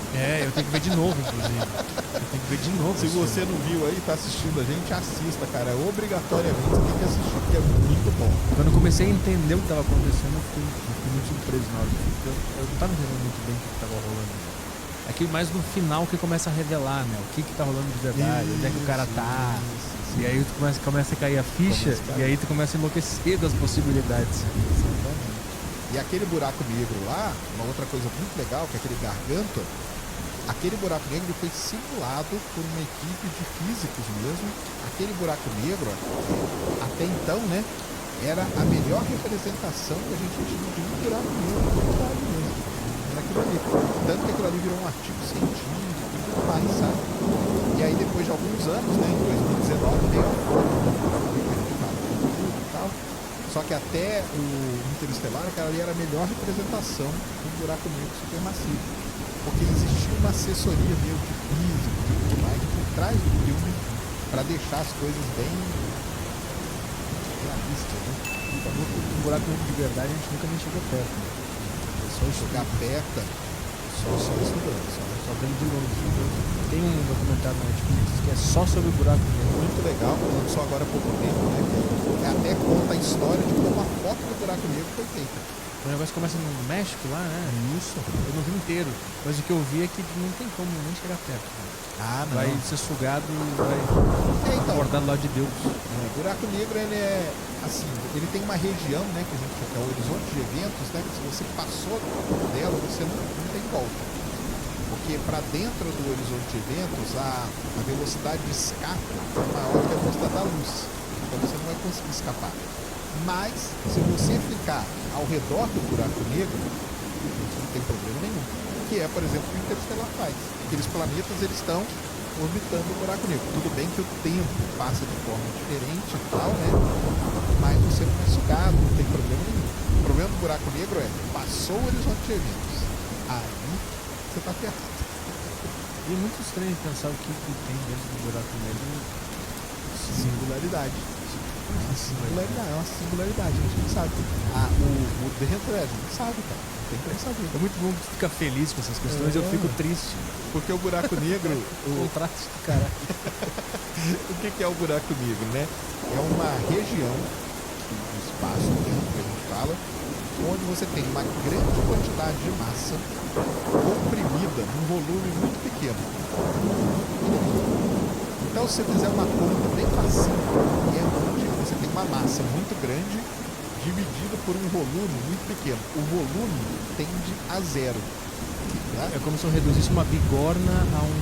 É, eu tenho que ver de novo, inclusive. Eu tenho que ver de novo. Se você não viu aí, tá assistindo a gente, assista, cara. Obrigatoriamente você tem que assistir, porque é muito bom. Quando eu comecei a entender o que estava acontecendo, eu fiquei muito surpreso na hora. Eu não estava entendendo muito bem o que estava rolando. É que mais no final que começa a revelar, né? O que tá rolando de verdade, onde é que o cara tá. E aí tu começa a cair a ficha, e aí tu começa a enlouquecer das possibilidades. Exatamente. E aquele buraco negro lá, uma outra coisa muito legal, que é aquele Gargantua, aquele buraco negro foi simulado por uma equipe de físicos mesmo. Aquele buraco negro, até então, né, era a melhor representação que a gente tinha de um buraco negro de verdade mesmo. Era aquilo ali. Tanto que aquilo ali virou um artigo científico e tudo mais, sabe? E aí depois de alguns anos, né, em 2019, veio a foto do buraco negro que a gente fala e tal. Só que até o Interestelar, aquela ali era a melhor representação do buraco negro supermassivo. Porque existia uma assessoria meio de físico e tudo mais por trás do filme para deixar as coisas bem realistas, né? Um buraco negro de verdade a gente nunca nem chegou perto, né? Só chegar perto, só estudando, só vendo de longe. Tem um documentário na Netflix que é só sobre o buraco negro. Muito legal, lançou agora há pouco tempo, né? Que até conta a história de como a foto do buraco negro foi feita. O negócio começa no México lá, né? Isso. Eu não vi inteiro, mas o que eu vi é que não tem como nem chegar perto. Né? Ah, não. Vai ser sugado e vai abordar do lado de Deus. O buraco negro, ele é assim, ele tem uma região, né, que a gente chama o horizonte de eventos, né, que se você passou dela, você não tem volta. Porque para dentro do horizonte de eventos, a velocidade de escape é maior que a velocidade da luz. Então você não vai conseguir escapar. Mas, se você ficar ao redor do buraco negro, não tem problema nenhum. Que é, por exemplo, o que o Interestelar faz. Aqueles planetas, eles estão orbitando o buraco negro. Tudo bem que o tempo passa de forma diferente e tal, né? Mas você não é sugado, não tem problema nenhum. O problema do buraco negro é, passou o horizonte de eventos. Aí, você tá ferrado. E é muito estranho pensar o que tem dentro do buraco negro. Singularidade. É uma singularidade, a gente não sabe. O dentro a gente sabe, cara. Tem que saber. É muito bom ficar feliz com essas questões, eu fico triste. Porque o buraco negro. o contraste do caralho. O que é o buraco negro, né? É uma região do espaço-tempo que a gente fala, onde você tem uma grande quantidade de massa comprimida num volume muito pequeno. Então, se você fizer uma conta bem fácil, é onde você tem uma massa muito grande dividido por um volume muito pequeno. O volume tende a zero. Tá? É como se eu reduzisse uma bigorna a um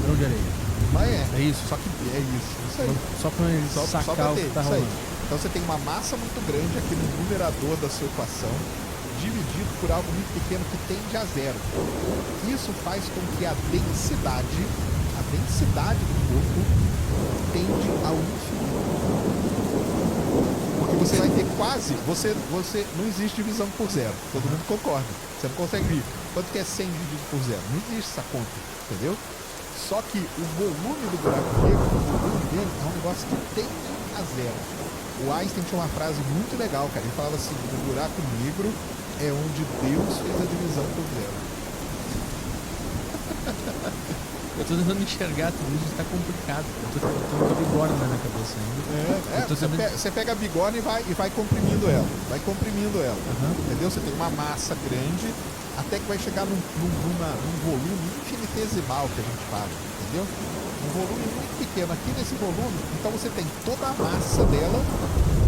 grão de areia. Mas é isso. Só que é isso aí. Só para ele sacar o que está rolando. Então você tem uma massa muito grande aqui no numerador da sua equação, dividido por algo muito pequeno que tende a zero. Isso faz com que a densidade do corpo tende ao infinito. Porque você vai ter quase, você não existe divisão por zero, todo mundo concorda. Você não consegue vir. Quanto que é 100 dividido por zero? Não existe essa conta, entendeu? Só que o volume do buraco negro, o volume dele é um negócio que tende a zero. O Einstein tinha uma frase muito legal, cara. Ele falava assim: o buraco negro é onde Deus fez a divisão por zero. Eu tô tentando enxergar tudo isso, tá complicado. Eu tô com a bigorna na cabeça ainda. Você pega a bigorna e vai comprimindo ela. Vai comprimindo ela. Entendeu? Você tem uma massa grande até que vai chegar num volume infinitesimal que a gente fala. Entendeu? entendeu? Um volume muito pequeno. Aqui nesse volume, então você tem toda a massa dela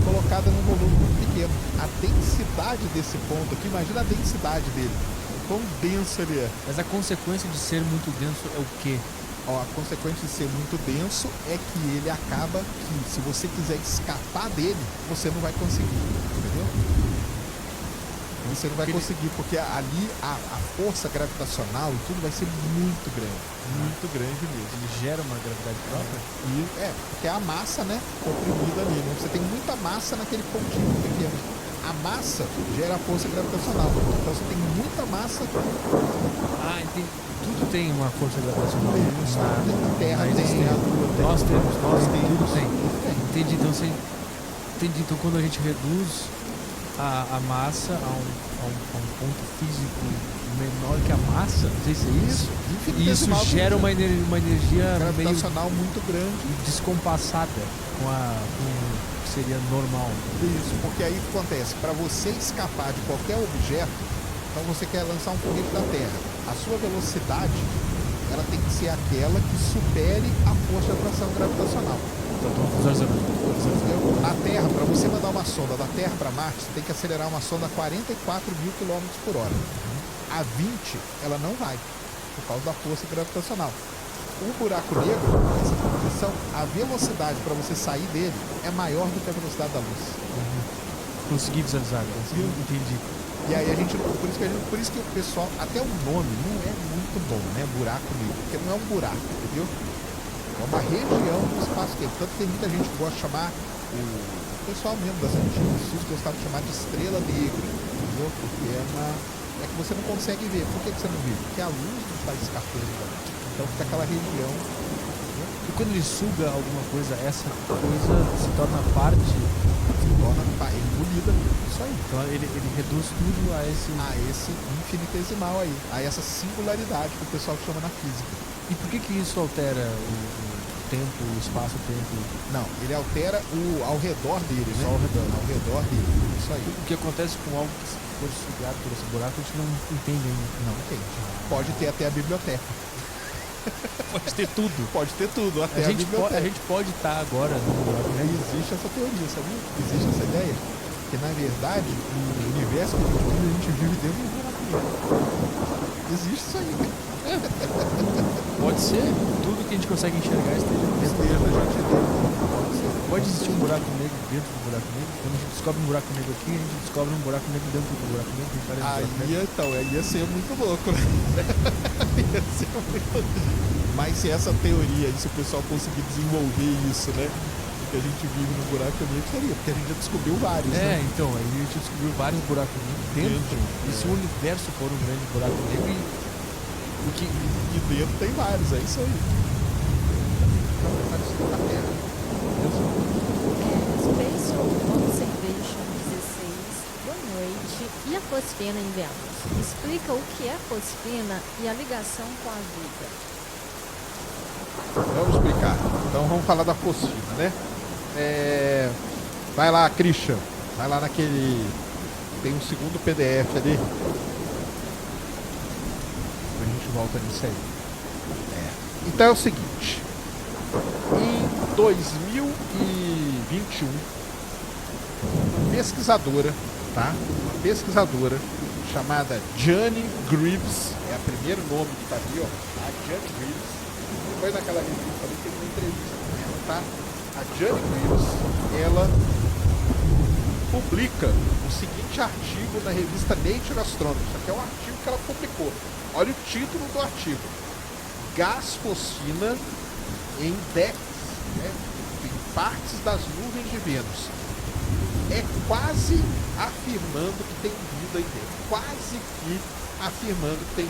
colocada num volume muito pequeno. A densidade desse ponto aqui, imagina a densidade dele. O quão denso ele é. Mas a consequência de ser muito denso é o quê? Ó, a consequência de ser muito denso é que ele acaba que, se você quiser escapar dele, você não vai conseguir, entendeu? Você não vai conseguir, porque ali a força gravitacional e tudo vai ser muito grande mesmo. Ele gera uma gravidade própria? E, porque é a massa, né, comprimida ali, né? Você tem muita massa naquele pontinho pequeno. A massa gera a força gravitacional. Então você tem muita massa. Ah, entendi. Tudo tem uma força gravitacional. Isso, a Terra tem, a Lua tem. Nós temos, tudo tem. tem. Entendi, então quando a gente reduz a massa a um ponto físico menor que a massa, não sei se é isso. Isso gera uma energia gravitacional muito grande e descompassada com o que seria normal. Isso, porque aí o que acontece? Para você escapar de qualquer objeto, então você quer lançar um foguete da Terra. A sua velocidade, ela tem que ser aquela que supere a força de atração gravitacional. Na Terra, para você mandar uma sonda da Terra para Marte, você tem que acelerar uma sonda a 44.000 km por hora. A 20, ela não vai, por causa da força gravitacional. O buraco negro, nessa posição, a velocidade para você sair dele é maior do que a velocidade da luz. Consegui visualizar, entendi. E aí por isso que o pessoal, até o nome não é muito bom, né? Buraco negro, porque não é um buraco, entendeu? É uma região do espaço-tempo. Tanto que tem muita gente que gosta de chamar, o pessoal mesmo das antigas estudos gostava de chamar de estrela negra, entendeu? Porque é que você não consegue ver. Por que você não vê? Porque a luz não está escapando dali. Então fica aquela região. Entendeu? E quando ele suga alguma coisa, essa coisa se torna parte, engolida mesmo. Isso aí. Então ele reduz tudo a esse infinitesimal aí, a essa singularidade que o pessoal chama na física. E por que isso altera o tempo, o espaço-tempo? Não, ele altera ao redor dele, né? Só ao redor. Ao redor dele, isso aí. O que acontece com algo que for sugado por esse buraco, a gente não entende ainda. Não entende. Pode ter até a biblioteca. Pode ter tudo. Pode ter tudo, até a gente pode estar agora no buraco negro. Existe essa teoria, sabia? Existe essa ideia. Que na verdade, o universo que a gente vive dentro do buraco negro. Existe isso aí. Pode ser. Tudo que a gente consegue enxergar esteja dentro. Pode existir um buraco negro dentro do buraco negro. Quando a gente descobre um buraco negro aqui, a gente descobre um buraco negro dentro do buraco negro. Aí ia ser muito louco, né? Ia ser muito louco. Mas se essa teoria, se o pessoal conseguir desenvolver isso, né? Que a gente vive no buraco negro, seria, porque a gente já descobriu vários, né? Então, aí a gente descobriu vários buracos negros dentro. E se o universo for um grande buraco negro, e dentro tem vários, é isso aí. Space Observation 16, boa noite. E a fosfina em Vênus? Explica o que é fosfina e a ligação com a vida. Vamos explicar. Então vamos falar da fosfina, né? Vai lá, Christian. Vai lá naquele... Tem um segundo PDF ali. A gente volta nisso aí. Então é o seguinte. Em 2021, uma pesquisadora, tá? Uma pesquisadora chamada Jane Greaves, é o primeiro nome que tá ali, ó. A Jane Greaves. Depois naquela revista ali tem uma entrevista com ela, tá? A Jane Greaves, ela publica o seguinte artigo na revista Nature Astronomy. Isso aqui é um artigo que ela publicou. Olha o título do artigo. Gás fosfina em decks, né, em partes das nuvens de Vênus. É quase afirmando que tem vida em Vênus. Quase que afirmando que tem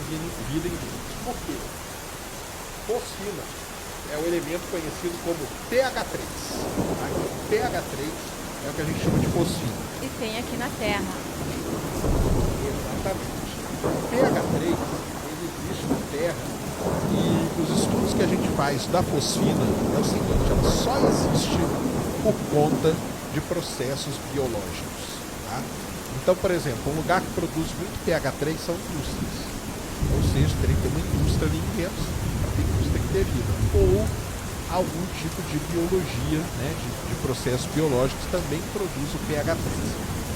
vida em Vênus. Por quê? Fosfina é o elemento conhecido como pH3. Tá? pH3 é o que a gente chama de fosfina. E tem aqui na Terra. Exatamente. O pH3 ele existe na Terra. E os estudos que a gente faz da fosfina é o seguinte, ela só existe por conta de processos biológicos. Tá? Então, por exemplo, um lugar que produz muito pH3 são indústrias. Ou seja, teria que ter uma indústria ali em Vênus. Para ter indústria tem que ter ter vida. Ou algum tipo de biologia, né, de processos biológicos também produz o pH 3.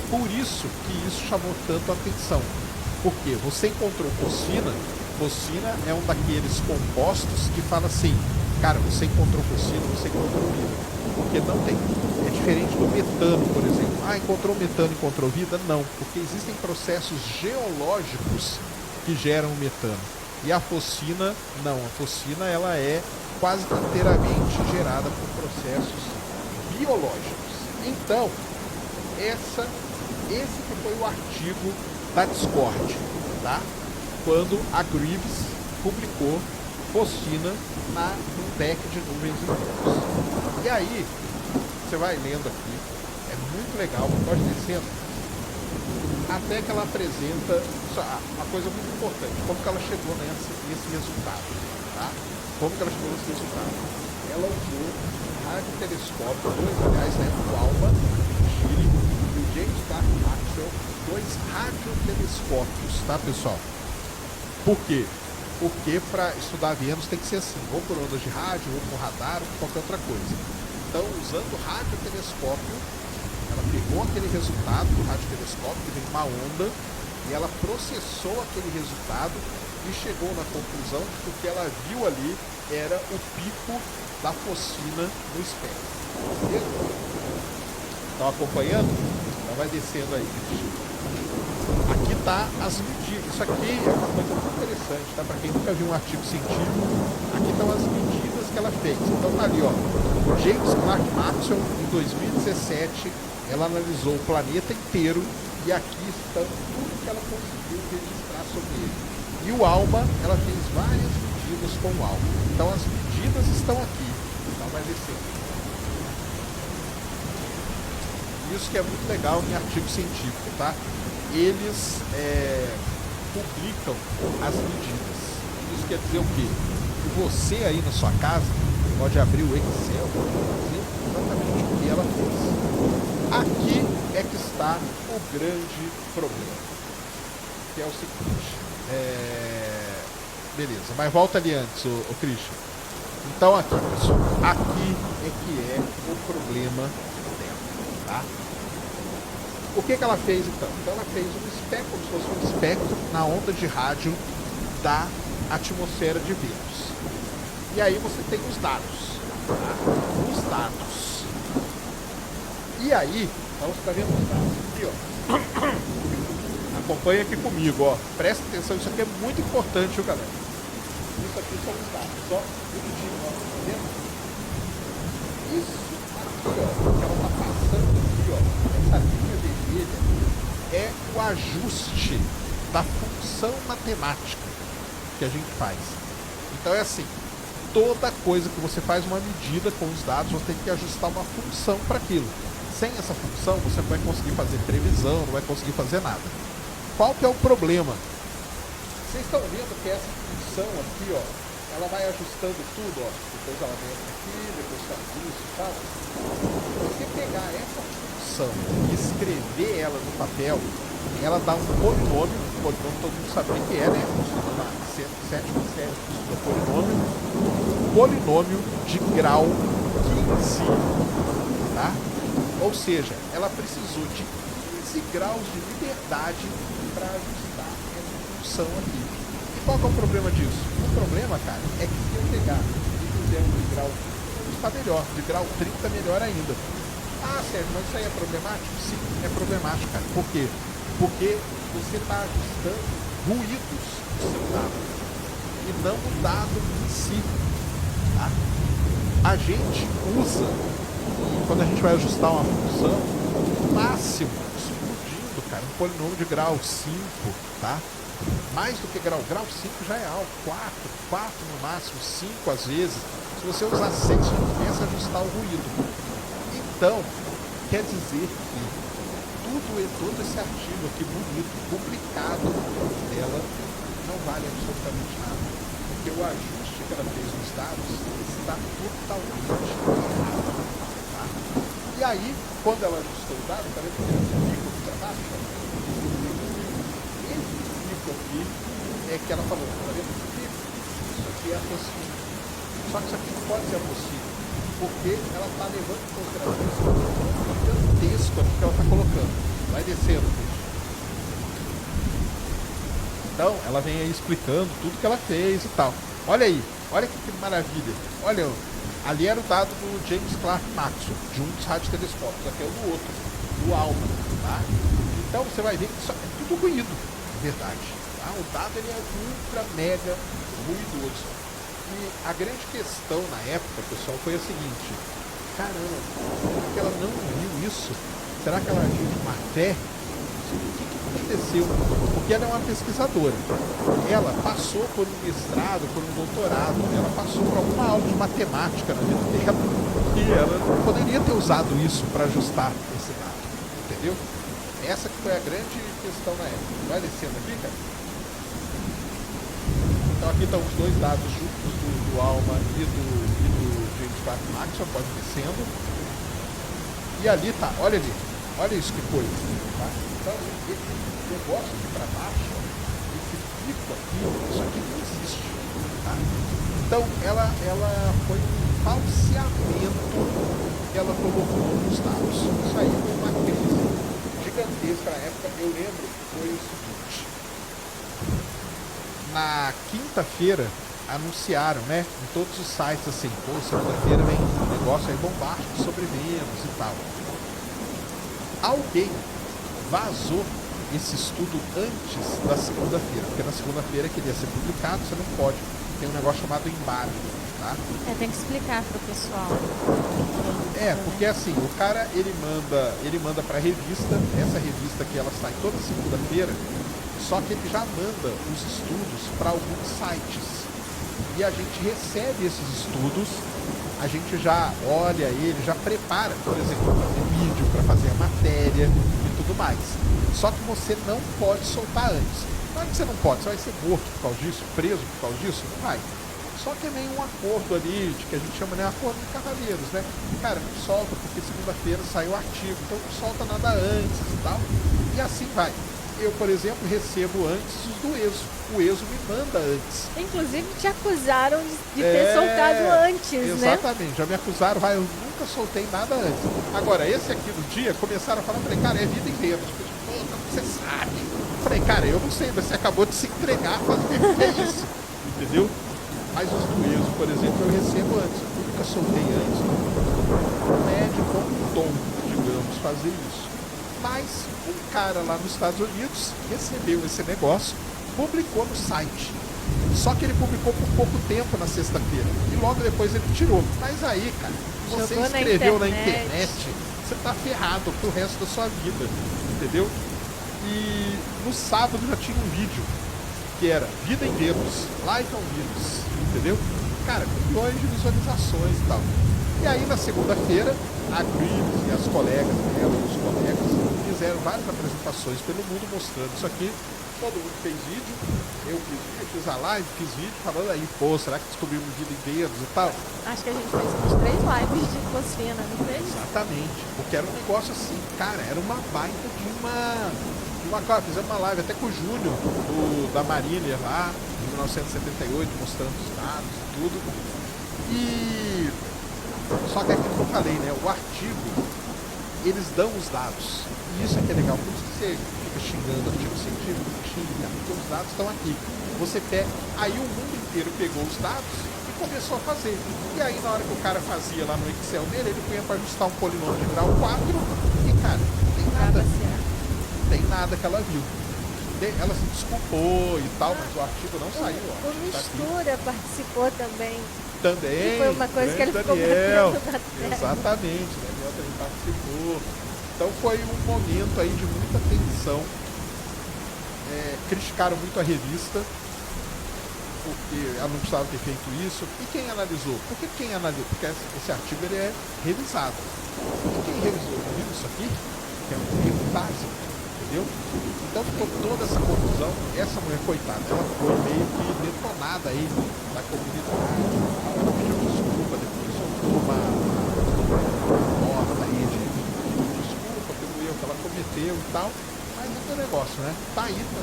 Por isso que isso chamou tanto a atenção. Porque você encontrou fosfina, fosfina é um daqueles compostos que fala assim, cara, você encontrou fosfina, você encontrou vida. Porque não tem. É diferente do metano, por exemplo. Ah, encontrou metano, encontrou vida? Não, porque existem processos geológicos que geram o metano. E a fosfina, não. A fosfina, ela é quase inteiramente gerada por processos biológicos. Então, esse que foi o artigo da Discord, tá? Quando a Greaves publicou fosfina no deck de nuvens e números. E aí, você vai lendo aqui, é muito legal, pode descendo, até que ela apresenta uma coisa muito importante, como que ela chegou nesse resultado, tá? Como que ela chegou nesse resultado? Ela usou um radiotelescópio, aliás, né, o ALMA, Giri e o James Clerk Maxwell, 2 radiotelescópios, tá, pessoal? Por quê? Porque para estudar Vênus tem que ser assim, ou por ondas de rádio, ou por radar, ou por qualquer outra coisa. Então, usando o radiotelescópio, ela pegou aquele resultado do radiotelescópio, que vem uma onda, e ela processou aquele resultado e chegou na conclusão de que o que ela viu ali era o pico da fosfina no espectro. Beleza? Estão acompanhando? Então vai descendo aí. Aqui tá as medidas. Isso aqui é uma coisa muito interessante, tá? Para quem nunca viu um artigo científico, aqui estão as medidas que ela fez. Então tá ali, ó. James Clerk Maxwell, em 2017, ela analisou o planeta inteiro e aqui está tudo que ela conseguiu registrar sobre ele. E o ALMA, ela fez várias medidas com o ALMA. Então as medidas estão aqui. Então vai descendo. Isso que é muito legal em artigo científico, tá? Eles publicam as medidas. Isso quer dizer o quê? Que você aí na sua casa pode abrir o Excel e fazer exatamente o que ela fez. Aqui é que está o grande problema. Que é o seguinte. Beleza, mas volta ali antes, o Christian. Então aqui, pessoal, aqui é que é o problema dela, tá? O que ela fez então? Então ela fez um espectro, como se fosse um espectro na onda de rádio da atmosfera de Vênus. E aí você tem os dados, tá? Os dados. E aí, então você está vendo os dados aqui, ó. Acompanha aqui comigo, ó. Presta atenção, isso aqui é muito importante, viu, galera? Isso aqui são os dados, ó. Bonitinho, ó. Tá vendo? Isso aqui, ó, que ela tá passando aqui, ó. Essa linha vermelha é o ajuste da função matemática que a gente faz. Então é assim, toda coisa que você faz uma medida com os dados, você tem que ajustar uma função para aquilo. Sem essa função, você não vai conseguir fazer previsão, não vai conseguir fazer nada. Qual que é o problema? Vocês estão vendo que essa função aqui, ó, ela vai ajustando tudo, ó. Depois ela vem aqui, depois faz isso e tal. Se você pegar essa função e escrever ela no papel, ela dá um polinômio todo mundo sabe o que é, né? Na sétima série do polinômio de grau 15, tá? Ou seja, ela precisou de 15 graus de liberdade para ajustar essa função aqui. E qual que é o problema disso? O problema, cara, é que se eu pegar e fizer um de grau 20, está melhor, de grau 30 melhor ainda. Ah, Sérgio, mas isso aí é problemático? Sim, é problemático, cara. Por quê? Porque você está ajustando ruídos do seu dado e não o dado em si, tá? A gente usa, quando a gente vai ajustar uma função, máximo, explodindo, cara, um polinômio de grau 5, tá? Mais do que grau 5 já é alto, 4 no máximo, 5 às vezes. Se você usar 6, você começa a ajustar o ruído. Então, quer dizer que todo esse artigo aqui bonito, publicado dela, não vale absolutamente nada. Porque o ajuste que ela fez nos dados está totalmente errado. Tá? E aí, quando ela ajustou o dado, tá vendo que tem um pico aqui para baixo? Esse pico aqui é que ela falou, tá vendo esse pico? Isso aqui é a fosfina. Só que isso aqui não pode ser possível, porque ela está levando em consideração esse movimento gigantesco aqui que ela está colocando. Vai descendo, gente. Então, ela vem aí explicando tudo que ela fez e tal. Olha aí, olha que maravilha. Olha, ali era o dado do James Clerk Maxwell, de um dos radiotelescópios. Aqui é o do outro, do ALMA, tá? Então, você vai ver que isso é tudo ruído, na verdade. Tá? O dado ele é ultra, mega ruidoso. E a grande questão na época, pessoal, foi a seguinte: caramba, será que ela não viu isso? Será que ela agiu de má fé? O que aconteceu? Porque ela é uma pesquisadora. Ela passou por um mestrado, por um doutorado, ela passou por alguma aula de matemática na vida dela e ela poderia ter usado isso para ajustar esse dado. Entendeu? Essa que foi a grande questão na época. Vai descendo aqui, cara. Então aqui estão os dois dados juntos, do ALMA e do James Clerk Maxwell, pode ir descendo. E ali tá, olha ali, olha isso que coisa. Tá? Então esse negócio aqui para baixo, esse pico aqui, isso aqui não existe. Tá? Então ela foi um falseamento que ela colocou nos dados. Isso aí foi uma crise gigantesca na época. Eu lembro que foi o seguinte: na quinta-feira anunciaram, né, em todos os sites assim, pô, segunda-feira vem um negócio aí bombástico sobre Vênus e tal. Alguém vazou esse estudo antes da segunda-feira, porque na segunda-feira que ele ia ser publicado, você não pode, tem um negócio chamado embargo, tá? Tem que explicar pro pessoal. Porque assim, o cara, ele manda pra revista, essa revista que ela sai toda segunda-feira, só que ele já manda os estudos para alguns sites. E a gente recebe esses estudos, a gente já olha ele, já prepara, por exemplo, para fazer vídeo, para fazer a matéria e tudo mais. Só que você não pode soltar antes. Não é que você não pode, você vai ser morto por causa disso, preso por causa disso, não vai. Só que é meio um acordo ali, de que a gente chama de acordo de cavaleiros, né? Cara, não solta, porque segunda-feira saiu o artigo, então não solta nada antes e tal. E assim vai. Eu, por exemplo, recebo antes os do ESO. O ESO me manda antes. Inclusive te acusaram de ter soltado antes, né? Exatamente, já me acusaram, eu nunca soltei nada antes. Agora, esse aqui do dia, começaram a falar, falei, cara, é vida em Vênus. Você sabe. Falei, cara, eu não sei, mas você acabou de se entregar a fazer isso. Entendeu? Mas os do ESO, por exemplo, eu recebo antes. Eu nunca soltei antes. Não é de bom tom, digamos, fazer isso. Mas um cara lá nos Estados Unidos recebeu esse negócio, publicou no site. Só que ele publicou por pouco tempo na sexta-feira. E logo depois ele tirou. Mas aí, cara, você escreveu na internet, você tá ferrado pro resto da sua vida. Entendeu? E no sábado já tinha um vídeo que era Vida em Vênus, Life on Venus. Entendeu? Cara, milhões de visualizações e tal. E aí na segunda-feira, a Chris e as colegas dela, os colegas, fizeram várias apresentações pelo mundo mostrando isso aqui. Todo mundo fez vídeo, eu fiz a live, fiz vídeo falando aí, pô, será que descobrimos vida em Vênus e tal? Acho que a gente fez umas 3 lives de Fosfina, não fez? Exatamente, porque era um negócio assim, cara, era uma baita de uma fizemos uma live até com o Júnior, da Marília lá, em 1978, mostrando os dados e tudo. E só que é aquilo que eu falei, né? O artigo, eles dão os dados. E isso é que é legal. Por isso que você fica xingando artigo científico, xinga, porque os dados estão aqui. Você pega. Aí o mundo inteiro pegou os dados e começou a fazer. E aí na hora que o cara fazia lá no Excel dele, ele punha para ajustar um polinômio de grau 4 e, cara, não tem nada. Não tem nada que ela viu. Ela se desculpou e tal, mas o artigo não saiu. O Mistura participou também. Também. Que foi uma coisa que ele ficou Daniel. batendo na tela. Exatamente, o Daniel também participou. Então foi um momento aí de muita tensão. Criticaram muito a revista, porque ela não precisava ter feito isso. E quem analisou? Porque quem analisou? Porque esse artigo ele é revisado. E quem revisou? Viu isso aqui? Que é um erro básico, entendeu? Então ficou toda essa confusão. Essa mulher, coitada, ela foi meio que detonada aí da comunidade. Ela pediu desculpa, depois soltou uma nota aí de desculpa pelo erro que ela cometeu e tal. Mas é um negócio, né? Tá aí, ó.